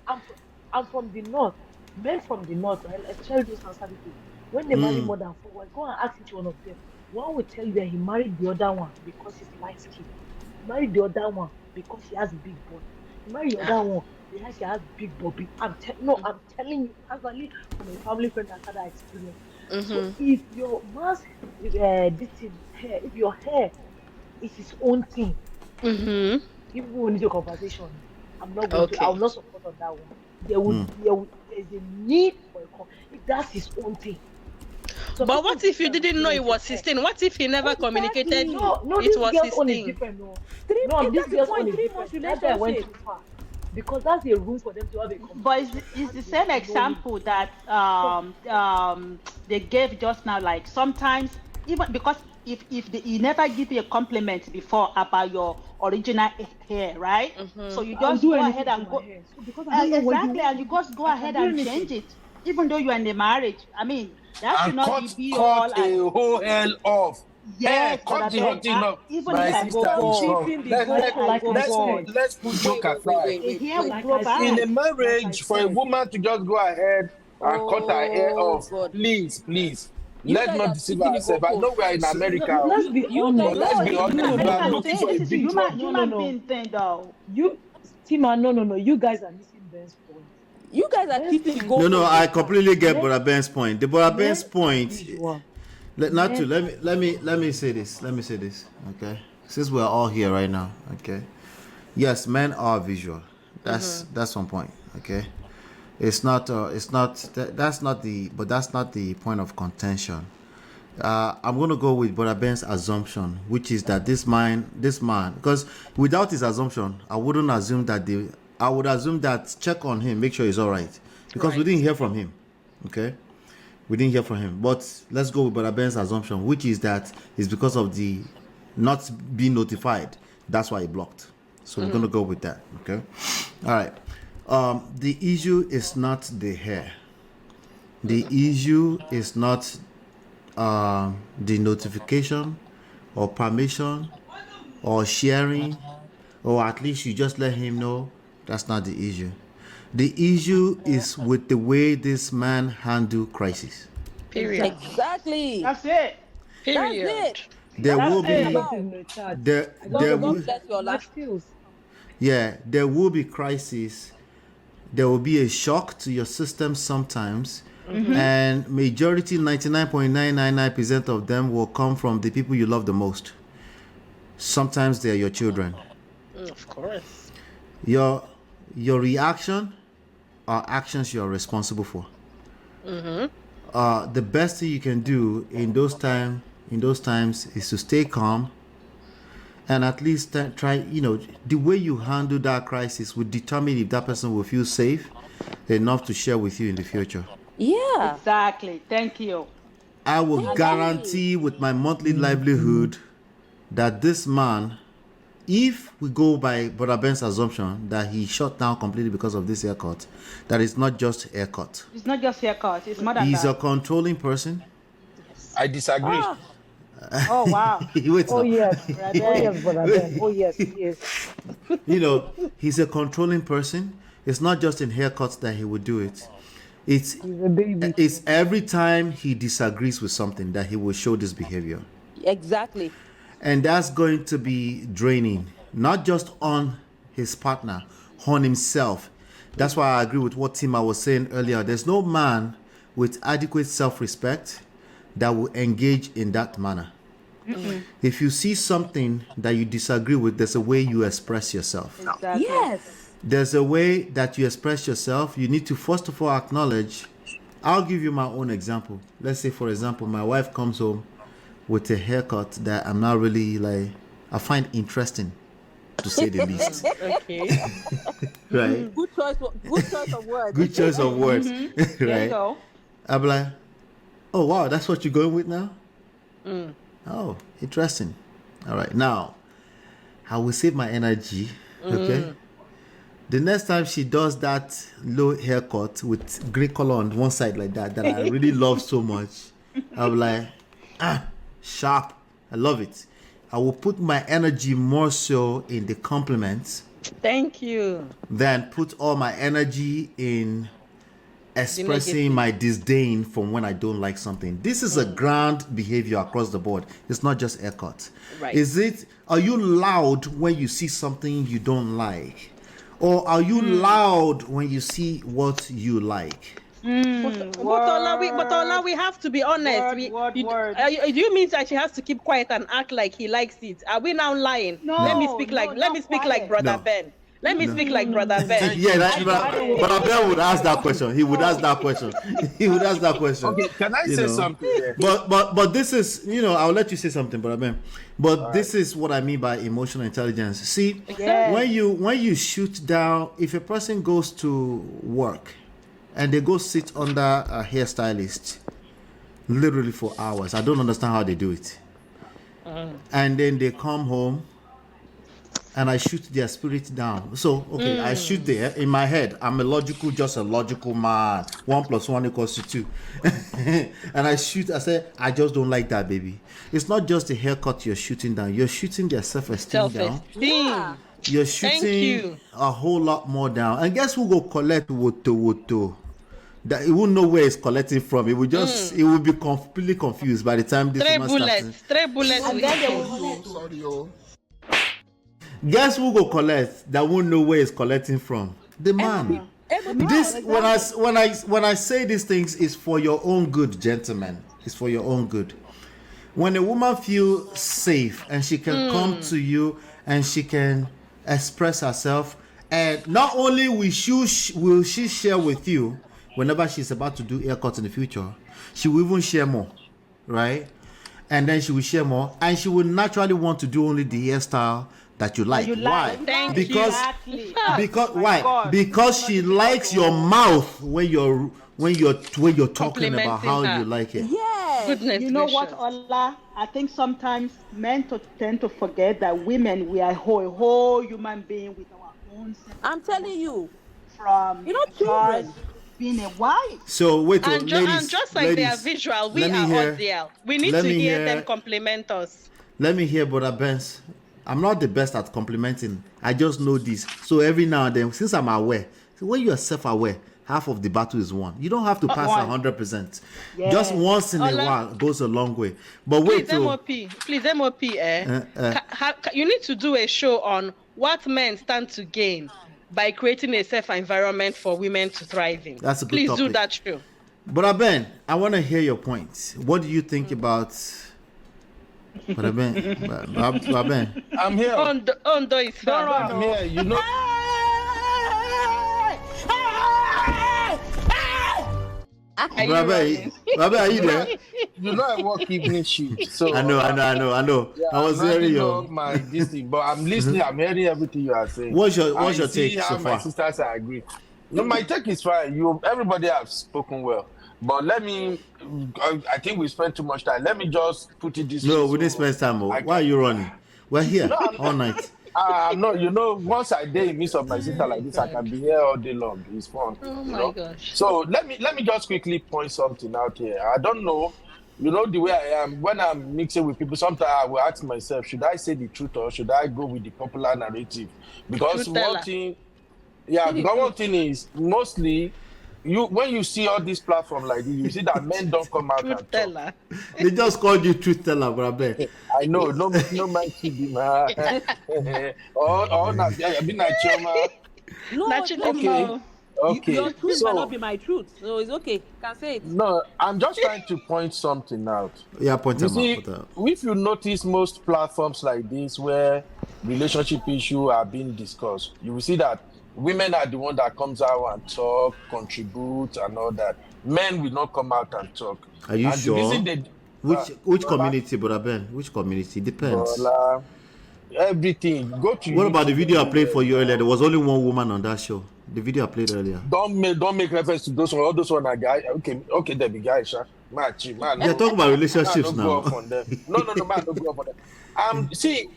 I'm from the north. Men from the north, right? Especially those Hausa people. When they marry more than 4 wives, go and ask each one of them. One will tell you that he married the other one because he's light skinned. He married the other one because he has a big body. He married the other one because he has big body. I'm telling you, actually, from a family friend that had that experience. So if your man's hair, if your hair is his own thing, even when we need a conversation, I'm not going to. I will not support on that one. There's a need for if that's his own thing. So but what if you didn't know it was his thing? What if he never communicated No, it this was girl's his own is thing? different. No, That's this the girl's point, own is 3 months different. That's why I went relationship. too far. Because that's a room for them to have a conversation. But it's the same example that they gave just now. Like sometimes even because if he never give you a compliment before about your original hair, right? So you I'll just do go anything ahead and to go my hair. So because I don't know what exactly, you and you just go I can ahead do and anything. change it, even though you're in the marriage. I mean, that should And not be all. cut And a whole hell off. Hey, yes, cut Brother the whole Ben, thing off. even My if I go sister is bald, wrong. Keeping the Let, even goal, if let, I like go I let's put bald, said. let's put joke aside. the hair will Like grow I In back. a said, like I marriage, for a said. woman to just go ahead and cut her hair Oh off, God. please, You let's guys not are deceive taking the ourselves. I know goalpost. we're in America, Let's be You guys but honest. are let's No, be it's taking the honest. No, We no, are American no. looking thing. for a This is a big human job. No, no, human no. being thing, though. You, Tima, no. You guys are missing Ben's point. You guys are Ben's keeping the thing No, is no, goalpost. I completely get men, Brother Ben's point. The Brother Ben's men are point. visual. Not to Men, let me say this. Let me say this. Okay, since we're all here right now. Okay, yes, men are visual. That's one point. Okay, it's not that's not the point of contention. I'm gonna go with Brother Ben's assumption, which is that this man, because without his assumption, I would assume that check on him, make sure he's all right, because we didn't hear from him. Okay, we didn't hear from him. But let's go with Brother Ben's assumption, which is that it's because of the not being notified. That's why he blocked. So we're gonna go with that. Okay, all right. The issue is not the hair. The issue is not the notification or permission or sharing, or at least you just let him know. That's not the issue. The issue is with the way this man handle crisis. Period. Exactly. That's it. That's Period. it. There That's will what it's be about. in the chat. there God will bless your Life life. skills. there will be crisis. There will be a shock to your system sometimes, and majority 99.999% of them will come from the people you love the most. Sometimes they're your children. Of course. Your reaction are actions you're responsible for. The best thing you can do in those times is to stay calm and at least try, the way you handle that crisis will determine if that person will feel safe enough to share with you in the future. Yeah. Exactly. Thank you. I will guarantee with my monthly livelihood that this man, if we go by Brother Ben's assumption that he shut down completely because of this haircut, that it's not just haircut. It's not just haircut. It's more than He's a that. controlling person. I disagree. Oh wow. Wait Oh now. yes, oh yes, Brother Ben. Oh yes, he is. He's a controlling person. It's not just in haircuts that he would do it. It's He's a baby. it's every time he disagrees with something that he will show this behavior. Exactly. And that's going to be draining, not just on his partner, on himself. That's why I agree with what Tima was saying earlier. There's no man with adequate self-respect that will engage in that manner. If you see something that you disagree with, there's a way you express yourself. Exactly. Yes. There's a way that you express yourself. You need to first of all acknowledge. I'll give you my own example. Let's say, for example, my wife comes home with a haircut that I'm not really I find interesting, to say the least. Okay. Right? Good choice of words. Good choice of words. There you Right? go. I'm like, oh wow, that's what you're going with now? Oh, interesting. All right. Now, I will save my energy. Okay. The next time she does that low haircut with grey color on one side like that I really love so much, I'm like, sharp. I love it. I will put my energy more so in the compliments Thank you. than put all my energy in expressing my disdain from when I don't like something. This is a grand behavior across the board. It's not just haircut. Right. Are you loud when you see something you don't like? Or are you loud when you see what you like? But Ola, we have to be honest. Word. Do you mean that she has to keep quiet and act like he likes it? Are we now lying? No, let me speak like Brother No. Ben. Let me speak like Brother Ben. Yeah, but Abel would ask that question. He would ask that question. Okay, can I say something here? But this is, I'll let you say something, but Abel. But this is what I mean by emotional intelligence. See, when you shoot down, if a person goes to work and they go sit under a hairstylist, literally for hours. I don't understand how they do it. And then they come home and I shoot their spirit down. So, okay, I shoot there in my head. I'm just a logical man. 1 + 1 = 2. And I say, I just don't like that, baby. It's not just the haircut you're shooting down. You're shooting their self-esteem down. Yeah. You're shooting a whole lot more down. And guess who will collect woto? That it won't know where it's collecting from. It will just it will be completely confused by the time this Three woman starts. bullets. And then they will Sorry, oh. Guess who will collect that won't know where it's collecting from? The man. This when I say these things is for your own good, gentlemen. It's for your own good. When a woman feels safe and she can come to you and she can express herself, and not only will she share with you whenever she's about to do haircuts in the future, she will even share more, right? And then she will share more, and she will naturally want to do only the hairstyle that you like. Why? Because why? God. Because she likes your mouth when you're talking about how you like it. Yeah. Goodness You know what, gracious. Ola? I think sometimes men tend to forget that women, we are a whole human being with our own sense I'm telling you, from children. just being a wife. So wait, And just like they are visual, we are audio. We need to hear them compliment us. Let me hear, Brother Benz. I'm not the best at complimenting. I just know this. So every now and then, since I'm aware, when you are self-aware, half of the battle is won. You don't have to pass 100%. Yeah. Just once in a while goes a long way. But wait, Please, MOP, you need to do a show on what men stand to gain by creating a safe environment for women to thrive in. That's a good Please topic. do that show. Brother Ben, I want to hear your points. What do you think about Brother Ben? Brother Ben. I'm here. Ondo is fine. I'm here. You know. Brother Ben, are you there? You know I work evening shift, so I know. Yeah, I was I'm hearing writing up my this thing, but I'm listening. I'm hearing everything you are saying. What's your I take see how so my far? sisters I agree. No, my take is fine. Everybody have spoken well, but let me. I think we spent too much time. Let me just put it this way. No, we didn't spend time. Why are you running? We're here all night. No, once I day in midst of my sister like this, I can be here all day long. It's fun. Oh my gosh. So let me just quickly point something out here. I don't know, the way I am when I'm mixing with people. Sometimes I will ask myself, should I say the truth or should I go with the popular narrative? Because one thing is mostly when you see all these platforms like this, you see that men don't come out and talk. They just called you truth teller, brother. I know, no man kidding, man. or not, be not choma. No, Okay. Your truth So, might not be my truth, so it's okay. Can say it. no, I'm just trying to point something out. Yeah, point You them see, out. if you notice most platforms like this where relationship issues are being discussed, you will see that women are the one that comes out and talk, contribute, and all that. Men will not come out and talk. Are you And the sure? reason Which community, Brother Ben? Which community? Depends. Everything. Go to. What about the YouTube. video I played for you earlier? There was only one woman on that show. The video I played earlier. Don't make reference to those one. All those one are guys. Okay, there be guys, man. They're talking about relationships man, no now. go up on them. No, man, don't go up on them. See,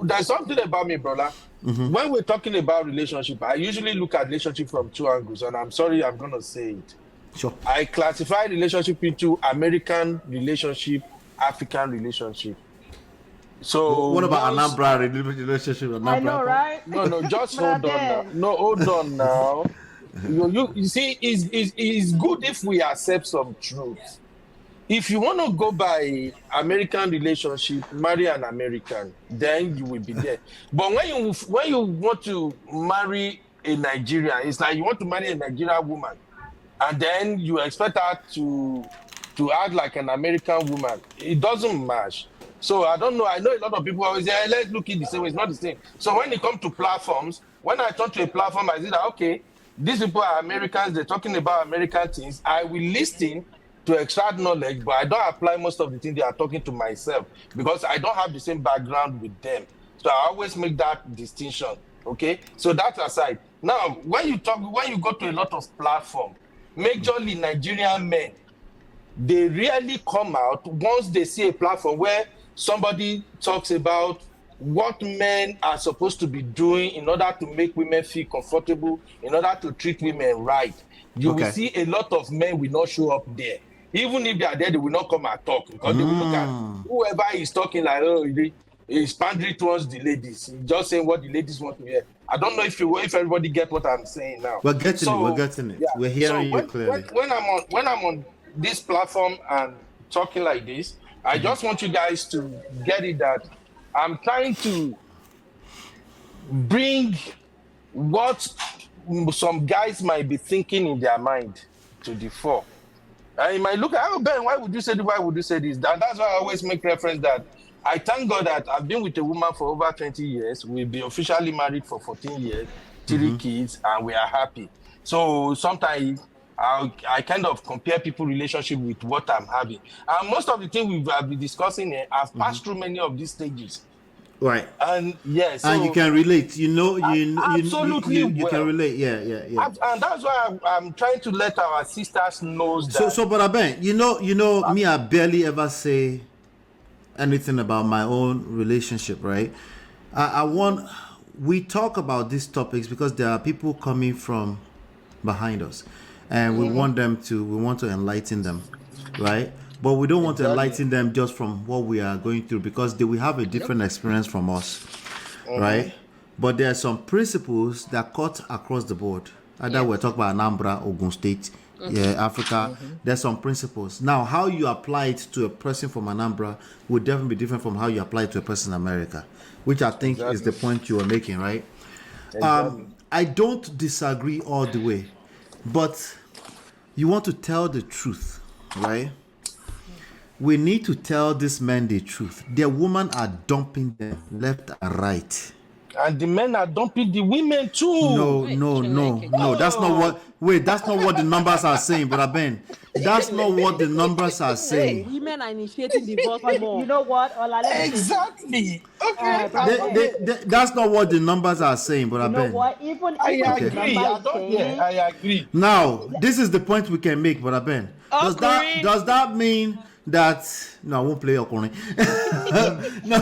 there's something about me, brother. When we're talking about relationship, I usually look at relationship from two angles, and I'm sorry, I'm gonna say it. Sure. I classify relationship into American relationship, African relationship. So What about Anambra relationship? Anambra? I know, right? No, just hold on now. No, hold on now. You see, it's good if we accept some truth. If you want to go by American relationship, marry an American, then you will be there. But when you want to marry a Nigerian, it's like you want to marry a Nigerian woman, and then you expect her to act like an American woman. It doesn't match. So I don't know. I know a lot of people always say, hey, let's look at the same way. It's not the same. So when it comes to platforms, when I talk to a platform, I say that, okay, these people are Americans. They're talking about American things. I will listen to extract knowledge, but I don't apply most of the things they are talking to myself because I don't have the same background with them. So I always make that distinction. Okay. So that aside. Now, when you go to a lot of platforms, majorly Nigerian men, they really come out once they see a platform where somebody talks about what men are supposed to be doing in order to make women feel comfortable, in order to treat women right. You will see a lot of men will not show up there. Even if they are there, they will not come and talk because they will look at whoever is talking like, oh, he's pandering towards the ladies. He's just saying what the ladies want to hear. I don't know if everybody get what I'm saying now. We're getting it. Yeah. We're hearing you clearly. When I'm on this platform and talking like this, I just want you guys to get it that I'm trying to bring what some guys might be thinking in their mind to the fore. And you might look at, oh, Ben, why would you say this? Why would you say this? That's why I always make reference that I thank God that I've been with a woman for over 20 years. We've been officially married for 14 years, 3 kids, and we are happy. So sometimes I kind of compare people's relationship with what I'm having. And most of the things we've been discussing here, I've passed through many of these stages. Right. And yes. And you can relate. You absolutely can relate. Yeah. And that's why I'm trying to let our sisters know that. So, but Ben, me, I barely ever say anything about my own relationship, right? We talk about these topics because there are people coming from behind us, and we want to enlighten them, right? But we don't want to enlighten them just from what we are going through because they will have a different experience from us, right? But there are some principles that cut across the board. Either we're talking about Anambra, Ogun State, Africa. There's some principles. Now, how you apply it to a person from Anambra would definitely be different from how you apply it to a person in America, which I think is the point you are making, right? I don't disagree all the way, but you want to tell the truth, right? We need to tell these men the truth. Their women are dumping them left and right. And the men are dumping the women too. No. That's not what. Wait, that's not what the numbers are saying, Brother Ben. That's not what the numbers are saying. Women are initiating divorce more. You know what? Exactly. Okay. That's not what the numbers are saying, Brother Ben. You know what? Even I agree. Now, this is the point we can make, Brother Ben. Does that mean that I won't play your corner. No,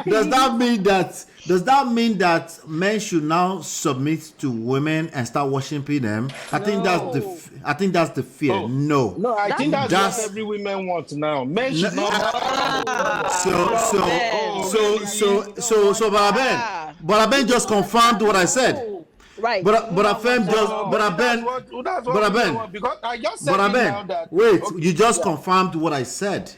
does that mean that men should now submit to women and start worshiping them? I think that's the fear. No, I think that's what every woman wants now. Men should not. So Brother Ben just confirmed what I said. Right. But Ben, wait, you just confirmed what I said.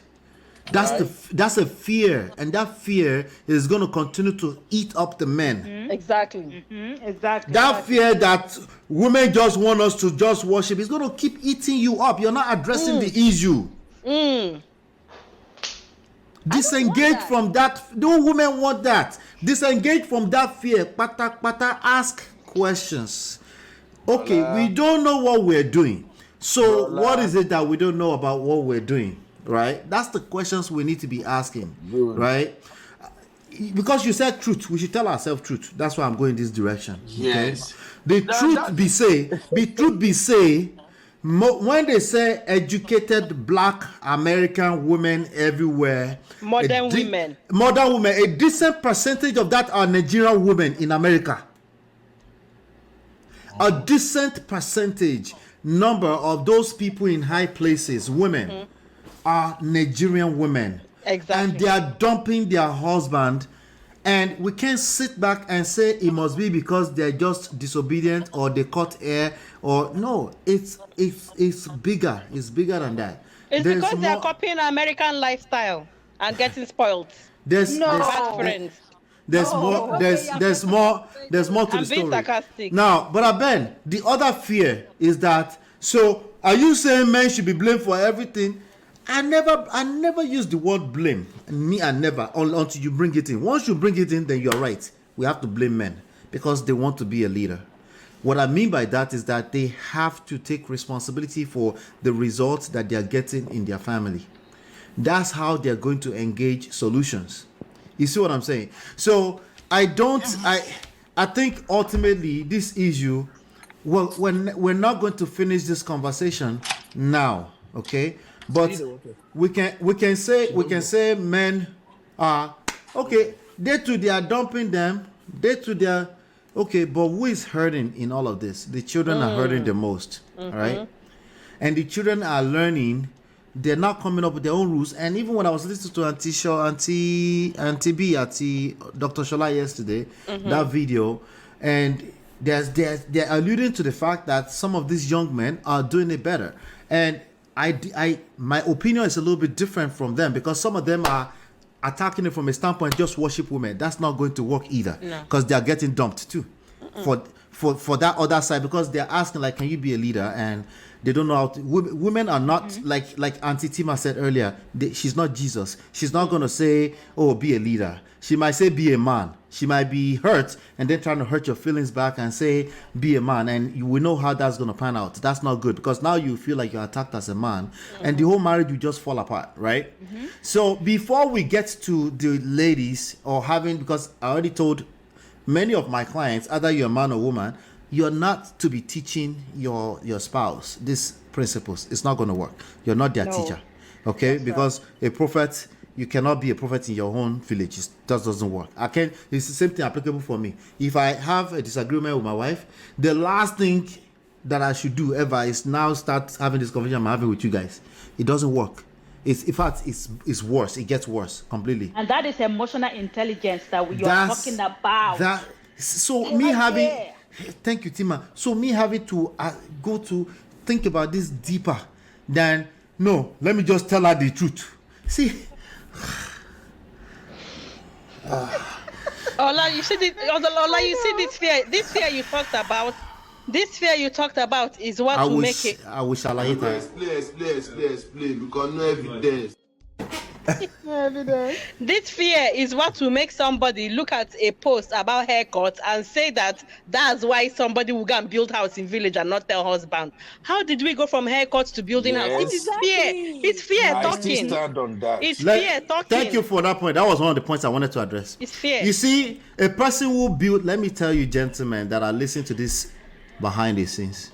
That's a fear, and that fear is going to continue to eat up the men. Exactly. Exactly. That fear that women just want us to just worship is going to keep eating you up. You're not addressing the issue. Disengage from that. No women want that. Disengage from that fear. Pata, ask questions. Okay, we don't know what we're doing. So what is it that we don't know about what we're doing? Right? That's the questions we need to be asking. Right? Because you said truth, we should tell ourselves truth. That's why I'm going this direction. Yes. Okay? The truth be say, when they say educated black American women everywhere, modern women, a decent percentage of that are Nigerian women in America. A decent percentage number of those people in high places, women, are Nigerian women. Exactly. And they are dumping their husband. And we can't sit back and say it must be because they're just disobedient or they cut hair or no. It's bigger. It's bigger than that. It's because they're copying American lifestyle and getting spoiled. There's more to the story. Sarcastic. Now, but Ben, the other fear is that, so are you saying men should be blamed for everything? I never use the word blame. I never until you bring it in. Once you bring it in, then you're right. We have to blame men because they want to be a leader. What I mean by that is that they have to take responsibility for the results that they are getting in their family. That's how they're going to engage solutions. You see what I'm saying? So I think ultimately this issue, well, we're not going to finish this conversation now, okay? But we can say men are okay. They too, they are dumping them. They too, they are okay. But who is hurting in all of this? The children are hurting the most. All right, and the children are learning. They're not coming up with their own rules. And even when I was listening to Auntie Dr. Shola yesterday, that video, and they're alluding to the fact that some of these young men are doing it better. And my opinion is a little bit different from them, because some of them are attacking it from a standpoint just worship women. That's not going to work either, because they are getting dumped too for that other side, because they're asking like, can you be a leader? And they don't know how to. Women are not like Auntie Tima said earlier. She's not Jesus. She's not going to say, oh, be a leader. She might say, be a man. She might be hurt and then trying to hurt your feelings back and say, be a man. And you will know how that's going to pan out. That's not good, because now you feel like you're attacked as a man and the whole marriage will just fall apart, right? So before we get to the ladies or having, because I already told many of my clients, either you're a man or woman, you're not to be teaching your spouse these principles. It's not going to work. You're not their teacher, okay? That's because a prophet, you cannot be a prophet in your own village. That doesn't work. It's the same thing applicable for me. If I have a disagreement with my wife, the last thing that I should do ever is now start having this conversation I'm having with you guys. It doesn't work. In fact, it's worse. It gets worse completely. And that is emotional intelligence that we are talking about. Thank you, Tima. So me having to go to think about this deeper than, no, let me just tell her the truth. See? Ola, you see this fear. This fear you talked about. This fear you talked about is what will make it. I wish I like it. Explain, because no evidence. This fear is what will make somebody look at a post about haircuts and say that that's why somebody will go and build house in village and not tell husband. How did we go from haircuts to building house? It is fear. It's fear talking. Stand on that. It's fear talking. Thank you for that point. That was one of the points I wanted to address. It's fear. You see, a person who built, let me tell you, gentlemen, that are listening to this behind the scenes.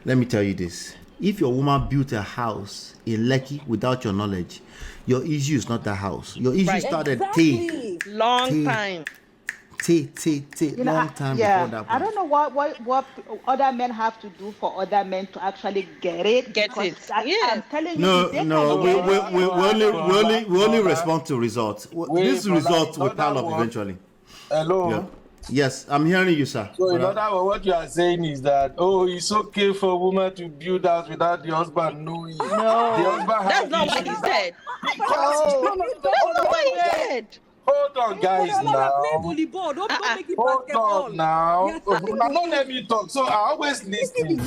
Let me tell you this. If your woman built a house in Lekki without your knowledge, your issue is not the house. Your issue started long time before that point. I don't know what other men have to do for other men to actually get it. I'm telling you, we only respond to results. This result will pile up eventually. Hello. Yeah. Yes, I'm hearing you, sir. So in other words, what you are saying is that, it's okay for a woman to build house without the husband knowing. No, that's not what he said. That's not what he said. Hold on, guys, now. Hold on now. Don't let me talk. So I always listen.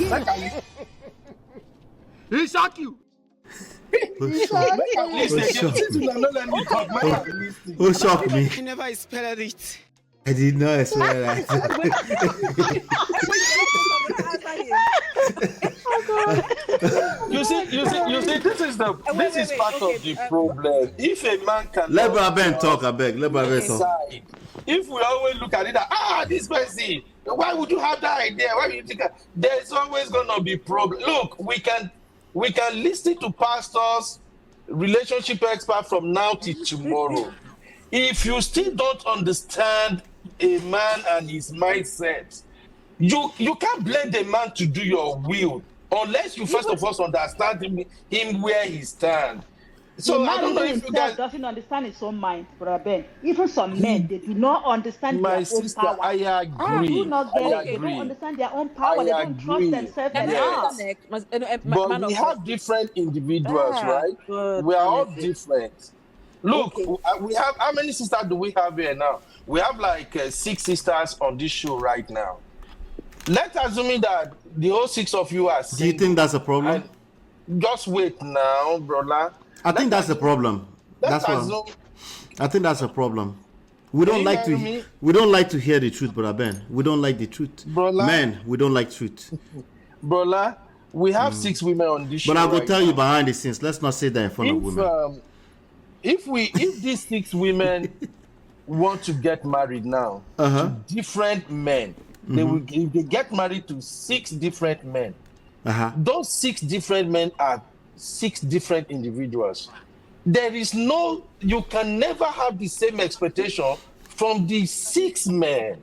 He shock you. Who shocked me? He never spelled it. I did not swear that. You see, this is part of the problem. If a man can let Brother Ben talk, I beg. Let Brother Ben talk. If we always look at it, this person, why would you have that idea? Why would you think that? There's always gonna be problem. Look, we can listen to pastors, relationship experts from now till tomorrow. If you still don't understand a man and his mindset, you can't blame the man to do your will unless you first of all understand him where he stands. So I don't know if you guys doesn't understand his own mind, Brother Ben. Even some men, they do not understand their own power. I agree. They do not get it. They don't understand their own power. They don't trust themselves enough. But we have different individuals, right? We are all different. Look, we have, how many sisters do we have here now? We have like 6 sisters on this show right now. Let's assume that the whole 6 of you are single. Do you think that's a problem? Just wait now, brother. I think that's a problem. I think that's a problem. We don't like to hear the truth, Brother Ben. We don't like the truth. Men, we don't like truth. Brother, we have 6 women on this show. But I will tell you behind the scenes. Let's not say that in front of women. If these 6 women want to get married now to different men, if they get married to 6 different men, those 6 different men are 6 different individuals. There is no, you can never have the same expectation from the 6 men.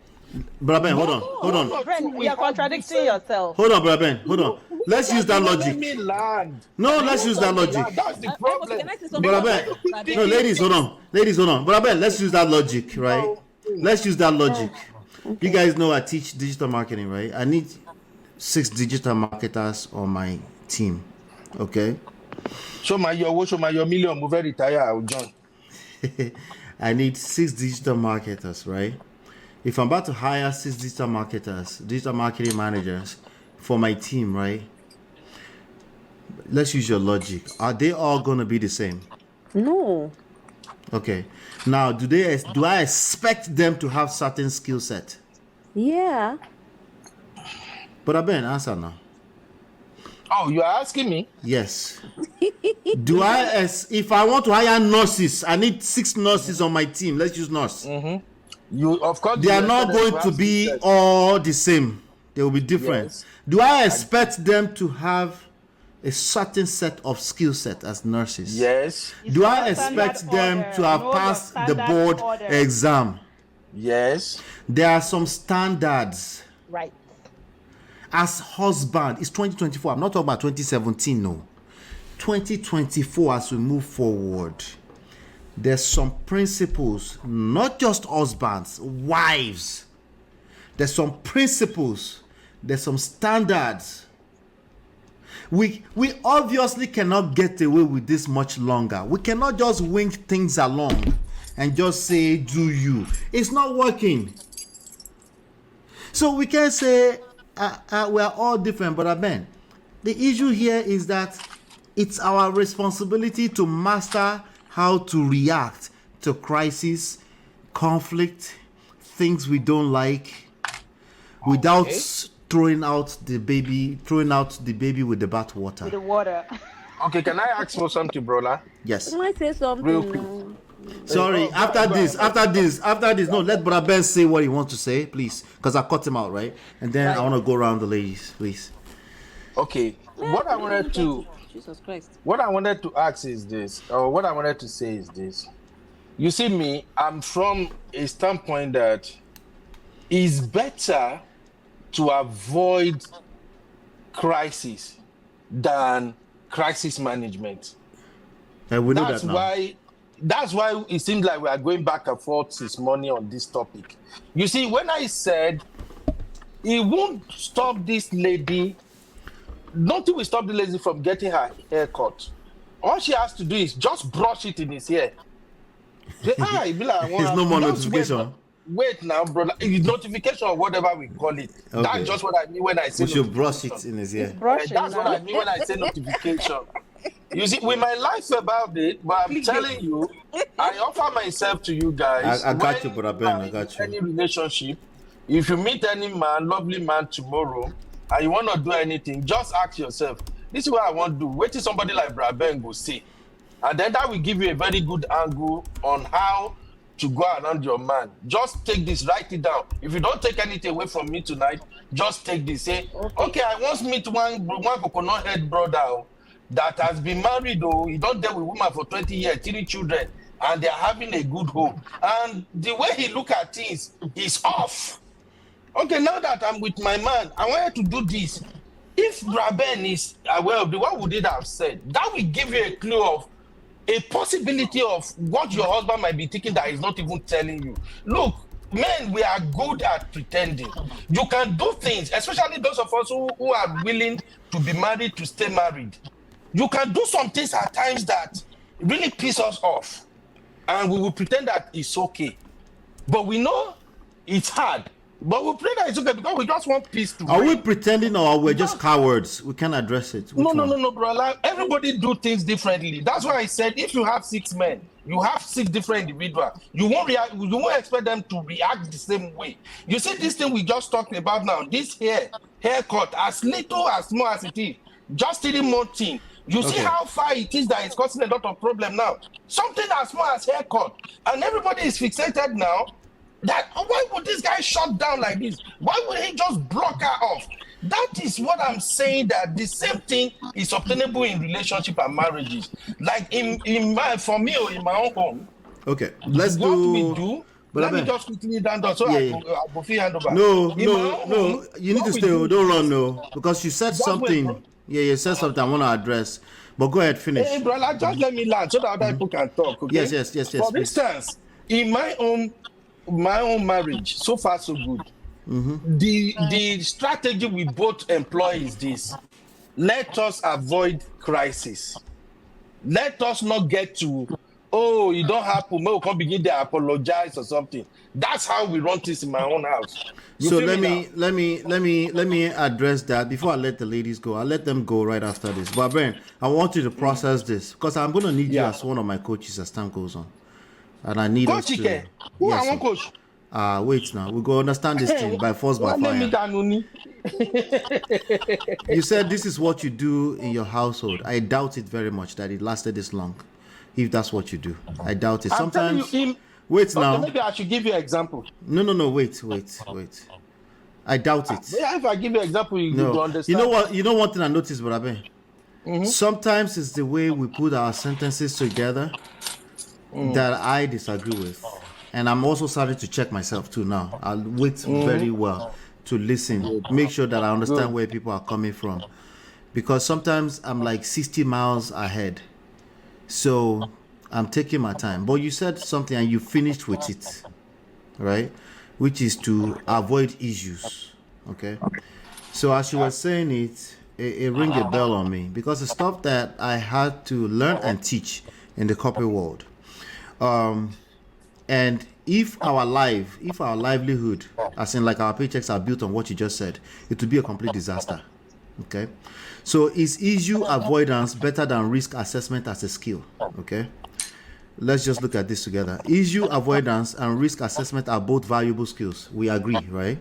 Brother Ben, hold on. Friend, you're contradicting yourself. Hold on, Brother Ben, hold on. Let's use that logic. Let me land. No, let's use that logic. That's the problem. Can I say something? Brother Ben, no, ladies, hold on. Brother Ben, let's use that logic, right? Let's use that logic. You guys know I teach digital marketing, right? I need 6 digital marketers on my team, okay? Show my your million, move retire, John. I need 6 digital marketers, right? If I'm about to hire 6 digital marketers, digital marketing managers for my team, right? Let's use your logic. Are they all gonna be the same? No. Okay. Now, do I expect them to have certain skill set? Yeah. But Ben, answer now. Oh, you are asking me? Yes. If I want to hire nurses, I need 6 nurses on my team. Let's use nurse. You, of course, They are not going to be all the same. They will be different. Yes. Do I expect them to have a certain set of skill set as nurses? Yes. Do I expect them to have passed the board exam? Yes. There are some standards. Right. As husband, it's 2024. I'm not talking about 2017, no. 2024, as we move forward, there's some principles, not just husbands, wives. There's some principles, there's some standards. We obviously cannot get away with this much longer. We cannot just wing things along and just say, do you. It's not working. So we can say, we are all different, but Ben, the issue here is that it's our responsibility to master how to react to crisis, conflict, things we don't like, without throwing out the baby with the bathwater. With the water. Okay, can I ask for something, brother? Yes. Can I say something? Real quick. now? Sorry, after this, no, let Brother Ben say what he wants to say, please, because I cut him out, right? And then I want to go around the ladies, please. Okay, what I wanted to ask is this, or what I wanted to say is this. You see me, I'm from a standpoint that it's better to avoid crisis than crisis management. And we know that now. That's why it seems like we are going back and forth this morning on this topic. You see, when I said it won't stop this lady, nothing will stop the lady from getting her hair cut. All she has to do is just brush it in his hair. Say, it be like, There's no more notification. Wait now, brother. It's notification or whatever we call it. Okay. That's just what I mean when I say We should brush it in his ear. That's what I mean when I say notification. You see, we might laugh about it, but I'm telling you, I offer myself to you guys. I got you, Brother Ben. I got you. Any relationship, if you meet any man, lovely man tomorrow, and you want to do anything, just ask yourself, this is what I want to do. Wait till somebody like Brother Ben go say. And then that will give you a very good angle on how to go around your man. Just take this, write it down. If you don't take anything away from me tonight, just take this. Say, okay, I once meet one coconut head brother that has been married, though, he don't deal with woman for 20 years, 3 children, and they're having a good home. And the way he look at things is off. Okay, now that I'm with my man, I wanted to do this. If Raben is aware of what would it have said? That will give you a clue of a possibility of what your husband might be thinking that he's not even telling you. Look, men, we are good at pretending. You can do things, especially those of us who are willing to be married, to stay married. You can do some things at times that really piss us off, and we will pretend that it's okay. But we know it's hard. But we pretend that it's okay because we just want peace to Are we pretending or we're just cowards? We can't address it. No, brother. Everybody do things differently. That's why I said if you have 6 men, you have 6 different individuals. You won't expect them to react the same way. You see this thing we just talked about now, this haircut, as little as small as it is, just 3 more things. You see how far it is that it's causing a lot of problem now. Something as small as haircut, and everybody is fixated now. That why would this guy shut down like this? Why would he just block her off? That is what I'm saying, that the same thing is obtainable in relationship and marriages. Like for me or in my own home, Okay, let's what we do. do, But let me just quickly down so Yeah, I yeah. go free hand over. No, In my own home, you need what to we stay. do Don't is- run, no, because you said Just something. wait. Yeah, you said something I want to address. But go ahead, finish. Hey, brother, just let me land so that other people can talk. Okay. Yes, For please. instance, in my own marriage, so far so good. The strategy we both employ is this: let us avoid crisis. Let us not get to, oh, it don't happen. May we come begin to apologize or something. That's how we run this in my own house. You So feel let me let me address that before I let the ladies go. I'll let them go right after this. But Ben, I want you to process this because I'm going to need you as one of my coaches as time goes on, and I need Coach us to. Ike, who I Yes, want coach? wait now. We go understand this thing by force by One name fire. is Danuni. You said this is what you do in your household. I doubt it very much that it lasted this long. If that's what you do, I doubt it. I'm telling Sometimes. you, Wait now. Maybe I should give you an example. No. Wait. I doubt it. Yeah, if I give you an example, you No. understand. You know what? You know one thing I noticed, Brother Ben? Sometimes it's the way we put our sentences together that I disagree with. And I'm also starting to check myself too now. I'll wait very well to listen. Make sure that I understand where people are coming from. Because sometimes I'm like 60 miles ahead. So I'm taking my time. But you said something and you finished with it, right? Which is to avoid issues. Okay. So as you were saying it rang a bell on me because the stuff that I had to learn and teach in the corporate world. And if our livelihood, as in like our paychecks are built on what you just said, it would be a complete disaster. Okay. So is issue avoidance better than risk assessment as a skill? Okay. Let's just look at this together. Issue avoidance and risk assessment are both valuable skills. We agree, right?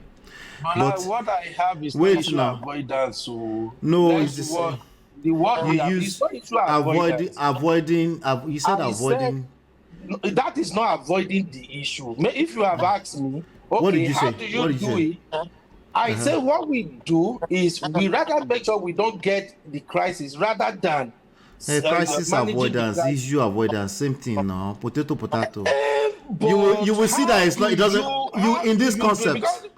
But what I have is wait not issue now. avoidance. So No, it's it's the the word you we have use is not issue avoidance. avoiding. You said avoiding. That is not avoiding the issue. If you have asked me, okay, What did you how say? do you What did you do say? it? I say what we do is we rather make sure we don't get the crisis rather than Crisis managing the avoidance, crisis. issue avoidance, same thing now. Potato. But You will see that it's not. It doesn't. how In this do you do it? concept.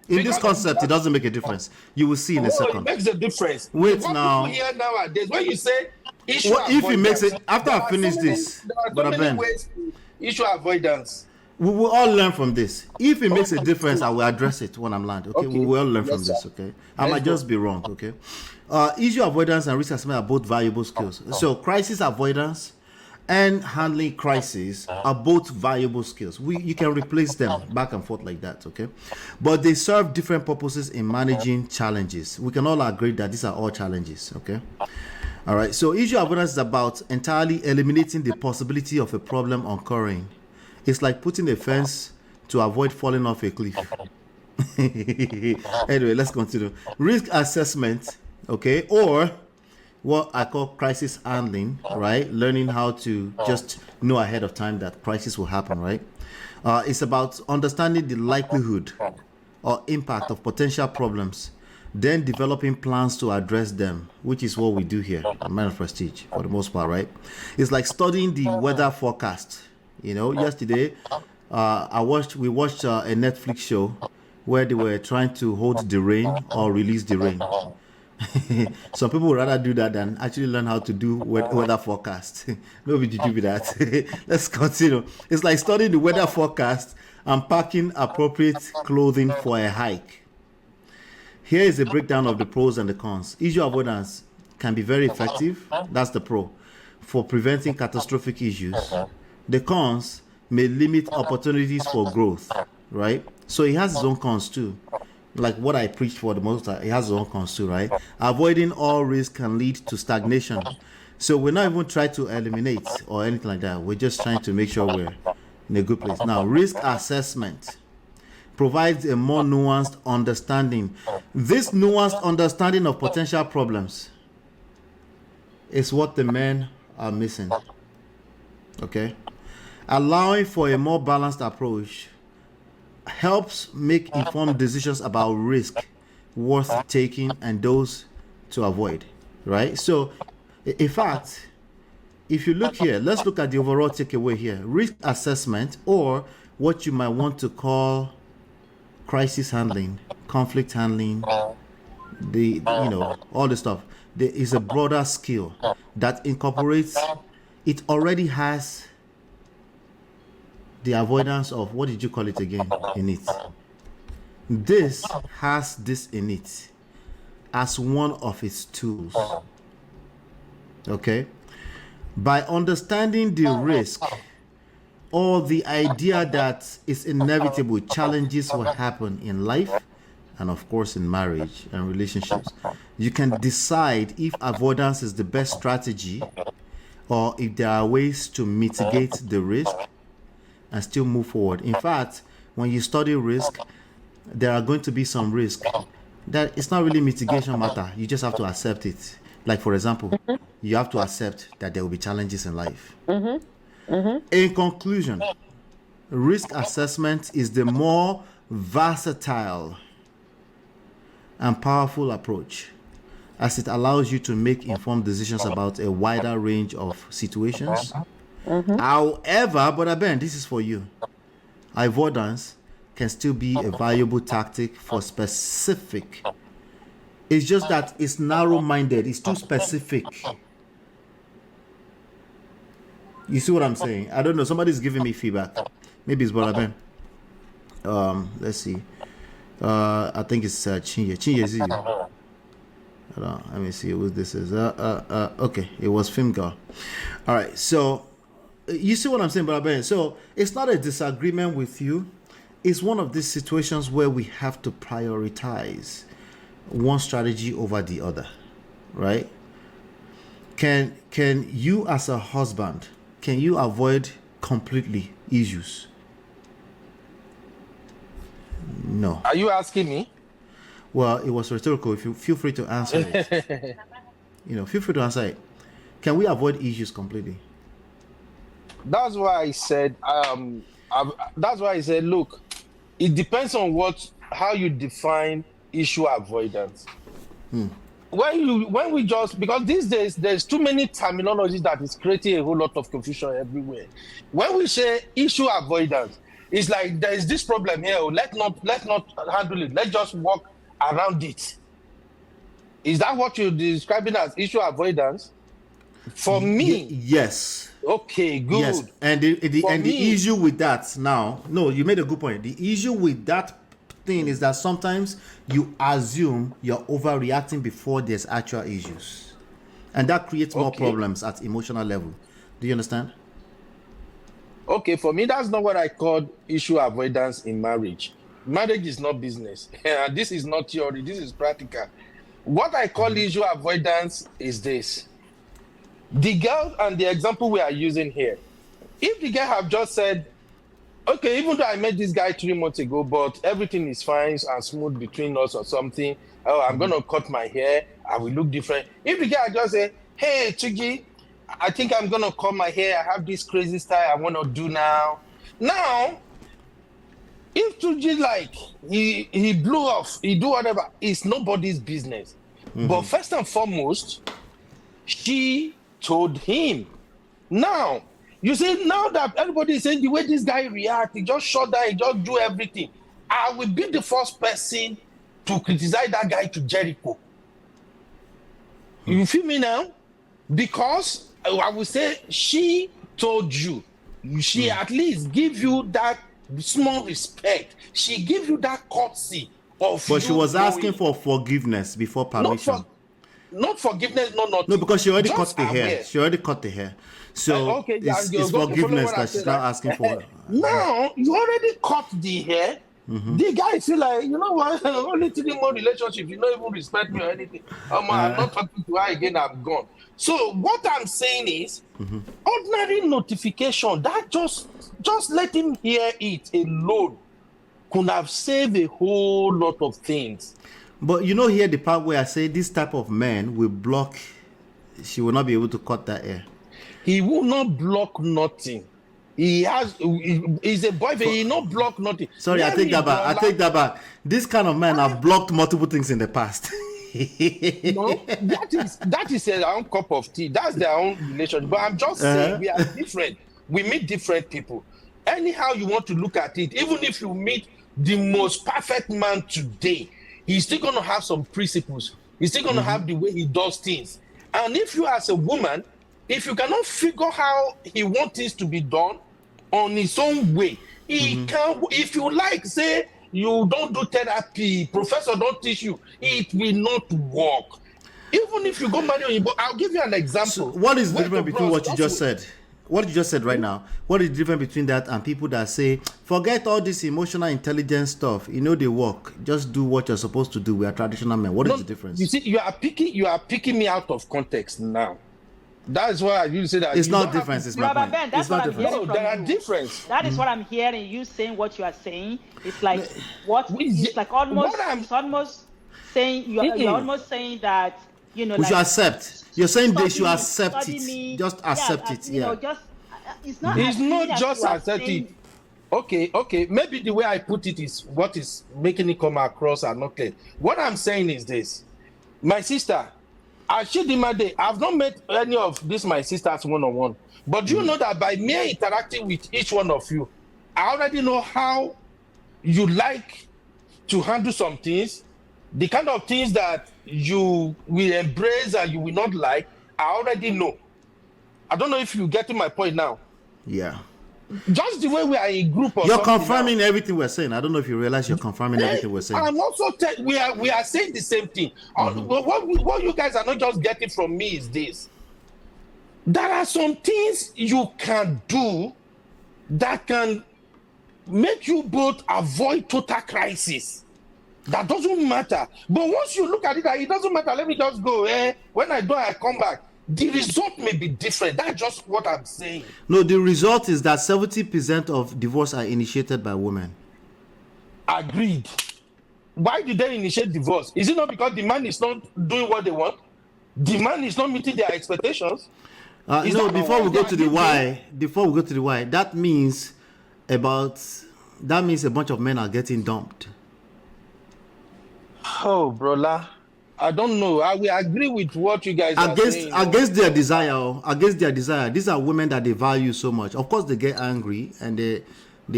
In this concept, it doesn't make a difference. You will see in a It second. makes a difference. Wait What now. people hear nowadays, when you say issue What if it makes avoidance, it after there I are finish so many- this? There are so Brother many Ben, ways to issue avoidance. we will all learn from this. If it makes a difference, I will address it when I'm landed. Okay, we will all learn from this. Okay, I might just be wrong. Okay, issue avoidance and risk assessment are both valuable skills. So crisis avoidance and handling crisis are both valuable skills. You can replace them back and forth like that. Okay, but they serve different purposes in managing challenges. We can all agree that these are all challenges. Okay. All right. So issue avoidance is about entirely eliminating the possibility of a problem occurring. It's like putting a fence to avoid falling off a cliff. Anyway, let's continue. Risk assessment, okay, or what I call crisis handling, right? Learning how to just know ahead of time that crisis will happen, right? It's about understanding the likelihood or impact of potential problems, then developing plans to address them, which is what we do here at Man of Prestige for the most part, right? It's like studying the weather forecast. You know, yesterday we watched a Netflix show where they were trying to hold the rain or release the rain. Some people would rather do that than actually learn how to do weather forecast. Nobody do that. Let's continue. It's like studying the weather forecast and packing appropriate clothing for a hike. Here is a breakdown of the pros and the cons. Issue avoidance can be very effective. That's the pro for preventing catastrophic issues. The cons may limit opportunities for growth, right? So it has its own cons too. Like what I preached for the most time, it has its own cons too, right? Avoiding all risk can lead to stagnation. So we're not even trying to eliminate or anything like that. We're just trying to make sure we're in a good place. Now, risk assessment provides a more nuanced understanding. This nuanced understanding of potential problems is what the men are missing. Okay? Allowing for a more balanced approach helps make informed decisions about risk worth taking and those to avoid, right? So, in fact, if you look here, let's look at the overall takeaway here. Risk assessment, or what you might want to call crisis handling, conflict handling, all the stuff. There is a broader skill that incorporates, it already has the avoidance of, what did you call it again, in it. This has this in it as one of its tools. Okay? By understanding the risk or the idea that it's inevitable, challenges will happen in life and of course in marriage and relationships, you can decide if avoidance is the best strategy or if there are ways to mitigate the risk and still move forward. In fact, when you study risk, there are going to be some risk that it's not really mitigation matter. You just have to accept it. Like, for example, you have to accept that there will be challenges in life. In conclusion, risk assessment is the more versatile and powerful approach, as it allows you to make informed decisions about a wider range of situations. However, Brother Ben, this is for you. Avoidance can still be a valuable tactic for specific. It's just that it's narrow-minded. It's too specific. You see what I'm saying? I don't know. Somebody's giving me feedback. Maybe it's Brother Ben. Let's see. I think it's Chinye. Chinye, is it you? Hold on. Let me see what this is. Okay. It was Film Girl. All right. So, you see what I'm saying, Brother Ben? So, it's not a disagreement with you. It's one of these situations where we have to prioritize one strategy over the other, right? Can you, as a husband, can you avoid completely issues? No. Are you asking me? Well, it was rhetorical. If you feel free to answer it. Feel free to answer it. Can we avoid issues completely? That's why I said. Look, it depends on how you define issue avoidance. When we just, because these days there's too many terminologies that is creating a whole lot of confusion everywhere. When we say issue avoidance, it's like there is this problem here. Let's not handle it. Let's just walk around it. Is that what you're describing as issue avoidance? For me, yes. Okay, good. Yes, and the issue with that now, no, you made a good point. The issue with that thing is that sometimes you assume you're overreacting before there's actual issues, and that creates more problems at emotional level. Do you understand? Okay, for me, that's not what I call issue avoidance in marriage. Marriage is not business. This is not theory. This is practical. What I call issue avoidance is this. The girl and the example we are using here, if the girl have just said, okay, even though I met this guy 3 months ago, but everything is fine and smooth between us or something, I'm going to cut my hair, I will look different. If the guy just say, hey, Chigi, I think I'm going to cut my hair, I have this crazy style I want to do now. Now, if Chigi, like, he blew off, he do whatever, it's nobody's business. But first and foremost, she told him. Now, you see, now that everybody is saying the way this guy react, he just shut down, he just do everything. I will be the first person to criticize that guy to Jericho. You feel me now? Because I would say she told you. She at least give you that small respect. She give you that courtesy of. But she was asking for forgiveness before permission. Not forgiveness, no, because she already cut the hair. She already cut the hair. So it's forgiveness that she's not asking for. Now, you already cut the hair. The guy feel like, you know what, only 3 more relationship, you don't even respect me or anything. I'm not talking to her again, I'm gone. So what I'm saying is, ordinary notification, that just let him hear it alone could have saved a whole lot of things. But here the part where I say this type of man will block, she will not be able to cut that hair. He will not block nothing. He's a boyfriend. He no block nothing. Sorry, I take that back. I take that back. This kind of man have blocked multiple things in the past. No, that is their own cup of tea. That's their own relationship. But I'm just saying we are different. We meet different people. Anyhow you want to look at it, even if you meet the most perfect man today, he's still going to have some principles. He's still going to have the way he does things. And if you as a woman, if you cannot figure how he wants things to be done on his own way, he can. If you like, say you don't do therapy, professor don't teach you, it will not work. Even if you go marry on, I'll give you an example. So what is the difference between what you just said? What you just said right now? What is the difference between that and people that say, forget all this emotional intelligence stuff? You know, they work. Just do what you're supposed to do. We are traditional men. What is the difference? You see, you are picking me out of context now. That's why I usually say that it's not difference. It's my point. Ben, that's it's what not I'm difference. hearing No, from there are you. difference. That is what I'm hearing. You saying what you are saying. It's like what? It's like almost. It's almost saying you're almost saying that you know. We like, should accept. You're saying they should study accept me. it. Just accept it. You know, Yeah. just it's not. It's as not easy as just you are accept saying. it. Okay. Maybe the way I put it is what is making it come across and not clear. What I'm saying is this. My sister, I've not met any of these my sisters one-on-one. But you know that by me interacting with each one of you, I already know how you like to handle some things, the kind of things that you will embrace and you will not like, I already know. I don't know if you're getting my point now. Yeah. Just the way we are in group or You're something confirming now. everything we're saying. I don't know if you realize you're confirming everything we're saying. I'm also we are saying the same thing. What you guys are not just getting from me is this. There are some things you can do that can make you both avoid total crisis. That doesn't matter. But once you look at it doesn't matter. Let me just go. When I do, I come back. The result may be different. That's just what I'm saying. No, the result is that 70% of divorce are initiated by women. Agreed. Why did they initiate divorce? Is it not because the man is not doing what they want? The man is not meeting their expectations? Before we go to the why, that means a bunch of men are getting dumped. Oh, brother. I don't know. I will agree with what you guys are saying. Against their desire. These are women that they value so much. Of course, they get angry and they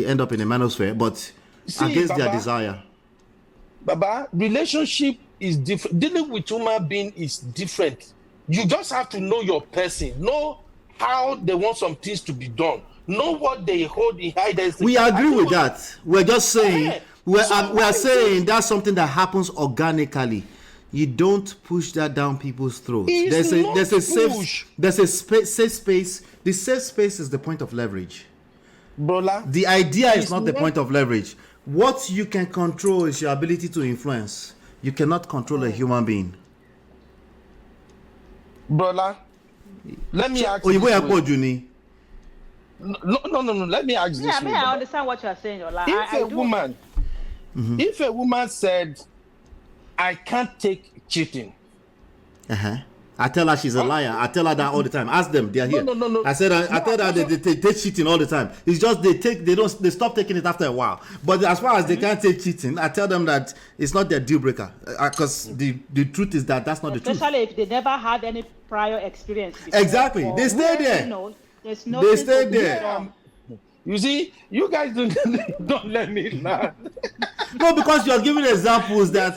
end up in a manosphere, but against their desire. Baba, relationship is different. Dealing with human being is different. You just have to know your person. Know how they want some things to be done. Know what they hold in high density. We agree with that. We're just saying, we are saying that's something that happens organically. You don't push that down people's throats. There's a safe space. The safe space is the point of leverage. Brola, the idea is not the point of leverage. What you can control is your ability to influence. You cannot control a human being. Brola, let me ask you. No. Let me ask this. Yeah, I understand what you are saying, Ola. If a woman said, I can't take cheating. I tell her she's a liar. I tell her that all the time. Ask them, they are here. No. I tell her they take cheating all the time. It's just they stop taking it after a while. But as far as they can't take cheating, I tell them that it's not their deal breaker. Because the truth is that's not the truth. Especially if they never had any prior experience before. Exactly. They stay there. They stay there. You see, you guys don't let me laugh. No, because you're giving examples that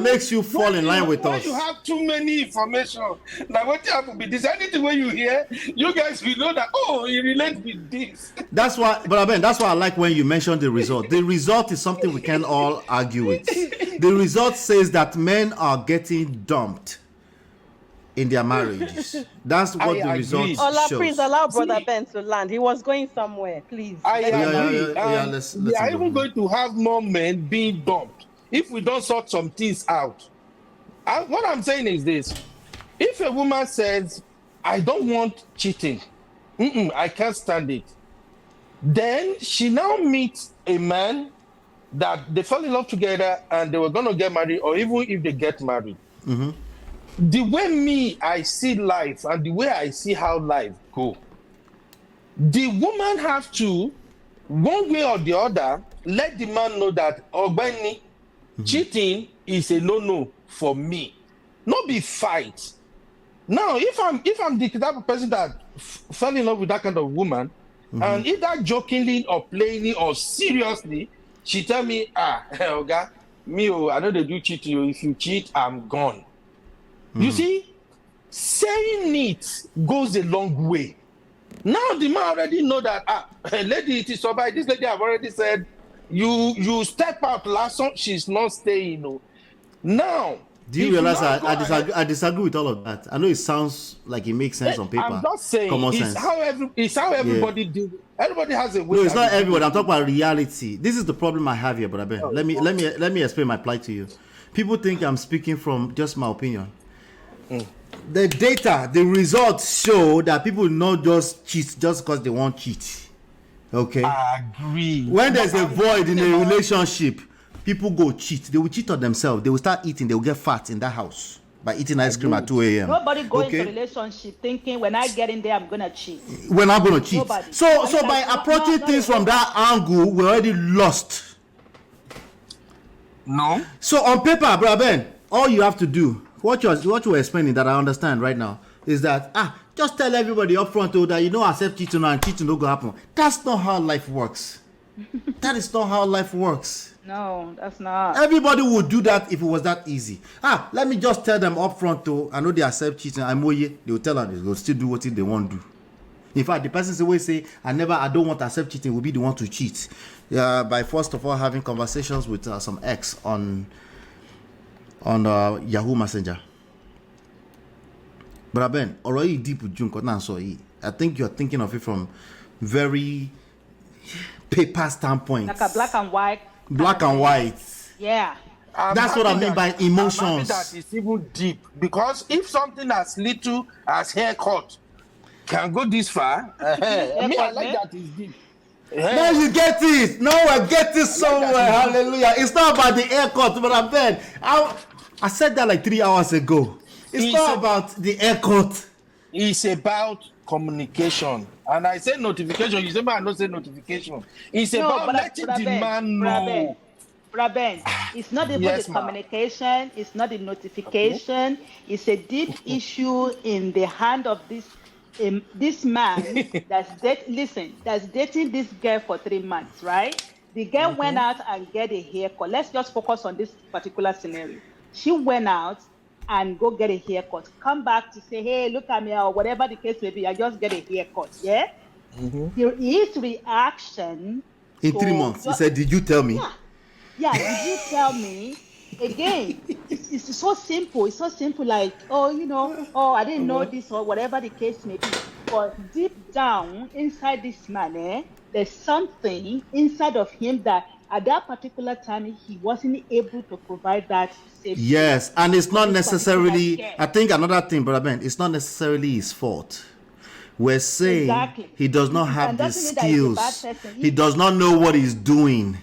makes you fall in line with us. You have too many information. Now, what happened with this? Anything when you hear, you guys will know that, it relates with this. That's why, but Ben, that's why I like when you mention the result. The result is something we can all argue with. The result says that men are getting dumped in their marriages. That's what the result shows. Please allow Brother Ben to land. He was going somewhere, please. I agree. Let's we are even going to have more men being dumped if we don't sort some things out. What I'm saying is this. If a woman says, I don't want cheating, I can't stand it, then she now meets a man that they fell in love together and they were going to get married, or even if they get married. The way I see life and the way I see how life go, the woman have to, one way or the other, let the man know that Ogbeni, cheating is a no-no for me. Not be fight. Now, if I'm the type of person that fell in love with that kind of woman, and either jokingly or playingly or seriously, she tell me, Oga, I know they do cheat to you. If you cheat, I'm gone. You see, saying it goes a long way. Now the man already know that, lady, it is so bad. This lady have already said, you step out last song, she's not staying. No. Now, do you realize I disagree with all of that? I know it sounds like it makes sense on paper. I'm not saying common it's sense. How everybody do. Everybody has a way. No, it's not everybody. I'm talking about reality. This is the problem I have here, Brother Ben. Let me explain my plight to you. People think I'm speaking from just my opinion. The data, the results show that people not just cheat just because they want cheat. Okay. I agree. When there's a void in a relationship, people go cheat. They will cheat on themselves. They will start eating. They will get fat in that house by eating ice cream at 2 a.m. Nobody go into relationship thinking when I get in there I'm gonna cheat. When I'm gonna cheat. Nobody. So by approaching things from that angle, we're already lost. No. So on paper, Brother Ben, all you have to do, what you're explaining that I understand right now, is that just tell everybody up front that you don't accept cheating and cheating don't go happen. That's not how life works. That is not how life works. No, that's not. Everybody would do that if it was that easy. Let me just tell them up front though, I know they accept cheating. They will tell them they'll still do what they want to do. In fact, the person always say, I don't want to accept cheating, will be the one to cheat. By first of all having conversations with some ex on Yahoo Messenger. But Ben, already deep with Junko so I think you're thinking of it from very paper standpoint. Like a black and white. Black and white. Yeah. That's what I mean by emotions. I'm happy that it's even deep, because if something as little as haircut can go this far, I like that it's deep. Now you get it. No, I get it somewhere. Hallelujah. It's not about the haircut, but Ben, I said that like 3 hours ago. It's not about the haircut. It's about communication. And I say notification. You say, I don't say notification. It's about letting the man know. Ben, it's not even the communication. It's not the notification. Okay. It's a deep issue in the hand of this man that's dating this girl for 3 months, right? The girl went out and get a haircut. Let's just focus on this particular scenario. She went out and go get a haircut. Come back to say, hey, look at me, or whatever the case may be. I just get a haircut. Yeah. His reaction in 3 months. He said, "Did you tell me?" Yeah. Did you tell me? Again, it's so simple. It's so simple. Like, I didn't know this, or whatever the case may be. But deep down inside this man, there's something inside of him that at that particular time he wasn't able to provide that safety. Yes, and it's not necessarily. I think another thing, Brother Ben, it's not necessarily his fault. We're saying he does not have the skills. He does not know what he's doing.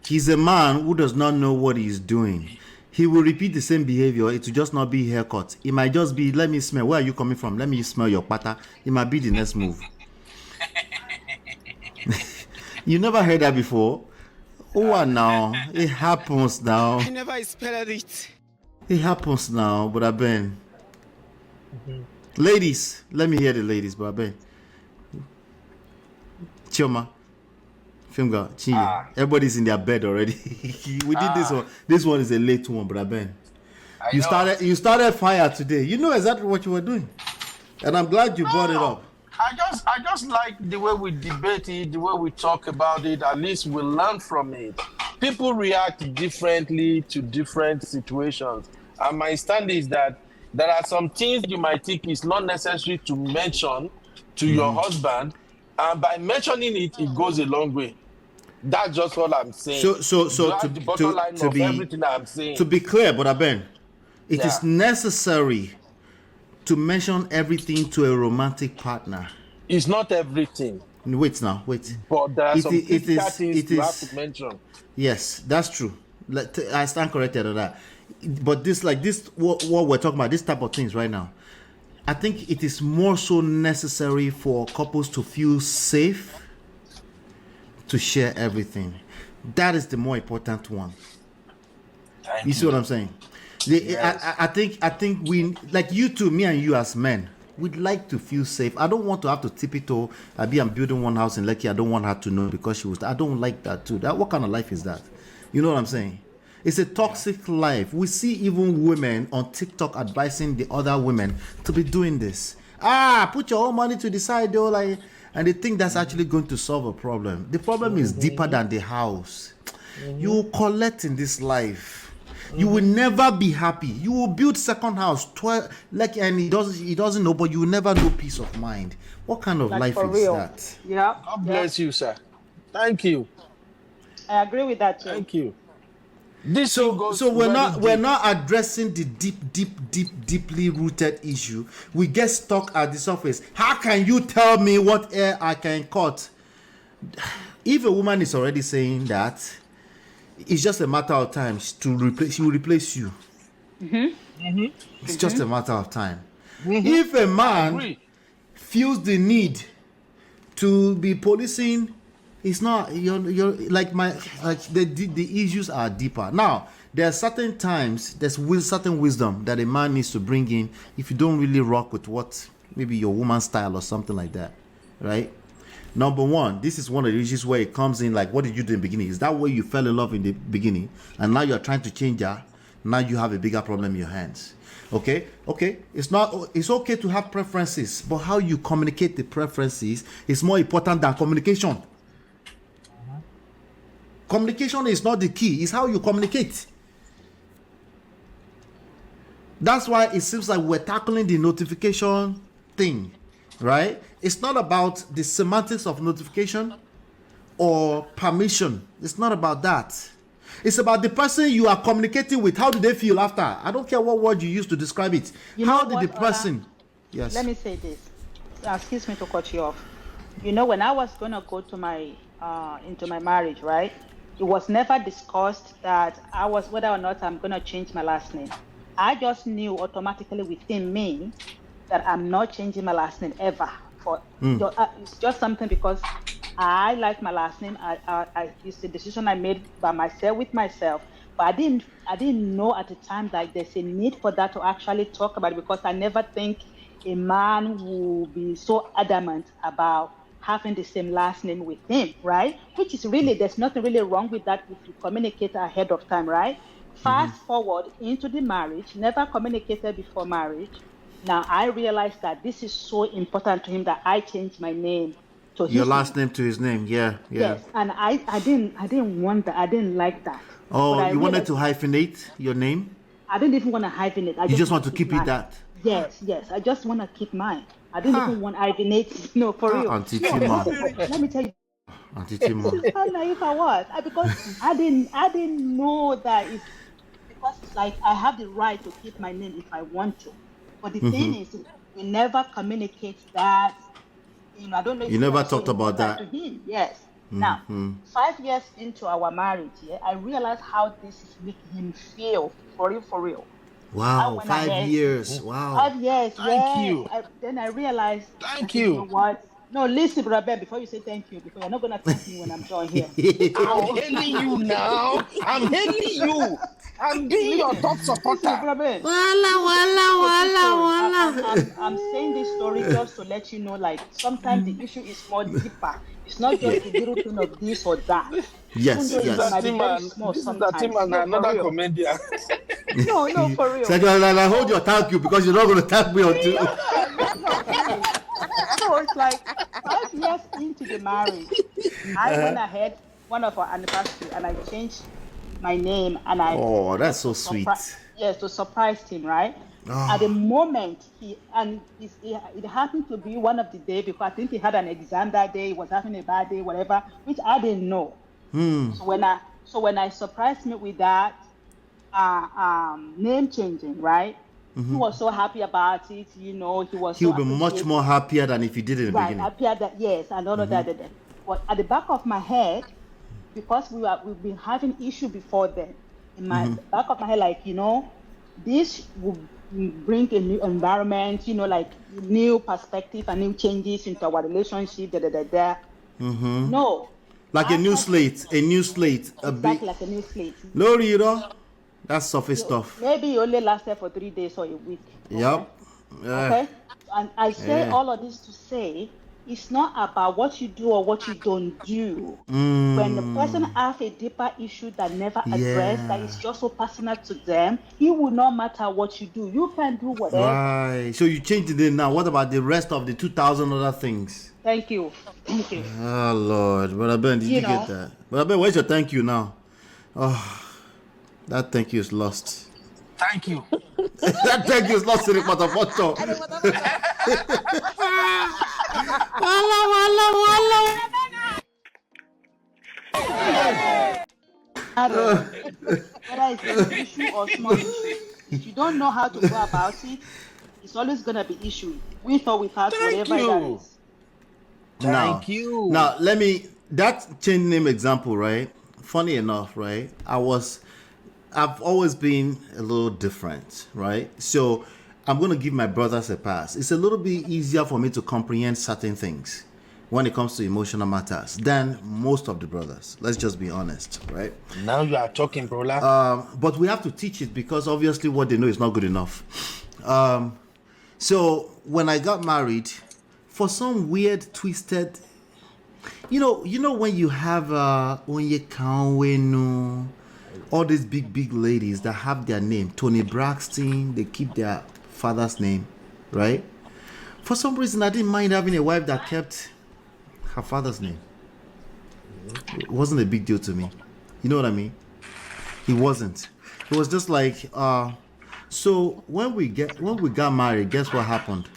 He's a man who does not know what he's doing. He will repeat the same behavior. It will just not be haircut. It might just be, let me smell. Where are you coming from? Let me smell your pata. It might be the next move. You never heard that before? Oh, now. It happens now. I never expected it. It happens now, Brother Ben. Ladies, let me hear the ladies, Brother Ben. Chioma. Everybody's in their bed already. We did this one. This one is a late one, Brother Ben. You started fire today. You know exactly what you were doing, and I'm glad you brought it up. I just like the way we debate it, the way we talk about it. At least we learn from it. People react differently to different situations, and my stand is that there are some things you might think is not necessary to mention to your husband, and by mentioning it, it goes a long way. That's just what I'm saying. So to be everything I'm saying. To be clear, Brother Ben, it is necessary to mention everything to a romantic partner. It's not everything. Wait. But there are some things you have to mention. Yes, that's true. I stand corrected on that. But what we're talking about, this type of things right now, I think it is more so necessary for couples to feel safe to share everything. That is the more important one. You see what I'm saying? I think we, like you two, me and you as men, we'd like to feel safe. I don't want to have to tiptoe. I'm building one house in Lekki. I don't want her to know because she was. I don't like that too. What kind of life is that? You know what I'm saying? It's a toxic life. We see even women on TikTok advising the other women to be doing this. Put your own money to the side, though, like, and they think that's actually going to solve a problem. The problem is deeper than the house. You collect in this life. You will never be happy. You will build second house, and he doesn't know, but you will never know peace of mind. What kind of life is that? Yeah. God bless you, sir. Thank you. I agree with that too. Thank you. So we're not addressing the deeply rooted issue. We get stuck at the surface. How can you tell me what hair I can cut? If a woman is already saying that, it's just a matter of time she will replace you. It's just a matter of time. If a man feels the need to be policing, it's not you're like the issues are deeper. Now there are certain times there's certain wisdom that a man needs to bring in if you don't really rock with what maybe your woman's style or something like that, right? Number one, this is one of the issues where it comes in, like, what did you do in the beginning? Is that way you fell in love in the beginning and now you're trying to change her? Now you have a bigger problem in your hands. Okay, it's okay to have preferences, but how you communicate the preferences is more important than communication. Communication is not the key, it's how you communicate. That's why it seems like we're tackling the notification thing, right? It's not about the semantics of notification or permission. It's not about that. It's about the person you are communicating with. How do they feel after? I don't care what word you use to describe it. How did the person... Yes. Let me say this. Excuse me to cut you off. You know, when I was going to go to my into my marriage, right? It was never discussed that whether or not I'm going to change my last name. I just knew automatically within me that I'm not changing my last name ever. It's just something because I like my last name. It's a decision I made by myself with myself. But I didn't know at the time that there's a need for that to actually talk about it, because I never think a man will be so adamant about having the same last name with him, right? Which is really, there's nothing really wrong with that if you communicate ahead of time, right? Fast forward into the marriage, never communicated before marriage. Now I realized that this is so important to him that I changed my name to his your last name to his name. Yeah. Yes, and I didn't want that. I didn't like that. Oh, you wanted to hyphenate your name? I didn't even want to hyphenate. You just want to keep it that? Yes. I just want to keep mine. I didn't even want to hyphenate. No, for real. Auntie Chima. Let me tell you. Auntie Chima. This is how naive I was. Because I didn't know that it's because it's like I have the right to keep my name if I want to. But the thing is, we never communicate that. You know, I don't know if you never talked about that to him. Yes. Now, 5 years into our marriage, I realized how this is making him feel. For real. Wow, 5 years. Wow. 5 years. Thank you. Then I realized. Thank you. You know what? No, listen, brother, before you say thank you, because you're not gonna thank me when I'm done here. I'm hailing you now. I'm hailing you. I'm being your top supporter. I'm saying this story just to let you know, like, sometimes the issue is more deeper. It's not just a little thing of this or that. Yes. This is another comedian. No, for real. So hold your thank you, because you're not going to thank me until... So it's like 5 years into the marriage, I went ahead one of our anniversary and I changed my name and I. Oh, that's so sweet. Yes, to surprise him, right? Oh. At the moment, it happened to be one of the days, because I think he had an exam that day, he was having a bad day, whatever, which I didn't know. So when I surprised him with that name changing, right? He was so happy about it, you know. He'll be much more happier than if he did it in the beginning. Happier that, yes, and all of that. But at the back of my head, because we've been having issue before then, in my back of my head, like, you know, this will bring a new environment, like new perspective and new changes into our relationship. No. Like a new slate, a new slate. Exactly, like a new slate. Lori, that's surface stuff. Maybe it only lasted for 3 days or a week. Okay? Yep. Okay. And I say all of this to say it's not about what you do or what you don't do. When the person has a deeper issue that never addressed, that is just so personal to them, it will not matter what you do. You can do whatever. Right. So you changed it now. What about the rest of the 2,000 other things? Thank you. Oh, Lord. Brother Ben, did you get that? Brother Ben, where's your thank you now? Oh, that thank you is lost. Thank you. That thank you is lost in the photo. Whether it's an issue or small issue, if you don't know how to go about it, it's always going to be issue. With or without, whatever that is. Thank you. Now, that change name example, right? Funny enough, right? I've always been a little different, right? So I'm going to give my brothers a pass. It's a little bit easier for me to comprehend certain things when it comes to emotional matters than most of the brothers. Let's just be honest, right? Now you are talking, bro. But we have to teach it because obviously what they know is not good enough. So when I got married, for some weird, twisted, you know when you have when you can't all these big ladies that have their name, Tony Braxton, they keep their father's name, right? For some reason, I didn't mind having a wife that kept her father's name. It wasn't a big deal to me. You know what I mean? It wasn't. It was just like, so when we got married, guess what happened?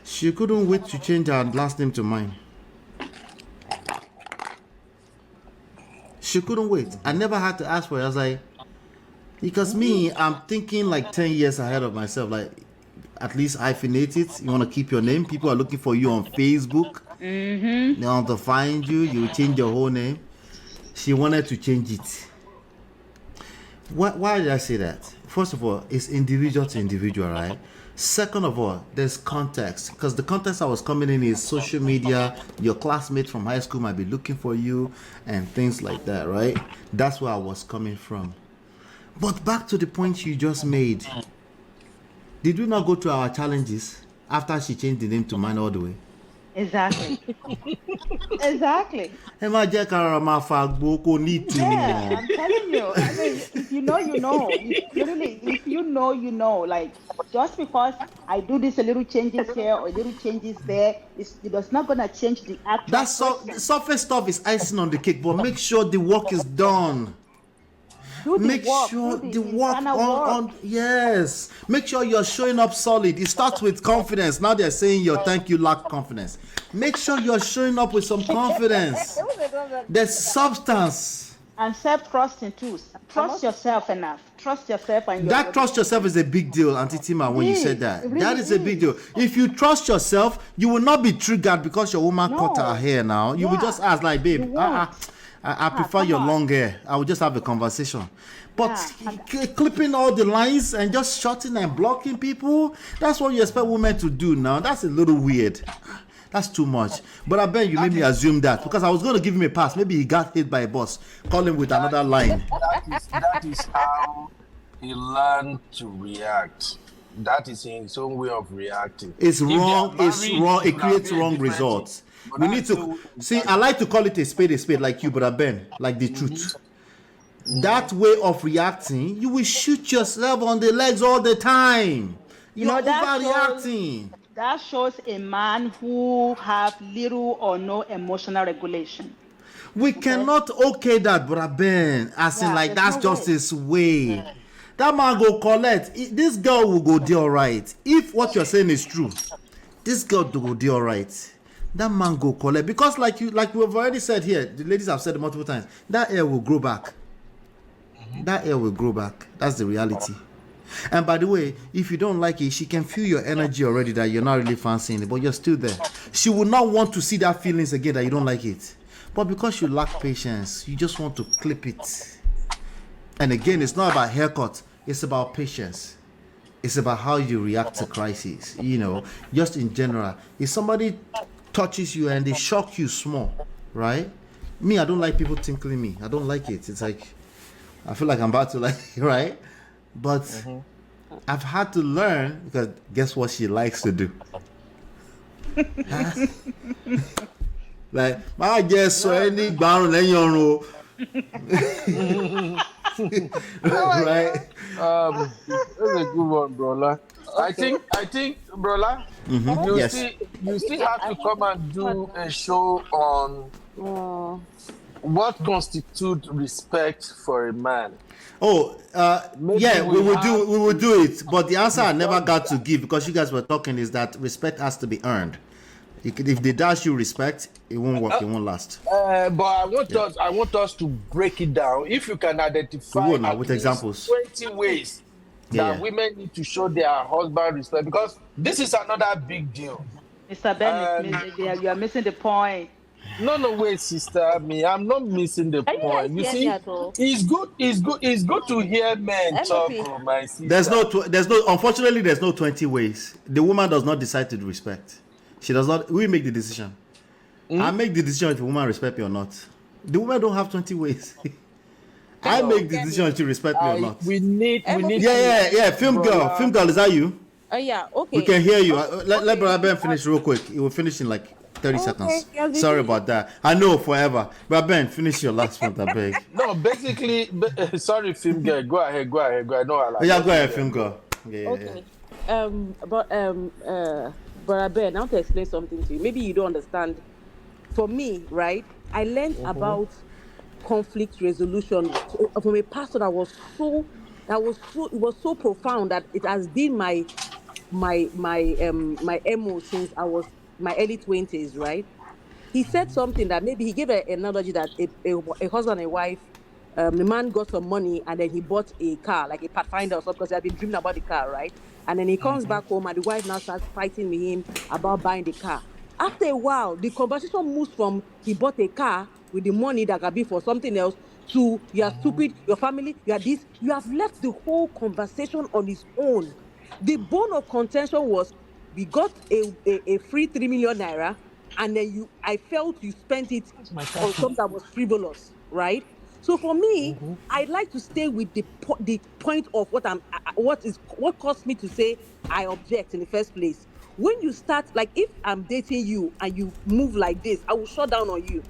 She couldn't wait to change her last name to mine. She couldn't wait. I never had to ask for it. I was like, because me, I'm thinking like 10 years ahead of myself. Like, at least hyphenate it. You want to keep your name. People are looking for you on Facebook. They want to find you. You change your whole name. She wanted to change it. Why did I say that? First of all, it's individual to individual, right? Second of all, there's context, because the context I was coming in is social media. Your classmates from high school might be looking for you and things like that, right? That's where I was coming from. But back to the point you just made. Did we not go through our challenges after she changed the name to mine all the way? Exactly. Exactly. Yeah, I'm telling you. I mean, if you know, you know. If you know, you know. Like, just because I do this a little changes here or a little changes there, it's not gonna change the actual. That surface stuff is icing on the cake, but make sure the work is done. Make sure the work on yes. Make sure you're showing up solid. It starts with confidence. Now they're saying your thank you lack confidence. Make sure you're showing up with some confidence. There's substance. And self-trusting too. Trust yourself enough. Trust yourself and that trust yourself is a big deal, Auntie Tima, when you said that. Really that is a big deal. If you trust yourself, you will not be triggered because your woman cut her hair now. You will just ask like, babe, I prefer your long hair. I will just have a conversation. But clipping all the lines and just shutting and blocking people, that's what you expect women to do now. That's a little weird. That's too much. But I bet you made me assume that because I was going to give him a pass. Maybe he got hit by a bus. Call him with another line. That is how he learned to react. That is his own way of reacting. It's wrong. It's wrong. It creates wrong results. We need to see. I like to call it a spade, like you, Brother Ben, like the truth. That way of reacting, you will shoot yourself on the legs all the time. You're overreacting. That shows a man who have little or no emotional regulation. We cannot that, Brother Ben. As in, like that's just his way. That man go collect. This girl will go do all right. If what you're saying is true, this girl will do all right. That man go collect because like we've already said here, the ladies have said it multiple times, that hair will grow back. That hair will grow back. That's the reality. And by the way, if you don't like it, she can feel your energy already that you're not really fancying it, but you're still there. She will not want to see that feelings again that you don't like it. But because you lack patience, you just want to clip it. And again, it's not about haircut, it's about patience. It's about how you react to crises. Just in general. If somebody touches you and they shock you small, right? Me, I don't like people tinkling me. I don't like it. It's like I feel like I'm about to right? But I've had to learn because guess what she likes to do? Like, I guess so any bound and you right? That's a good one, Brola. Okay. I think, Brola, you still have to come and do a show on what constitutes respect for a man. Oh, yeah, we will do it. But the answer I never got to give because you guys were talking is that respect has to be earned. If they dash you respect, it won't work. It won't last. But I want us to break it down. If you can identify with examples 20 ways that women need to show their husband respect, because this is another big deal. Mr. Bennett, you are missing the point. No, wait, sister. I'm not missing the point. You see, it's good to hear men talk, my sister. There's no. Unfortunately, there's no 20 ways. The woman does not decide to respect. She does not. We make the decision. I make the decision if a woman respect me or not. The woman don't have 20 ways. I make the decision if she respect me or not. We need. Yeah. Film girl, is that you? Yeah. Okay. We can hear you. Let Brother Ben finish real quick. It will finish in like 30 seconds. Sorry about that. I know forever. But Ben, finish your last point, I beg. No, basically, sorry, film girl. Go ahead. No, go ahead, film girl. Okay. Brother Ben, I want to explain something to you. Maybe you don't understand. For me, right, I learned about conflict resolution from a pastor that was so profound that it has been my MO since I was my early 20s, right? He said something that maybe he gave an analogy that a husband and a wife, the man got some money and then he bought a car, like a Pathfinder or something, because he had been dreaming about the car, right? And then he comes back home and the wife now starts fighting with him about buying the car. After a while, the conversation moves from he bought a car with the money that can be for something else to you are stupid, your family, you are this. You have left the whole conversation on its own. The bone of contention was we got a free 3 million naira and then I felt you spent it on something that was frivolous, right? So for me, I like to stay with the point of what caused me to say I object in the first place. When you start, like if I'm dating you and you move like this, I will shut down on you.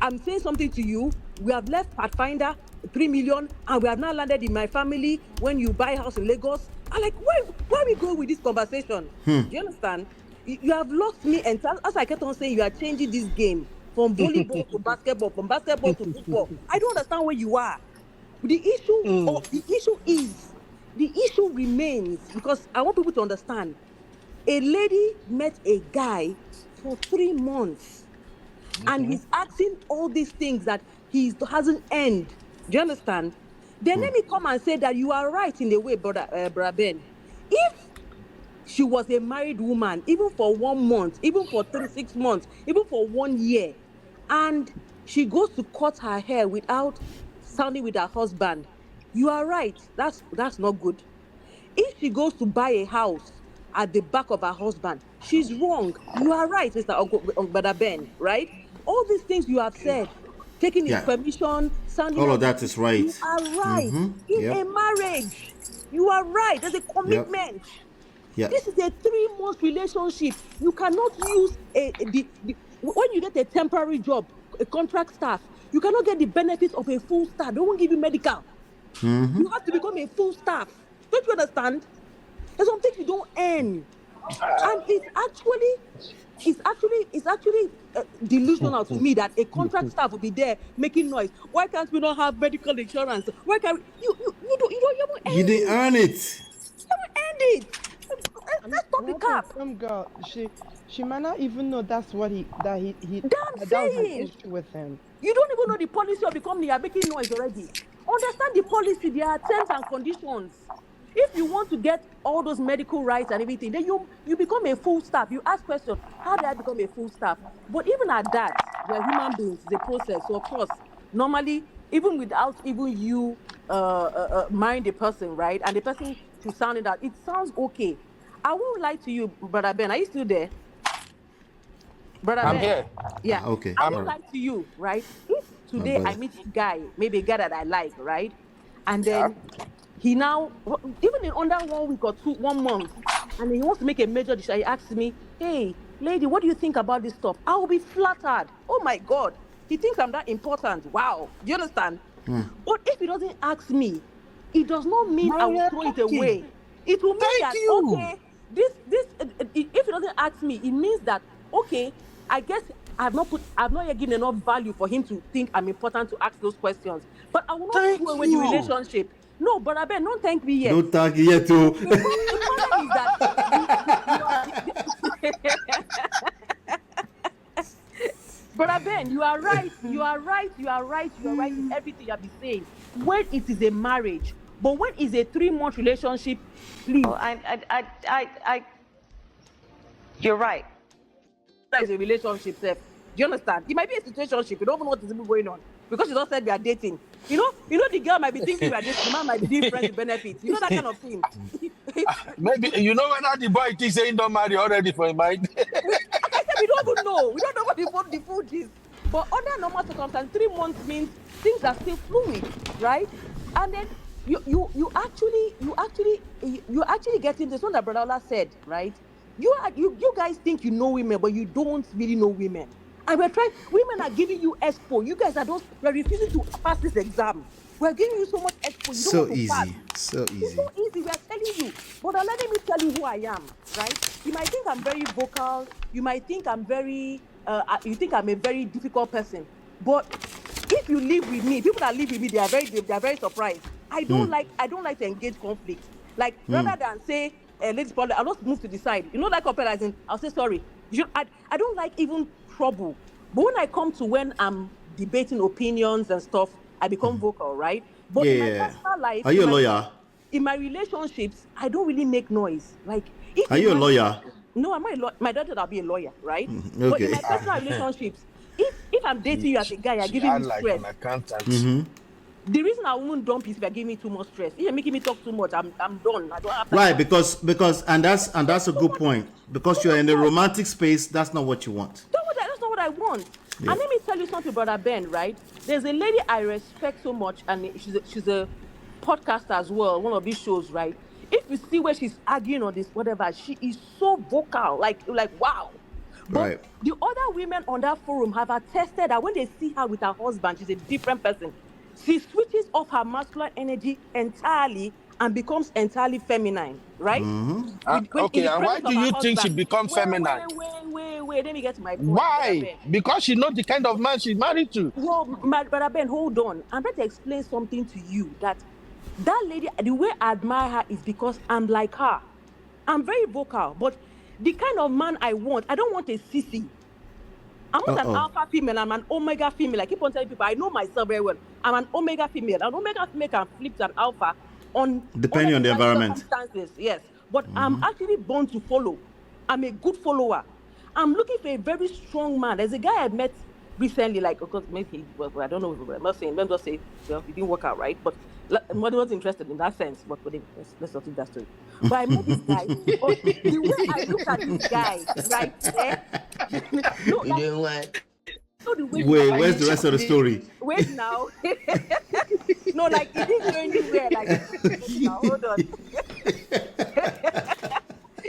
I'm saying something to you. We have left Pathfinder 3 million and we have now landed in my family. When you buy a house in Lagos, I'm like, where are we going with this conversation? Do you understand? You have lost me, and as I kept on saying, you are changing this game from volleyball to basketball, from basketball to football. I don't understand where you are. The issue remains, because I want people to understand. A lady met a guy for 3 months, and he's asking all these things that he hasn't earned. Do you understand? Then let me come and say that you are right in a way, brother Ben. If she was a married woman, even for 1 month, even for 36 months, even for 1 year, and she goes to cut her hair without sounding with her husband, you are right. That's not good. If she goes to buy a house at the back of her husband, she's wrong. You are right, Mr. Brother Ben, right? All these things you have said, taking his permission, sounding all of that is right. You are right. In a marriage, you are right. There's a commitment. Yep. This is a 3-month relationship. You cannot use when you get a temporary job, a contract staff, you cannot get the benefits of a full staff. They won't give you medical. You have to become a full staff. Don't you understand? There's something you don't earn, and it's actually delusional to me that a contract staff will be there making noise. Why can't we not have medical insurance? Why can't you don't earn you didn't earn it? You haven't earned it. Let's stop the cap. Some girl, she might not even know that's what he that was an issue with him. You don't even know the policy of the company. You are making noise already. Understand the policy. There are terms and conditions. If you want to get all those medical rights and everything, then you become a full staff. You ask questions, how did I become a full staff? But even at that, we're human beings, it's a process. So of course, normally, even without even you mind the person, right? And the person to sound it out. It sounds okay. I won't lie to you, Brother Ben. Are you still there? Brother I'm Ben. here. Yeah. Okay. I won't lie to you, right? If today I meet a guy, maybe a guy that I like, right? And then he now, even in under 1 week or 1 month, and he wants to make a major decision, he asks me, hey, lady, what do you think about this stuff? I will be flattered. Oh my God. He thinks I'm that important. Wow. Do you understand? But if he doesn't ask me, it does not mean I will throw it away. It will mean that, okay, if he doesn't ask me, it means that, okay, I guess I've not yet given enough value for him to think I'm important to ask those questions. But I will not throw away the relationship. No, but I bet don't thank me yet. Don't thank you yet too. The problem is that Brother Ben, you are right. You are right in everything you have been saying. When it is a marriage, but when it's a 3-month relationship, please. You're right. That is a relationship, Seth. Do you understand? It might be a situationship. You don't even know what is even going on because you don't said we are dating. You know, the girl might be thinking we are dating. The man might be doing friends with benefits. You know that kind of thing. Maybe you know when the boy thinks saying don't marry already for him mind. I said we don't even know. We don't know what the food is. But under normal circumstances, 3 months means things are still fluid, right? And then you actually getting this one that Brother Ola said, right? You guys think you know women, but you don't really know women. And women are giving you expo. You guys we're refusing to pass this exam. We're giving you so much expo. You don't want to pass. So easy. It's so easy. We are telling you. But let me tell you who I am, right? You might think I'm very vocal. You might think I'm very, you think I'm a very difficult person. But if you live with me, people that live with me, they are very surprised. I don't like to engage conflict. Like rather than say, ladies problem, I'll just move to the side. You know, like comparison, I'll say sorry. I don't like even trouble. But when I'm debating opinions and stuff, I become vocal, right? But in my personal life, are you a lawyer? In my relationships, I don't really make noise. Like, are you a lawyer? No, I'm not a lawyer. My daughter will be a lawyer, right? Okay. But in my personal relationships, if I'm dating you as a guy, you're giving me stress. An accountant. The reason I won't dump is if you're giving me too much stress. If you're making me talk too much, I'm done. I don't have time. Right, because that's a good point. Because you're in the romantic space, that's not what you want. That's not what I want. Yeah. And let me tell you something, Brother Ben, right? There's a lady I respect so much, and she's a podcaster as well, one of these shows, right? If you see where she's arguing on this, whatever, she is so vocal, like wow. But right. The other women on that forum have attested that when they see her with her husband, she's a different person. She switches off her masculine energy entirely and becomes entirely feminine, right? Okay, and why do you think she becomes feminine? Wait, let me get to my point. Why? Because she knows the kind of man she's married to. Well, Brother Ben, hold on. I'm going to explain something to you that lady, the way I admire her is because I'm like her. I'm very vocal, but the kind of man I want, I don't want a sissy. I'm not an alpha female, I'm an omega female. I keep on telling people, I know myself very well. I'm an omega female. An omega female can flip to an alpha depending on the environment. Circumstances, yes. But I'm actually born to follow. I'm a good follower. I'm looking for a very strong man. There's a guy I met recently, like, of course, maybe, well, I don't know, I'm not saying, let me just say, well, it didn't work out, right? But I wasn't interested in that sense, but let's not do that story. But I met this guy, the way I look at this guy, right? No, you didn't like. Wait, where's the rest of the story? Wait now. No, like, it didn't go anywhere, like, now, hold on.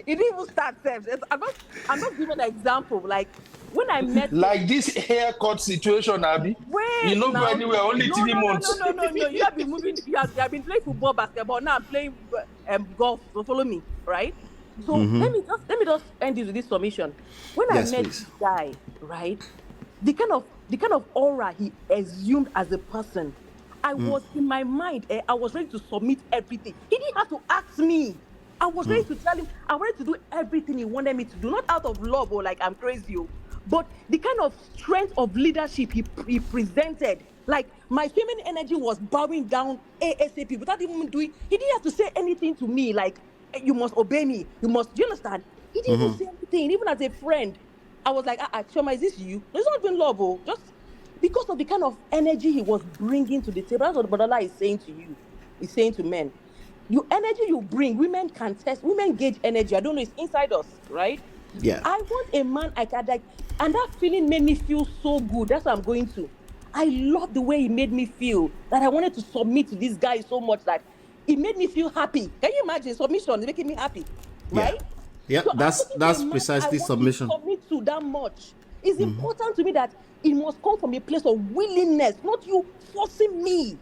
It didn't even start. I'm not giving an example. Like when I met like this haircut situation, Abby. Wait, you know go anywhere only 3 months. No. You have been moving. You have been playing football, basketball. Now I'm playing golf. So follow me, right? So let me just end this with this submission. When I met this guy, right, the kind of aura he assumed as a person, I was in my mind. I was ready to submit everything. He didn't have to ask me. I was ready to tell him I wanted to do everything he wanted me to do, not out of love or like I'm crazy, but the kind of strength of leadership he presented. Like my feminine energy was bowing down ASAP without even doing. He didn't have to say anything to me like you must obey me. You must. Do you understand? He didn't even say anything. Even as a friend, I was like, Choma, is this you? It's not even love, just because of the kind of energy he was bringing to the table. That's what Badola is saying to you. He's saying to men. Your energy you bring, women can test, women gauge energy. I don't know, it's inside us, right? Yeah. I want a man I can like, and that feeling made me feel so good. That's what I'm going to. I love the way he made me feel that I wanted to submit to this guy so much that it made me feel happy. Can you imagine submission is making me happy, Yeah. right? Yeah. So I'm looking for a That's man I precisely want to submission. submit to that much. It's important to me that it must come from a place of willingness, not you forcing me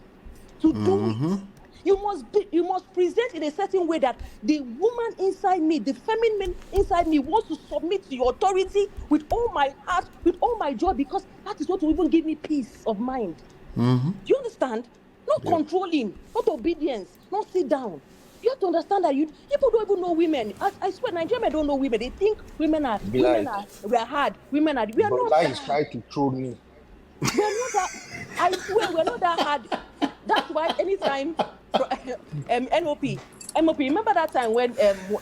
to do it. You must present in a certain way that the woman inside me, the feminine inside me, wants to submit to your authority with all my heart, with all my joy, because that is what will even give me peace of mind. Do you understand? Not controlling, not obedience, not sit down. You have to understand that people don't even know women. I swear, Nigerian men don't know women. They think Be like, we are hard. We are not Bola is that. trying to troll me. We're not that. I swear, we're not that hard. That's why anytime MOP, remember that time when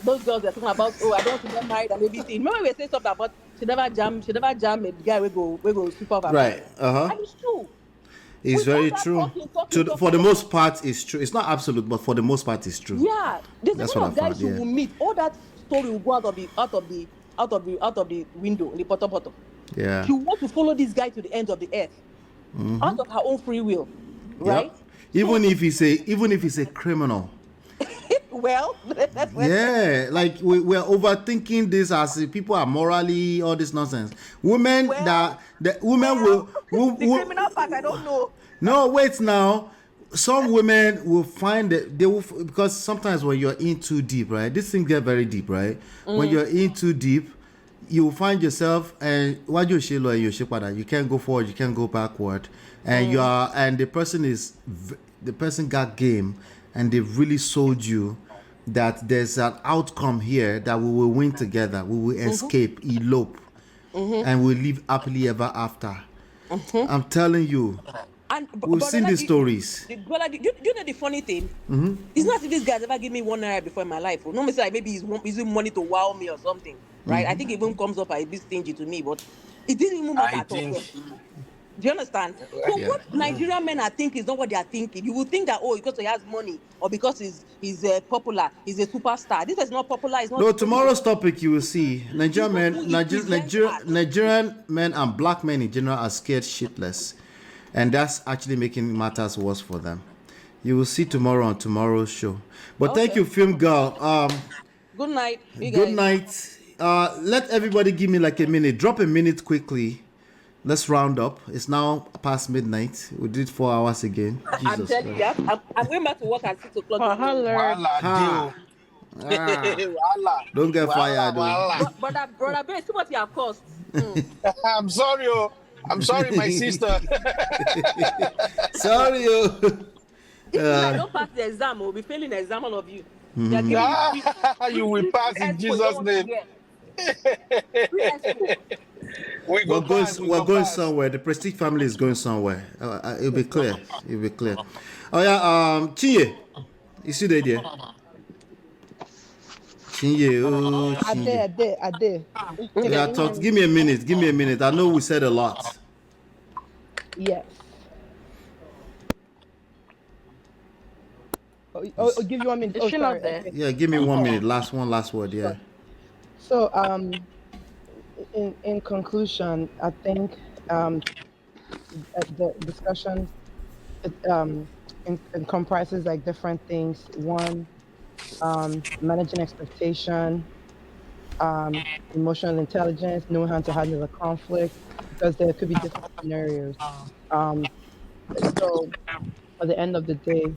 those girls were talking about, oh, I don't want to get married and everything. Remember we were saying something about she never jam a guy we go sweep off her Right. marriage. Uh-huh. And it's true. It's With all very that true. talking, For the most part, it's true. It's not absolute, but for the most part, it's true. yeah, there's That's a what lot I of guys found. you Yeah. will meet. All that story will go out of the window, the bottom. Yeah. She want to follow this guy to the end of the earth, out of her own free will, right? Yep. Even if he's a criminal. Well, that's what Yeah, like we're overthinking this as if people are morally all this nonsense. Women the criminal part, I don't know. No, wait now. Some women will find that they will, because sometimes when you're in too deep, right? This thing get very deep, right? When you're in too deep, you will find yourself and you can't go forward, you can't go backward, and the person got game, and they really sold you that there's an outcome here that we will win together, we will escape, elope, and we'll live happily ever after. I'm telling you. And We've seen these stories. Do you know the funny thing? It's not if this guy's ever give me 1 naira before in my life. No, me say like maybe he's using money to wow me or something, right? I think it even comes up as a bit stingy to me, but it didn't even matter at all. Do you understand? So what Nigerian men are thinking is not what they are thinking. You would think that, oh, because he has money or because he's popular, he's a superstar. This is not popular. It's not. No, tomorrow's topic you will see Nigerian men and black men in general are scared shitless, and that's actually making matters worse for them. You will see tomorrow on tomorrow's show. But thank you, Film Girl. Good night. Good night. Let everybody give me like a minute. Drop a minute quickly. Let's round up. It's now past midnight. We did 4 hours again. I'm telling you, I'm going back to work at 6 o'clock. Don't get fired, though. Brother Ben, see what you have cost. I'm sorry, my sister. Sorry, If I don't pass the exam, we'll be failing the exam, all of you. You will pass in Jesus' name. We're going somewhere. The Prestige family is going somewhere. It'll be clear. Oh yeah, Chinye, you see the idea? Chinye, I did. Yeah, talk. Give me a minute. I know we said a lot. Yes. I'll give you 1 minute. Is she not there? Okay. Yeah, give me 1 minute. Last word. Yeah. So, in conclusion, I think the discussion it comprises like different things. One, managing expectation, emotional intelligence, knowing how to handle a conflict, because there could be different scenarios. So, at the end of the day,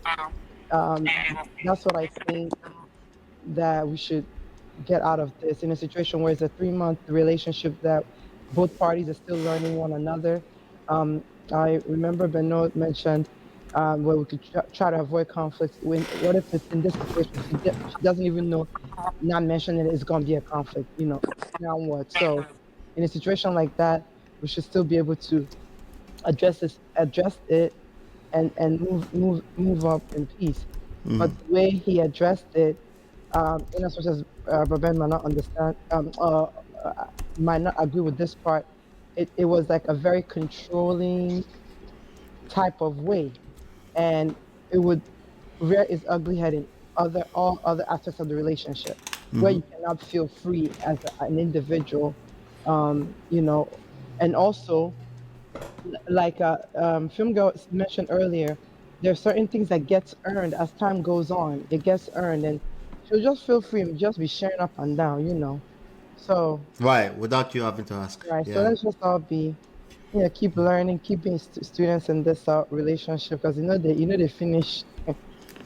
that's what I think that we should get out of this, in a situation where it's a 3-month relationship that both parties are still learning one another. I remember Benoit mentioned where we could try to avoid conflicts. What if it's in this situation, she doesn't even know, not mentioning it's going to be a conflict, now what? So in a situation like that, we should still be able to address it and move up in peace. But the way he addressed it, in as much as Baben might not understand, might not agree with this part, it was like a very controlling type of way, and it would rear its ugly head in all other aspects of the relationship, where you cannot feel free as an individual, you know, and also like film girl mentioned earlier, there are certain things that gets earned as time goes on. It gets earned, and she'll just feel free and just be sharing up and down, you know. So Right, without you having to ask. right, so Yeah. let's just all be, keep learning, keep being students in this relationship, because they finish.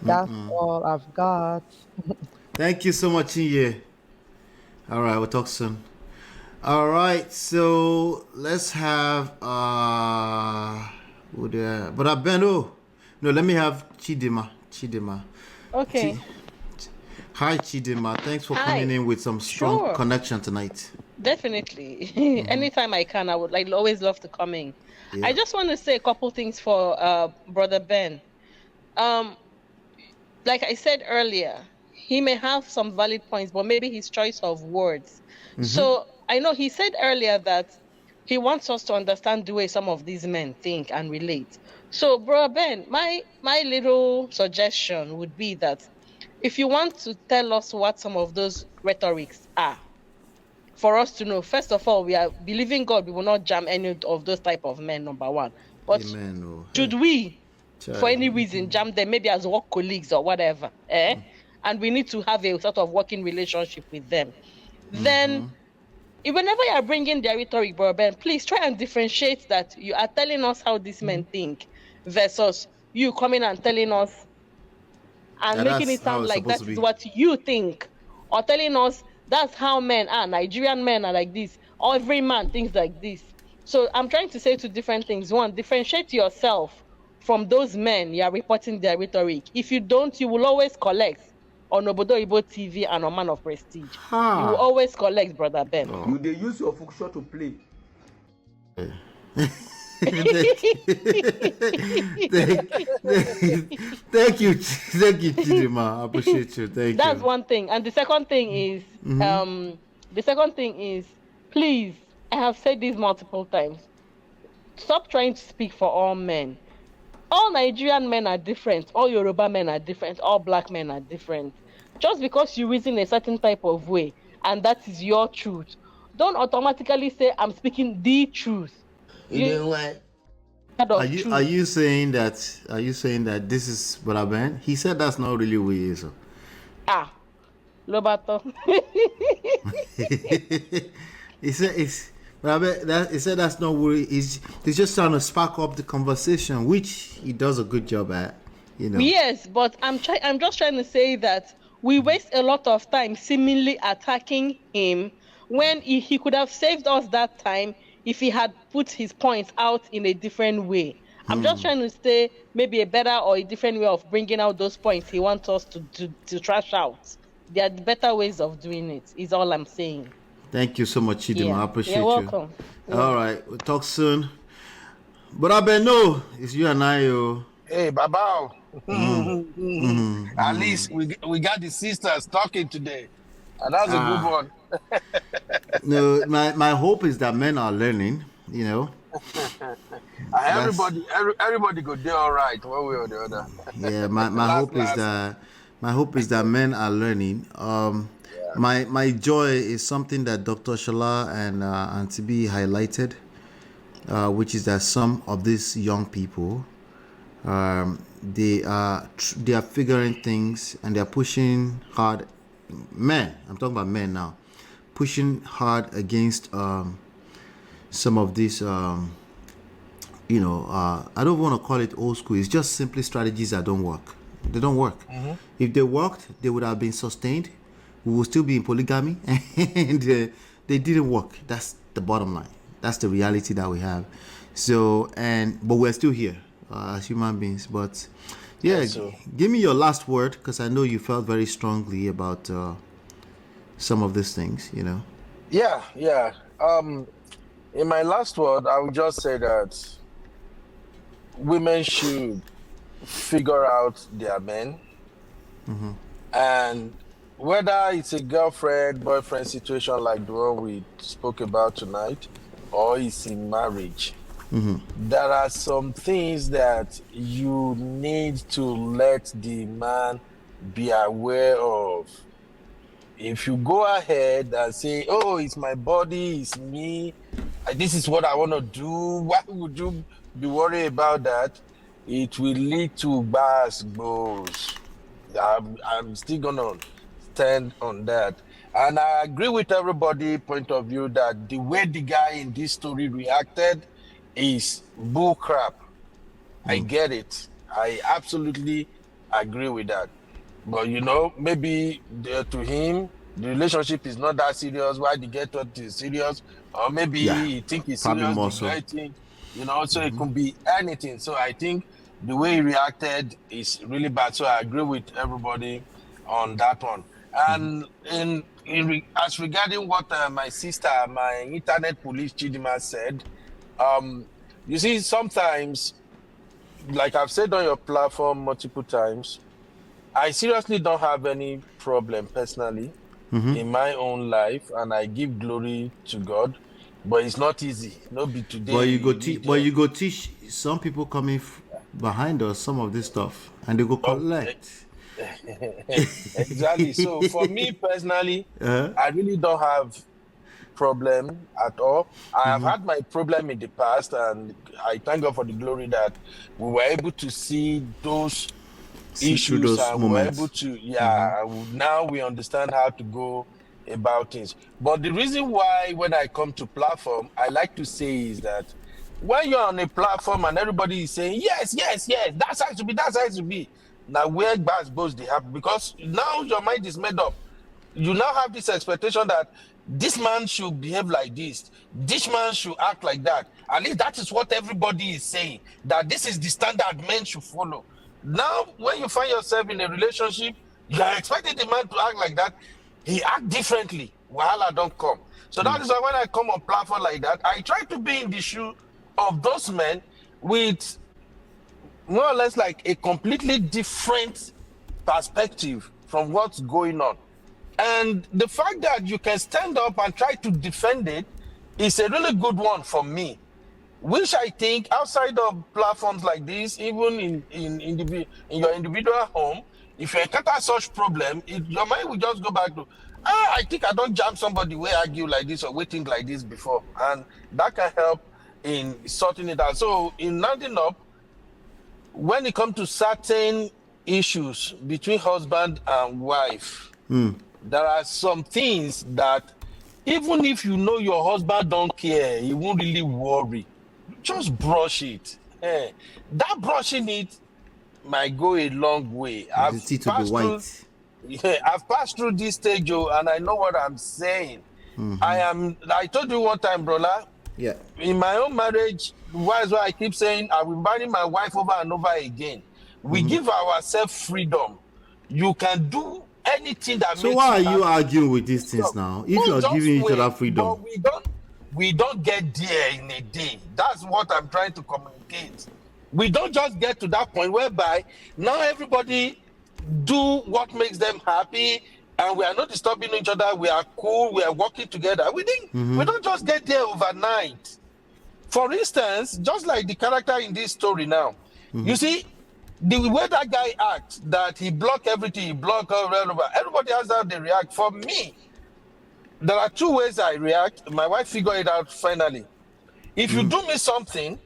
That's all I've got. Thank you so much, Inye. All right, we'll talk soon. All right, so let's have but Beno. No, let me have Chidima. Okay. Hi, Chidima. Thanks for Hi. coming in with some strong Sure. connection tonight. Definitely. Anytime I can, I would always love to come in. Yeah. I just want to say a couple things for Brother Ben. Like I said earlier, he may have some valid points, but maybe his choice of words. So I know he said earlier that he wants us to understand the way some of these men think and relate. So, Brother Ben, my little suggestion would be that if you want to tell us what some of those rhetorics are, for us to know, first of all, we are believing God, we will not jam any of those type of men, number one. But Amen. Oh. should we, Child. for any reason, jam them, maybe as work colleagues or whatever, and we need to have a sort of working relationship with them, then whenever you are bringing their rhetoric, Bro Ben, please try and differentiate that you are telling us how these men think versus you coming and telling us and making it sound like that is what you think, or telling us that's how men are. Nigerian men are like this. Every man thinks like this. So I'm trying to say two different things. One, differentiate yourself from those men you are reporting their rhetoric. If you don't, you will always collect on Obodo Ibo TV and on Man of Prestige. You will always collect, Brother Ben. You they use your function to play. Thank you, Chidima. I appreciate you. Thank you. That's one thing. And the second thing is, please, I have said this multiple times. Stop trying to speak for all men. All Nigerian men are different. All Yoruba men are different. All black men are different. Just because you reason a certain type of way and that is your truth, don't automatically say I'm speaking the truth. Are you saying that this is what I meant? He said that's not really who he is. Lobato. He said that's not where he's just trying to spark up the conversation, which he does a good job at, you know. Yes, but I'm just trying to say that we waste a lot of time seemingly attacking him when he could have saved us that time if he had put his points out in a different way. I'm just trying to say maybe a better or a different way of bringing out those points he wants us to trash out. There are better ways of doing it, is all I'm saying. Thank you so much, Chidima. Yeah. I appreciate You're welcome. you. All right, we'll talk soon. But I bet no, it's you and I. Hey, Baba. At least we got the sisters talking today. And that's a good one. No, my hope is that men are learning, you know. Everybody go do all right one way or the other. Yeah, my hope is that men are learning. My joy is something that Dr. Shala and Auntie B highlighted, which is that some of these young people, they are figuring things and they are pushing hard. Men, I'm talking about men now, pushing hard against some of these. I don't want to call it old school. It's just simply strategies that don't work. They don't work. If they worked, they would have been sustained. We will still be in polygamy, and they didn't work. That's the bottom line. That's the reality that we have. So, but we're still here as human beings. But yeah, give me your last word, because I know you felt very strongly about some of these things. You know. Yeah. In my last word, I would just say that women should figure out their men, and whether it's a girlfriend, boyfriend situation like the one we spoke about tonight, or it's in marriage, there are some things that you need to let the man be aware of. If you go ahead and say, oh, it's my body, it's me, this is what I want to do, why would you be worried about that? It will lead to bad goals. I'm still going to stand on that. And I agree with everybody point of view that the way the guy in this story reacted is bull crap. I get it. I absolutely agree with that. But maybe to him, the relationship is not that serious. Why the get thought is serious? Or maybe he think it's probably serious, more the so. guy think, so it could be anything. So I think the way he reacted is really bad. So I agree with everybody on that one. And as regarding what my sister, my internet police Chidima said, you see, sometimes, like I've said on your platform multiple times, I seriously don't have any problem personally in my own life, and I give glory to God. But it's not easy. No be today. But you go teach some people coming behind us some of this stuff, and they go collect. Exactly. So for me personally, I really don't have problem at all. I have had my problem in the past, and I thank God for the glory that we were able to see those issues those and moments. we're able to now we understand how to go about things. But the reason why when I come to platform, I like to say is that when you're on a platform and everybody is saying yes, that's how it should be, that's how it should be, now where bad both they happen, because now your mind is made up. You now have this expectation that this man should behave like this man should act like that. At least that is what everybody is saying, that this is the standard men should follow. Now, when you find yourself in a relationship, you are expecting the man to act like that. He act differently. Wahala don't come. So that is why when I come on platform like that, I try to be in the shoe of those men with more or less like a completely different perspective from what's going on. And the fact that you can stand up and try to defend it is a really good one for me. Which I think outside of platforms like this, even in your individual home, if you encounter such problem, your mind will just go back to, I think I don't jam somebody where argue like this or waiting like this before. And that can help in sorting it out. So in rounding up, when it comes to certain issues between husband and wife, there are some things that even if you know your husband don't care, he won't really worry. Just brush it. That brushing it might go a long way. The teeth will be white. I've passed through this stage, and I know what I'm saying. I told you one time, brother. Yeah. In my own marriage, why I keep saying I will marry my wife over and over again. We give ourselves freedom. You can do anything that makes you why are you happy. arguing with these things now? If you're giving each other freedom. But we don't get there in a day. That's what I'm trying to communicate. We don't just get to that point whereby now everybody do what makes them happy, and we are not disturbing each other. We are cool. We are working together. We don't just get there overnight. For instance, just like the character in this story now, you see, the way that guy acts, that he block everything, he block everybody has how they react. For me, there are two ways I react. My wife figured it out finally. If you do me something,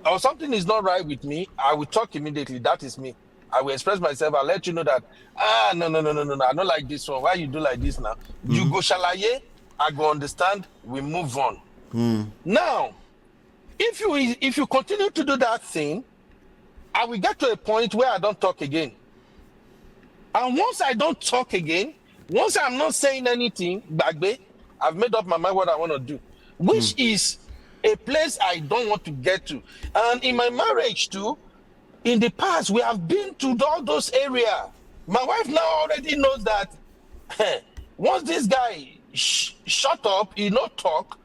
or something is not right with me, I will talk immediately. That is me. I will express myself. I'll let you know that, no, I don't like this one. Why you do like this now? You go shalaye, I go understand, we move on. Now, if you continue to do that thing, I will get to a point where I don't talk again. And once I don't talk again, once I'm not saying anything, bagbe, I've made up my mind what I want to do, which is a place I don't want to get to. And in my marriage too, in the past, we have been to all those areas. My wife now already knows that once this guy shut up, he not talk,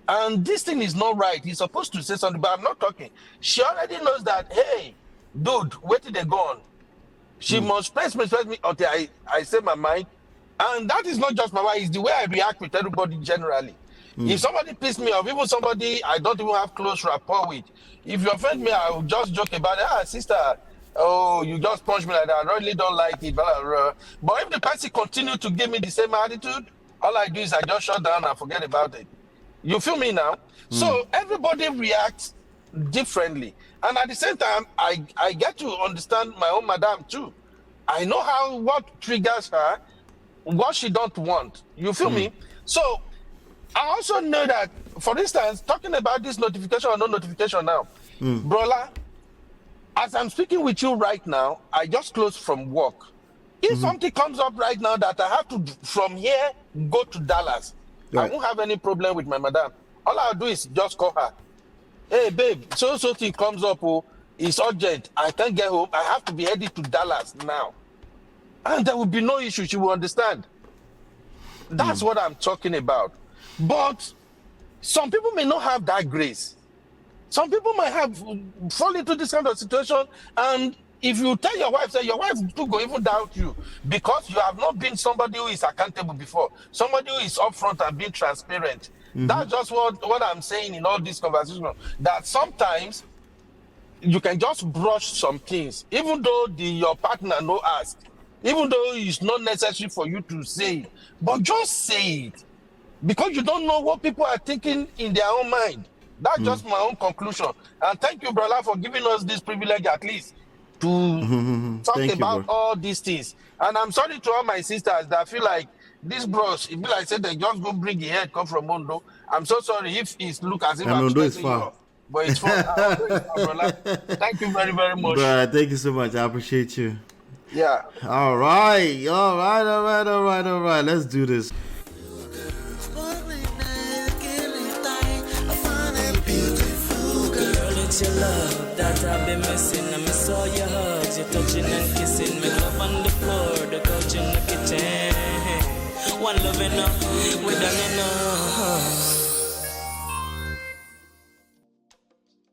and this thing is not right. He's supposed to say something, but I'm not talking. She already knows that, hey, dude, where did they go on? She must press me until I say my mind. And that is not just my wife, it's the way I react with everybody generally. If somebody pisses me off, even somebody I don't even have close rapport with, if you offend me, I will just joke about it. Sister, oh, you just punch me like that. I really don't like it. Blah, blah, blah. But if the person continue to give me the same attitude, all I do is I just shut down and forget about it. You feel me now? So everybody reacts differently. And at the same time, I get to understand my own madam too. I know what triggers her, what she don't want. You feel me? So I also know that, for instance, talking about this notification or no notification now, Brola, as I'm speaking with you right now, I just closed from work. If something comes up right now that I have to, from here, go to Dallas, I won't have any problem with my madam. All I'll do is just call her. Hey, babe, so thing comes up, oh, it's urgent. I can't get home. I have to be headed to Dallas now. And there will be no issue. She will understand. That's what I'm talking about. But some people may not have that grace. Some people might have fall into this kind of situation, and if you tell your wife, say your wife will even doubt you because you have not been somebody who is accountable before, somebody who is upfront and being transparent. That's just what I'm saying in all this conversation, that sometimes you can just brush some things, even though your partner no ask, even though it's not necessary for you to say it, but just say it, because you don't know what people are thinking in their own mind. That's just my own conclusion. And thank you, brother, for giving us this privilege at least to talk about all these things. And I'm sorry to all my sisters that feel like this bros, it be like said they just go bring your head come from Mondo. I'm so sorry if it's look as if I'm stressing you off. But it's fun. Thank you very, very much. Bruh, thank you so much. I appreciate you. Yeah. All right. Let's do this. Your love that I've been missing. I miss all your hugs, your touching and kissing. Make love on the floor, the couch in the kitchen. One love enough, we done enough.